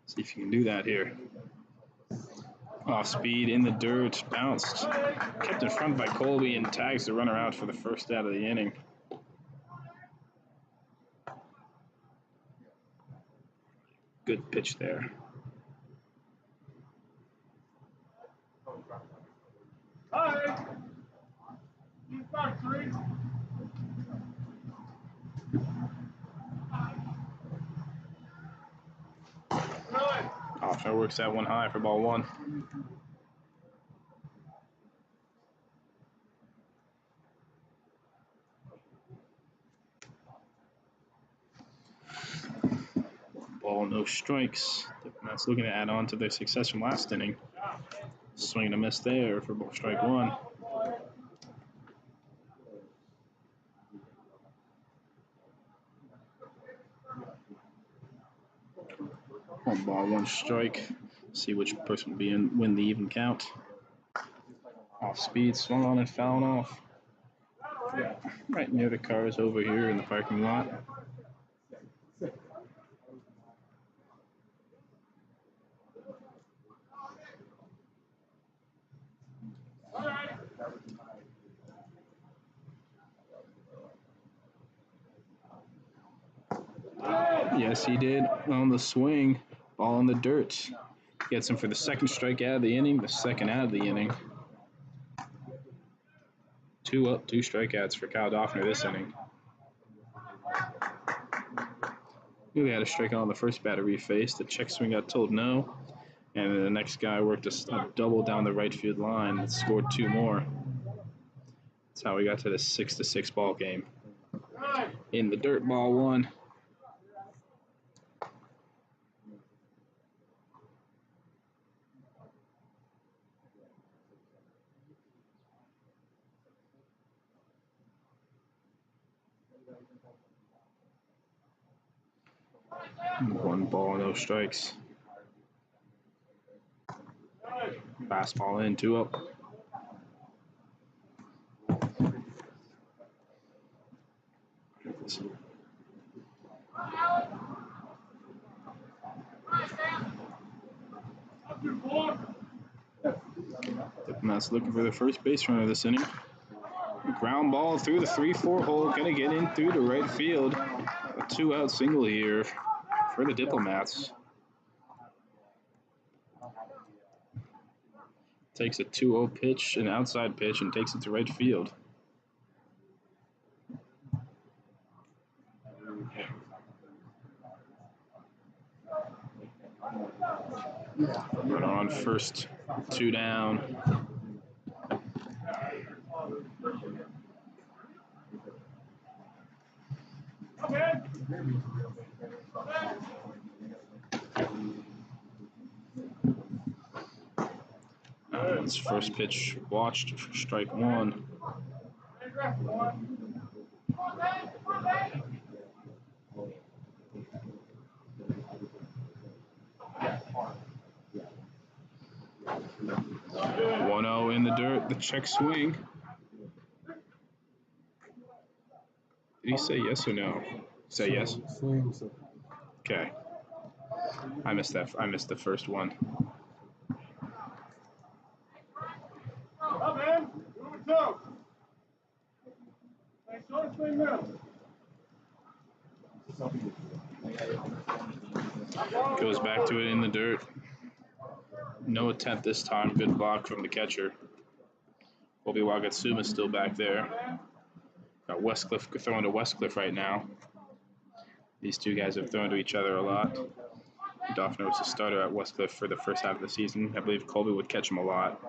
See if you can do that here. Off speed in the dirt, bounced, kept in front by Colby, and tags the runner out for the first out of the inning. Good pitch there. Hoffman works that one high for ball 1. Ball, no strikes. Diplomats looking to add on to their success from last inning. Swing and a miss there for strike 1. One ball, 1 strike. See which person will win the even count. Off speed, swung on and fouled off. Right near the cars over here in the parking lot. Yes, he did on the swing. Ball in the dirt. Gets him for the second strikeout of the inning, the second out of the inning. 2 up, 2 strikeouts for Kyle Doffner this inning. Nearly had a strikeout on the first batter we faced. The check swing got told no. And then the next guy worked a double down the right field line and scored 2 more. That's how we got to the 6-6 ball game. In the dirt, ball 1. One ball, no strikes. Fastball in, 2 up. Diplomats looking for the first base runner this inning. Ground ball through the 3-4 hole, gonna get in through the right field. A 2-out single here for the Diplomats. Takes a 2-0 pitch, an outside pitch, and takes it to right field. Runner on first, 2 down. His first pitch watched for strike 1. In the dirt, the check swing. Did he say yes or no? Say yes. Okay. I missed that. I missed the first one. Goes back to it in the dirt. No attempt this time. Good block from the catcher. Obi Wagatsuma's still back there. Got Westcliff throwing to Westcliff right now. These two guys have thrown to each other a lot. Doffner was a starter at Westcliff for the first half of the season. I believe Colby would catch him a lot.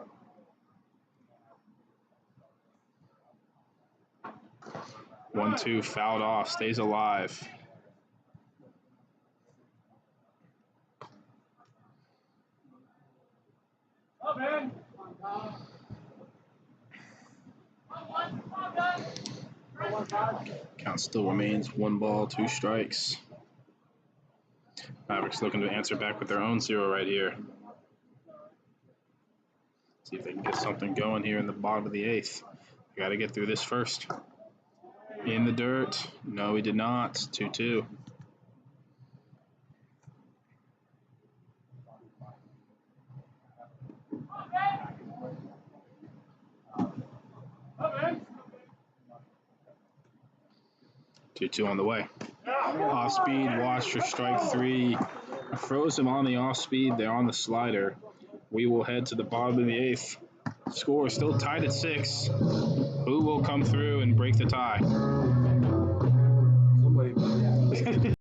1-2 fouled off, stays alive. Count still remains 1 ball, 2 strikes. Mavericks looking to answer back with their own 0 right here. See if they can get something going here in the bottom of the 8th. They got to get through this first. In the dirt. No, he did not. 2-2. Two on the way. Off speed, watch for strike 3. Froze him on the off speed. They're on the slider. We will head to the bottom of the 8th. Score still tied at 6. Who will come through and break the tie? Somebody.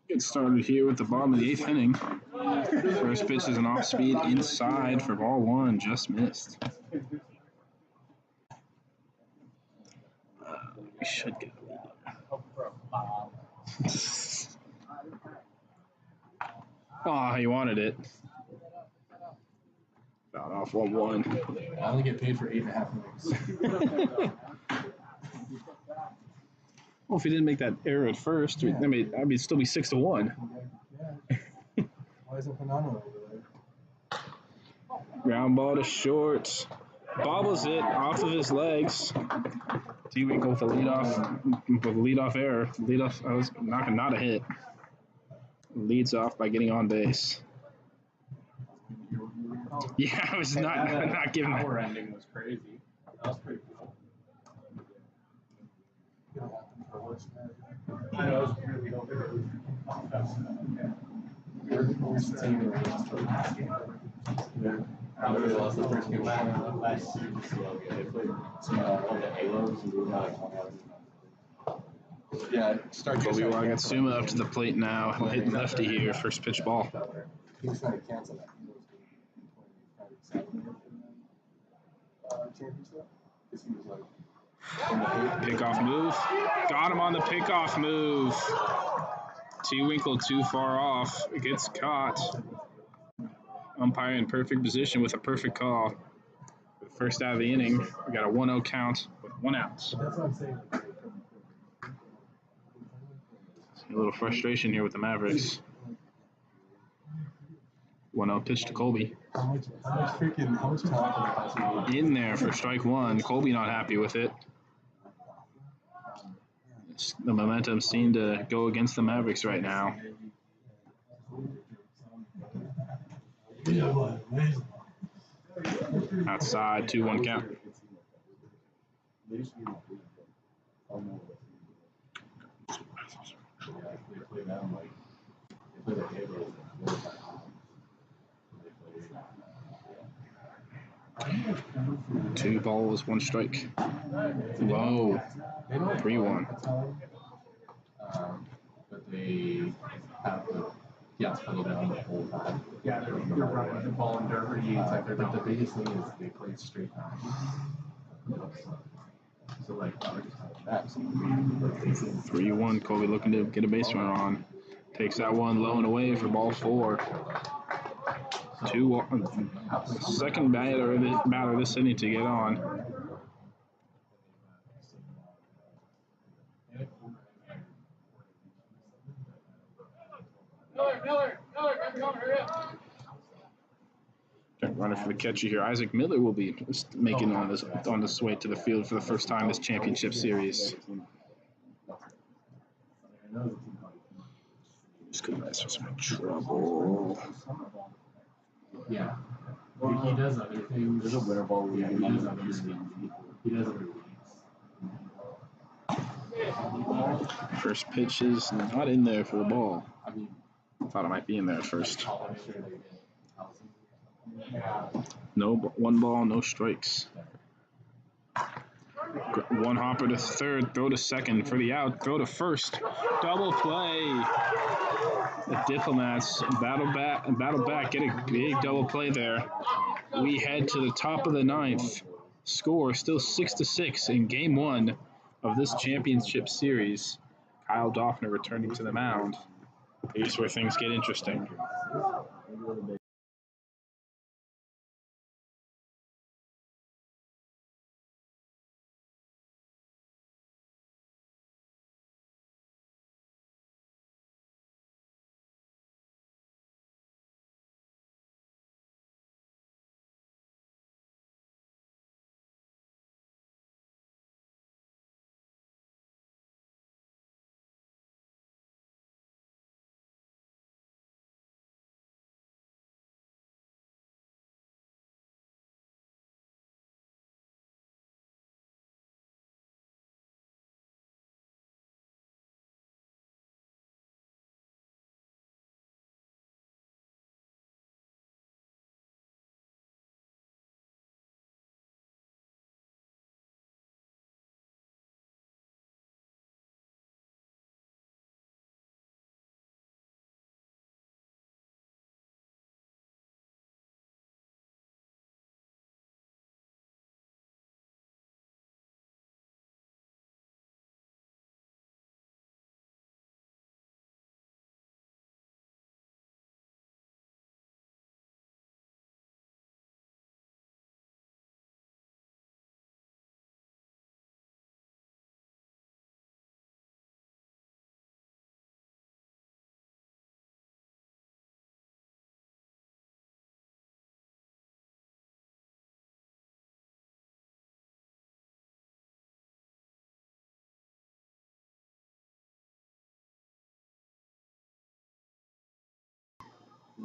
Get started here with the bottom of the 8th inning. First pitch is an off-speed inside for ball 1, just missed. We should get a lead. Oh, he wanted it. Fouled off 1-1. I only get paid for 8.5 innings. Well, if he didn't make that error at first, I'd still be 6-1. Why isn't Panano over there? Ground ball to short. Bobbles it off of his legs. T-Winkle with a leadoff error. I was knocking not a hit. Leads off by getting on base. Yeah, I was not giving that. Power ending was crazy. That was pretty cool. I know it was really over. I literally lost the first game last season. They played on the Halos and we were like, yeah, start Kobe Wagatsuma up to the plate now. Hitting lefty here. First pitch ball. He was trying to cancel that. Pickoff move. Got him on the pickoff move. T-Winkle too far off. It gets caught. Umpire in perfect position with a perfect call. For the first out of the inning, we got a 1-0 count with 1 out. That's what I'm saying. A little frustration here with the Mavericks. 1-0 pitch to Colby. How much time In there for strike 1. Colby not happy with it. The momentum seemed to go against the Mavericks right now. Outside, 2-1 count. Two balls, 1 strike. Low. 3-1. But they have the pedal down the whole time. Yeah, they're running the ball in dirt pretty easy. But the biggest thing is they play straight down. So like, we're just having that. So 3-1. Colby looking to get a base runner on. Takes that one low and away for ball 4. Second batter this inning to get on. Miller, hurry up. Runner for the catcher here. Isaac Miller will be making on this way to the field for the first time this championship series. Just couldn't mess with some trouble. yeah, he does other things. There's a winter ball league. Yeah, he does other things. He does other leagues. First pitch is not in there for the ball. I mean, Thought it might be in there at first. I'm sure they did. No, 1 ball, no strikes. 1 hopper to third, throw to second for the out, throw to first. Double play. The Diplomats battle back, get a big double play there. We head to the top of the 9th. Score still 6-6 in game 1 of this championship series. Kyle Doffner returning to the mound. Here's where things get interesting.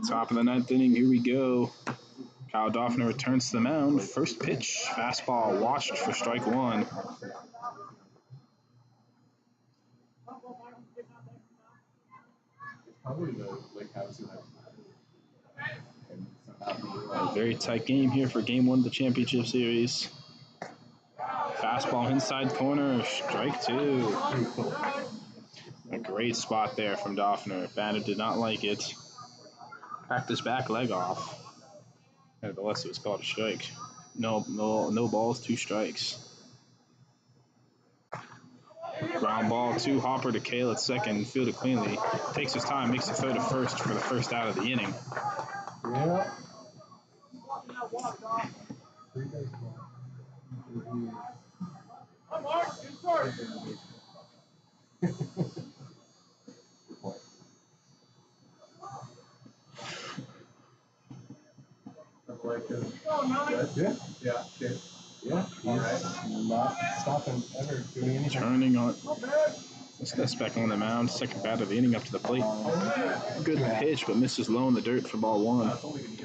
Top of the 9th inning, here we go. Kyle Doffner returns to the mound. First pitch, fastball watched for strike one. Probably the Lake House. A very tight game here for game one of the championship series. Fastball inside corner, strike two. A great spot there from Doffner. Batter did not like it. Cracked his back leg off. Nevertheless, it was called a strike. No balls, 2 strikes. Ground ball to Hopper to Kale at second, fielded cleanly. Takes his time, makes the throw to first for the first out of the inning. Yeah. Yeah. He's not stopping ever doing anything. Turning on. Steps back on the mound. Second batter of the inning up to the plate. Good pitch, but misses low in the dirt for ball one. Also moving.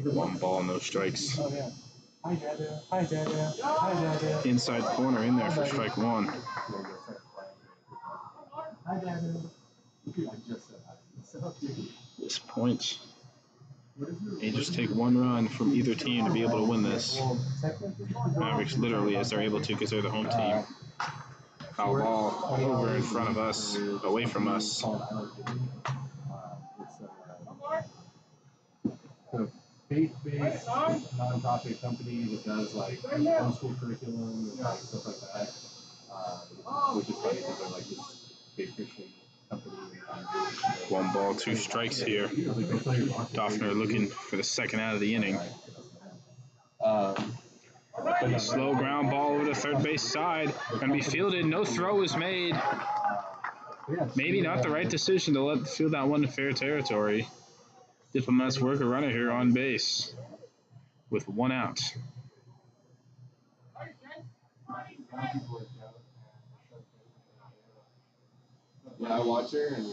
1 ball, no strikes. Oh, yeah. Hi, Dada. Hi, Dada. Hi, Dada. Inside corner in there for strike one. Hi, Dada. This point, they just take 1 run from either team to be able to win this. Mavericks literally, as they're able to, because they're the home team. Foul ball over in front of us, away from us. Faith-based nonprofit company that does like homeschool curriculum and like stuff like that, which is funny because they're like this big Christian company. 1 ball, 2 strikes here. Doffner looking for the second out of the inning. Slow ground ball over the third base side. Going to be fielded. No throw is made. Maybe not the right decision to field that one to fair territory. Diplomats work a runner here on base with 1 out. Yeah, I watch her and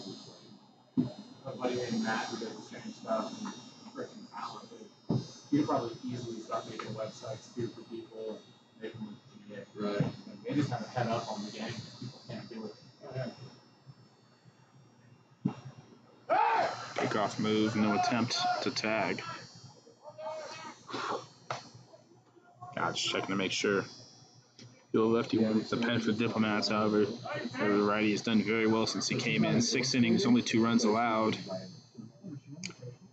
My buddy named Matt who does the same stuff and freaking talented. He could probably easily start making websites too for people, make them look right. and they just have a head up on the game. People can't do it. Kickoff move, no attempt to tag. Just checking to make sure. The lefty with the pen for Diplomats, however, the righty has done very well since he came in. 6 innings, only 2 runs allowed.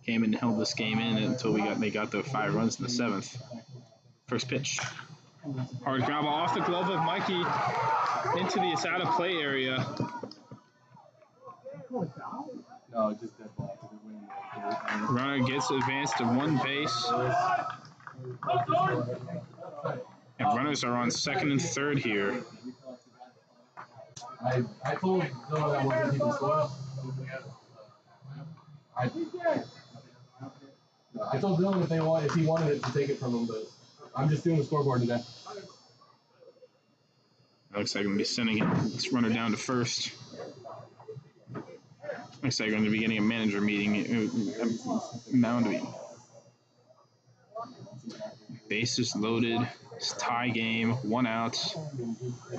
Came in and held this game in until they got the 5 runs in the 7th. First pitch. Hard ground ball off the glove of Mikey into the out of play area. No, just dead ball. Runner gets advanced to 1 base. And runners are on second and third here. I told Dylan I wasn't keeping score. I told Dylan if he wanted it to take it from him, but I'm just doing the scoreboard today. Looks like I'm going to be sending this runner down to first. Looks like I'm going to be getting a manager meeting, mound meeting. Bases loaded. It's tie game, 1 out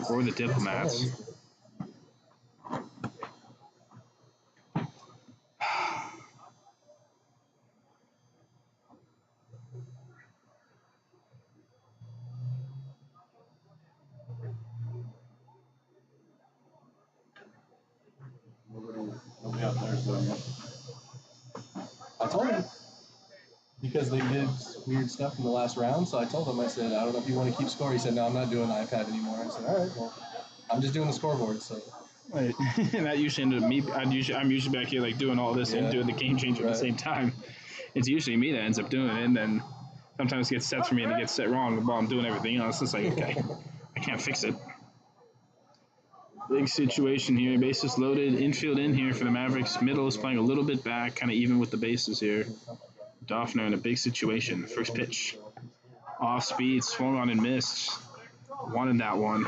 for the Diplomats. Nobody out there, so I told him because they did weird stuff in the last round. So I told him, I said, I don't know if you want to keep score. He said, no, I'm not doing iPad anymore. I said, all right, well, I'm just doing the scoreboard. So. Right. And that usually ended up me. I'm usually back here like doing all this and doing the game changer at the same time. It's usually me that ends up doing it, and then sometimes it gets set for me and it gets set wrong while I'm doing everything else. It's like, okay, I can't fix it. Big situation here. Bases loaded. Infield in here for the Mavericks. Middle is playing a little bit back, kind of even with the bases here. Doffner in a big situation. First pitch. Off speed, swung on and missed. Wanted that one.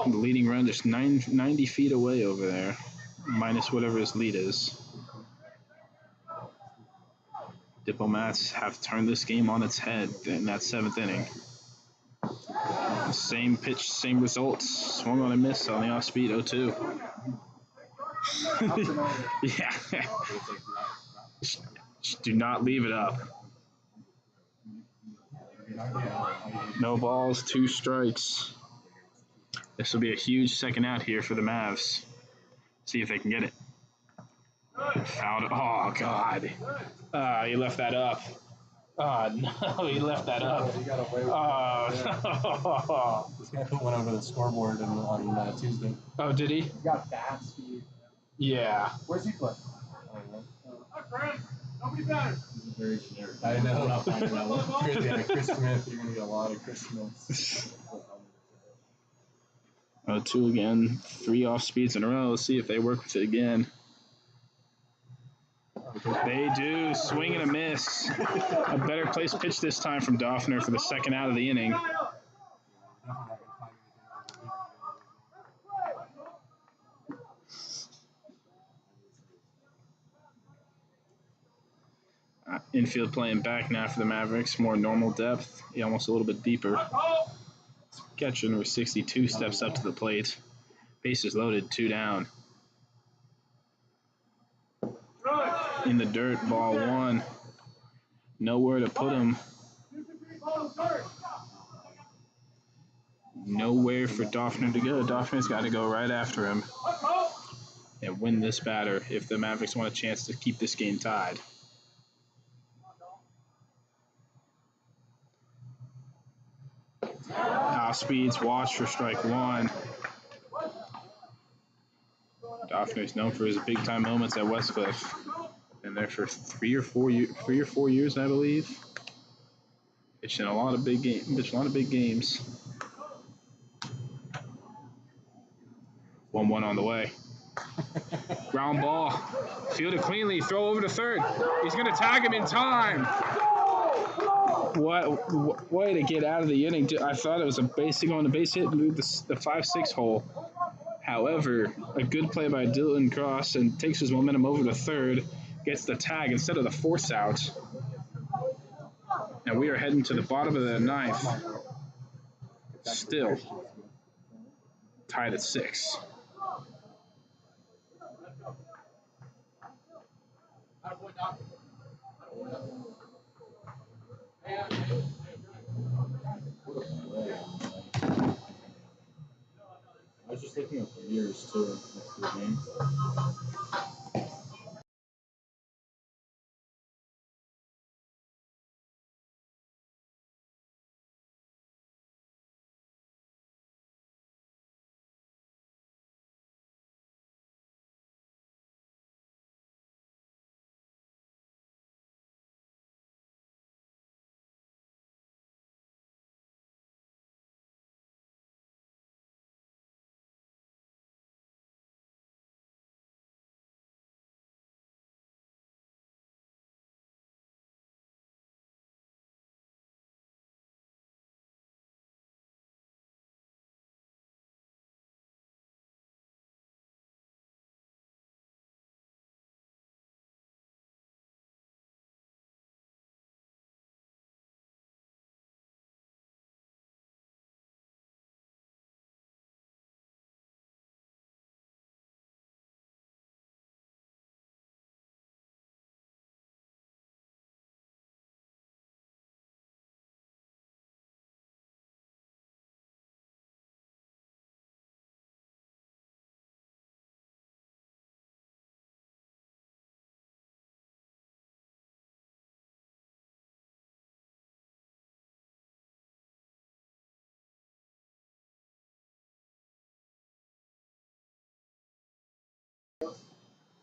The leading run just 90 feet away over there, minus whatever his lead is. Diplomats have turned this game on its head in that 7th inning. Same pitch, same results. Swung on a miss on the off speed 0-2. Yeah. Do not leave it up. No balls, 2 strikes. This will be a huge second out here for the Mavs. See if they can get it. Fouled it. Oh, God. He left that up. Oh, no, he left that up. Oh, This guy put one over the scoreboard on Tuesday. Oh, did he? He's got bat speed. Yeah. Where's he play? Nobody better. This is very generic. I know. I'm not finding that one. Chris Smith. You're going to get a lot of Chris Smiths. 0-2 again. 3 off speeds in a row. Let's see if they work with it again. They do. Swing and a miss. A better placed pitch this time from Doffner for the second out of the inning. Infield playing back now for the Mavericks. More normal depth. Almost a little bit deeper. Catcher number 62 steps up to the plate. Bases loaded, 2 down. In the dirt, ball 1. Nowhere to put him. Nowhere for Doffner to go. Doffner's got to go right after him and win this batter if the Mavericks want a chance to keep this game tied. Off speeds, watch for strike 1. Doffner's known for his big time moments at Westcliff. Been there for 3 or 4 years, I believe. Pitching a lot of big games. 1-1 on the way. Ground ball. Fielded cleanly. Throw over to third. He's going to tag him in time. What way to get out of the inning. I thought it was a base hit and move the 5-6 hole. However, a good play by Dylan Cross and takes his momentum over to third. Gets the tag instead of the force out. And we are heading to the bottom of the 9th. Still tied at 6. I was just looking up the years too next to the name.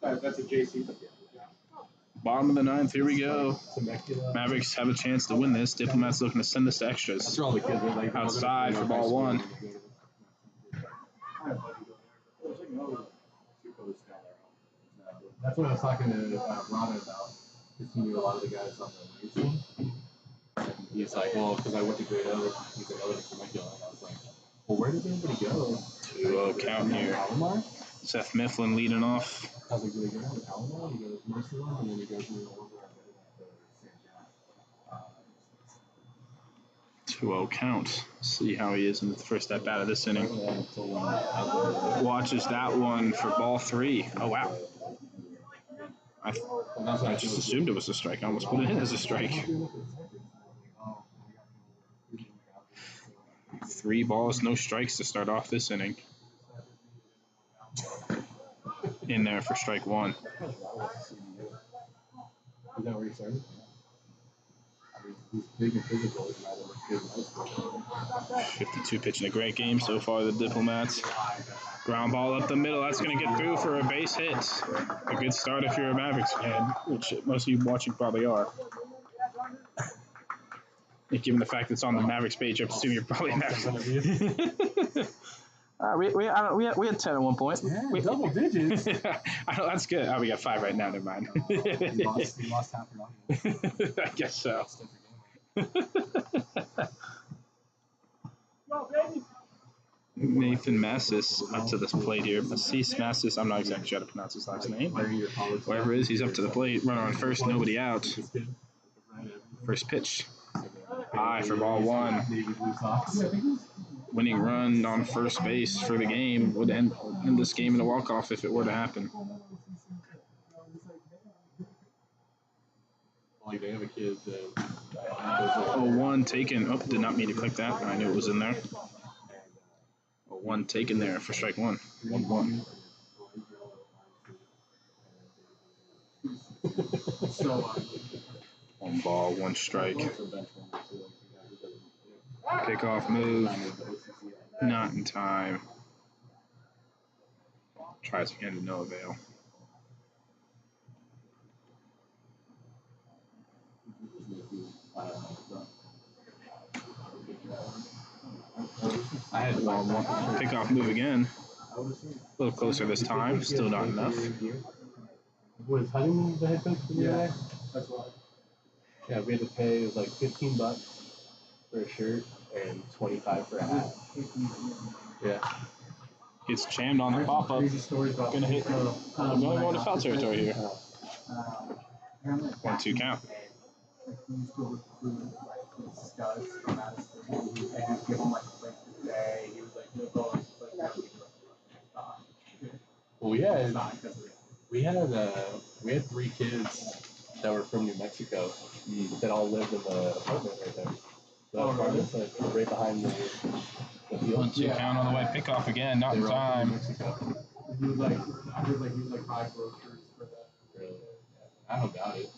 That's a JC. Bottom of the 9th, here we go. Mavericks have a chance to win this. Diplomats looking to send this to extras. That's where all the kids are like. Outside for ball 1. That's what I was talking to Rana about. Because he knew a lot of the guys on the race team. He's like, well, because I went to grade O. He's like, I live in Temecula. And I was like, well, where does everybody go? 2-0 count here. Palomar? Seth Mifflin leading off. I was like, do they go to Palomar? He goes, most of them, and then he goes to the over at the 2-0 count. See how he is in the first step out of this inning. Watches that one for ball 3. Oh, wow. I just assumed it was a strike. I almost put it in as a strike. 3 balls, no strikes to start off this inning. In there for strike 1. Is that where you started? He's big and physical. He's not good in high school. 52 pitching a great game so far, the Diplomats. Ground ball up the middle. That's going to get through for a base hit. A good start if you're a Mavericks fan, which most of you watching probably are. And given the fact that it's on the Mavericks page, I assume you're probably a Mavericks fan. We had 10 at one point. Yeah, double digits. That's good. Oh, we got 5 right now. Never mind. He lost half your audience. I guess so. Nathan Massis up to this plate here. Massis, I'm not exactly sure how to pronounce his last name. Whatever it is, he's up to the plate. Runner on first, nobody out. First pitch. High for ball 1. Winning run on first base for the game would end this game in a walk-off if it were to happen. Like they have a kid that 0-1 taken. Oh, did not mean to click that. I knew it was in there. 0-1 taken there for strike 1. 1-1. One ball, 1 strike. Pickoff move. Not in time. Tries again to no avail. I had Pickoff move again. A little closer this time. Still not enough. Was Hayden the head coach for the other day? That's why. Yeah, we had to pay, it was like $15 for a shirt and $25 for a hat. Yeah. Gets jammed on the pop-up. Gonna hit. I'm going to foul territory here. 1-2 count. Well, we had 3 kids that were from New Mexico that all lived in the apartment right there. The apartments that were right behind the field. 1-2 count on the way. Pickoff again. Not in time. He was like, I heard like he was like buying groceries for that. Really? I don't doubt it.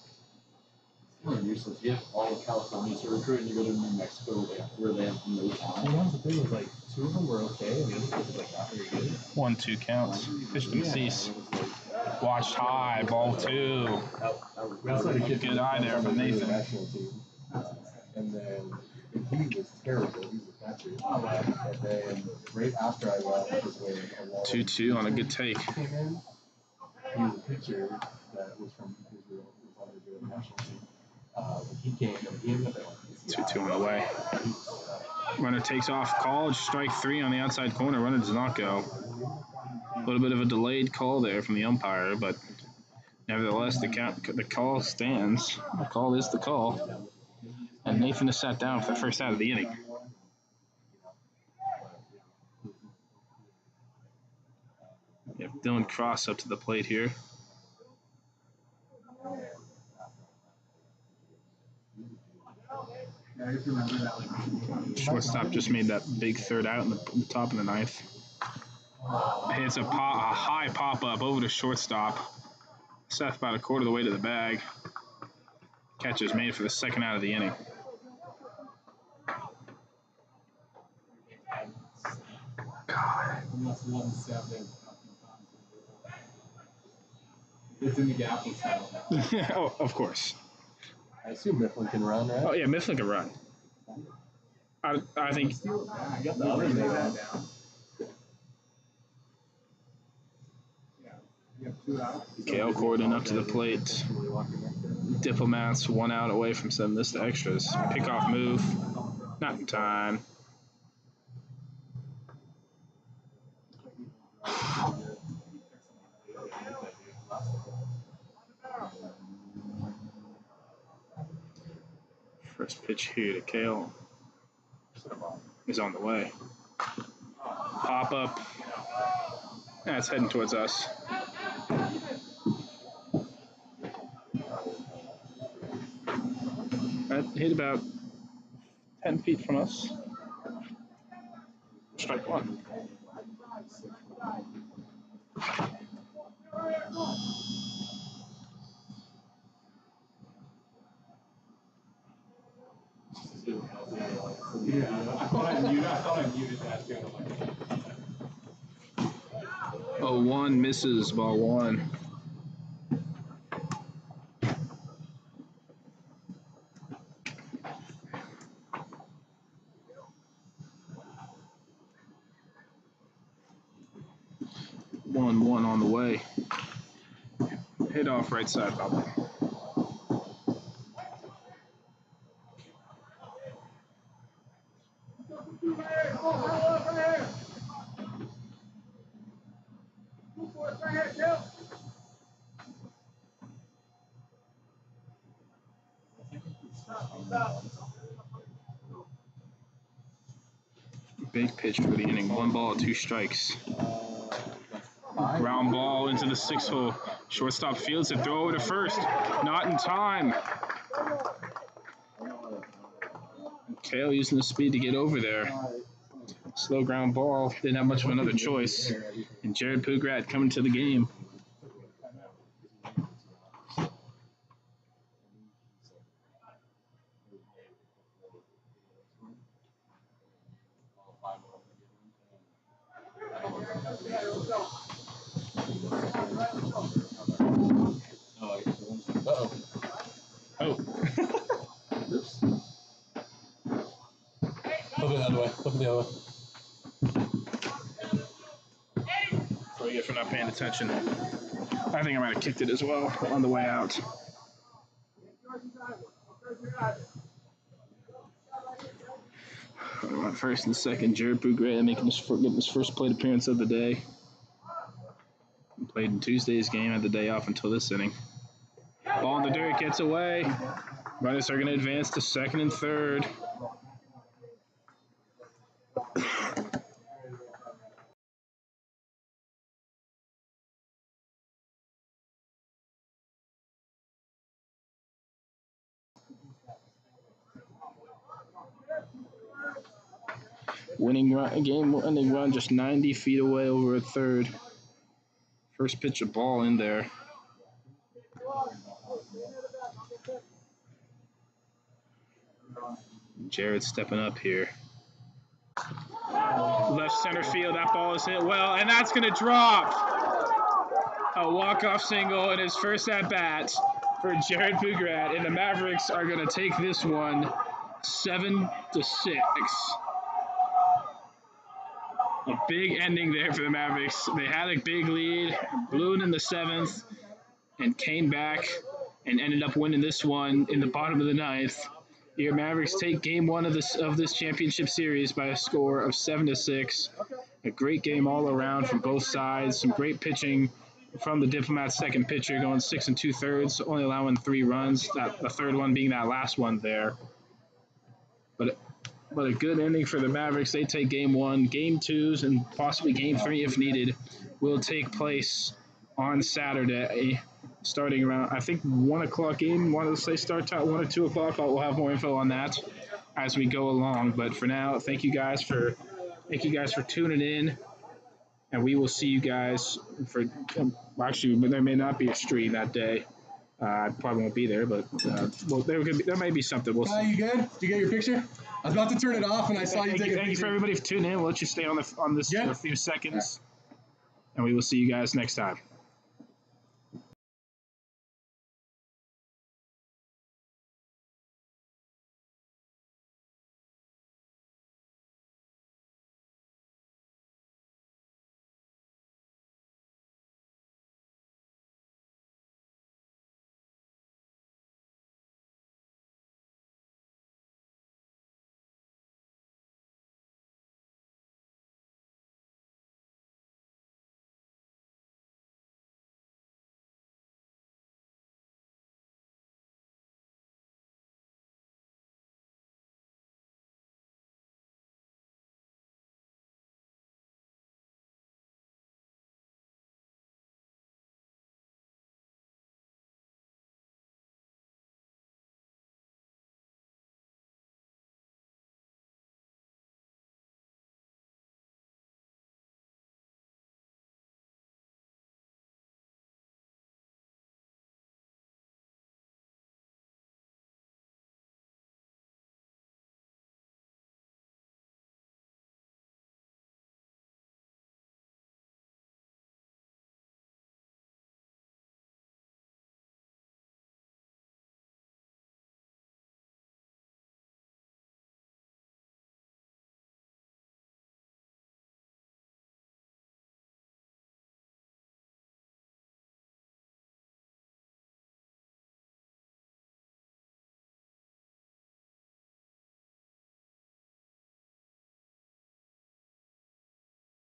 It's useless. You have all of California to recruit, and you go to New Mexico where they have no talent. Well, the thing was like 2 of them were okay, and the other kids were like not very good. 1-2 counts. Pitch to Massis. Watched high. Ball 2. We also had a kid Good eye there from Nathan. National team. And then he was terrible. He was a catcher. And then right after I left was when a lot 2-2 on a good take. came in. He was a pitcher that was from Israel. He was on the national team. When he came, and he ended up at like 2-2 on the way. Runner takes off. Called. Strike 3 on the outside corner. Runner does not go. A little bit of a delayed call there from the umpire, but nevertheless, the call stands. The call is the call. And Nathan is sat down for the first out of the inning. Yep, Dylan Cross up to the plate here. Shortstop just made that big third out in the top of the 9th. Hits a high pop-up over to shortstop. Seth about a quarter of the way to the bag. Catch is made for the second out of the inning. God. It's in the gap with now. Oh, of course. I assume Mifflin can run, right? Oh, yeah, Mifflin can run. I think... I got the other thing down. Kale Corden up to the plate. Diplomats 1 out away from sending this to extras. Pickoff move. Not in time. First pitch here to Kale is on the way. Pop up. That's heading towards us. That hit about 10 feet from us. Strike one. Yeah, I thought I muted that too. 0-1 misses, ball one. One on the way. Hit off right side, Bob. Big pitch for the inning. 1 ball, 2 strikes. Ground ball into the 6 hole. Shortstop fields it. Throw over to first. Not in time. Kale using the speed to get over there. Slow ground ball. Didn't have much of another choice. And Jared Pugrat coming to the game. Oh. Oops. Flip it the other way. Flip it the other way. That's what you get for not paying attention. I think I might have kicked it as well on the way out. First and second, Jared Pugrat getting his first plate appearance of the day. Played in Tuesday's game, had the day off until this inning. Ball in the dirt, gets away. Runners are going to advance to second and third. Game-winning run just 90 feet away over at third. First pitch, a ball in there. Jared stepping up here. Left center field, that ball is hit well, and that's going to drop. A walk-off single in his first at-bat for Jared Pugrat, and the Mavericks are going to take this one 7-6. A big ending there for the Mavericks. They had a big lead, blew it in the 7th, and came back and ended up winning this one in the bottom of the 9th. Your Mavericks take game 1 of this championship series by a score of 7-6. A great game all around from both sides. Some great pitching from the Diplomats' second pitcher, going 6 2/3, only allowing 3 runs. The third one being that last one there. But a good ending for the Mavericks. They take game 1. Game 2s and possibly game 3 if needed will take place on Saturday, starting around, I think, 1 o'clock game. Want to say start time 1 or 2 o'clock. We'll have more info on that as we go along. But for now, thank you guys for tuning in, and we will see you guys for. Actually, there may not be a stream that day. I probably won't be there, but there may be something. We'll see. You good? Did you get your picture? I was about to turn it off, and I saw you take a picture. Thank you for everybody for tuning in. We'll let you stay on this for a few seconds, and we will see you guys next time.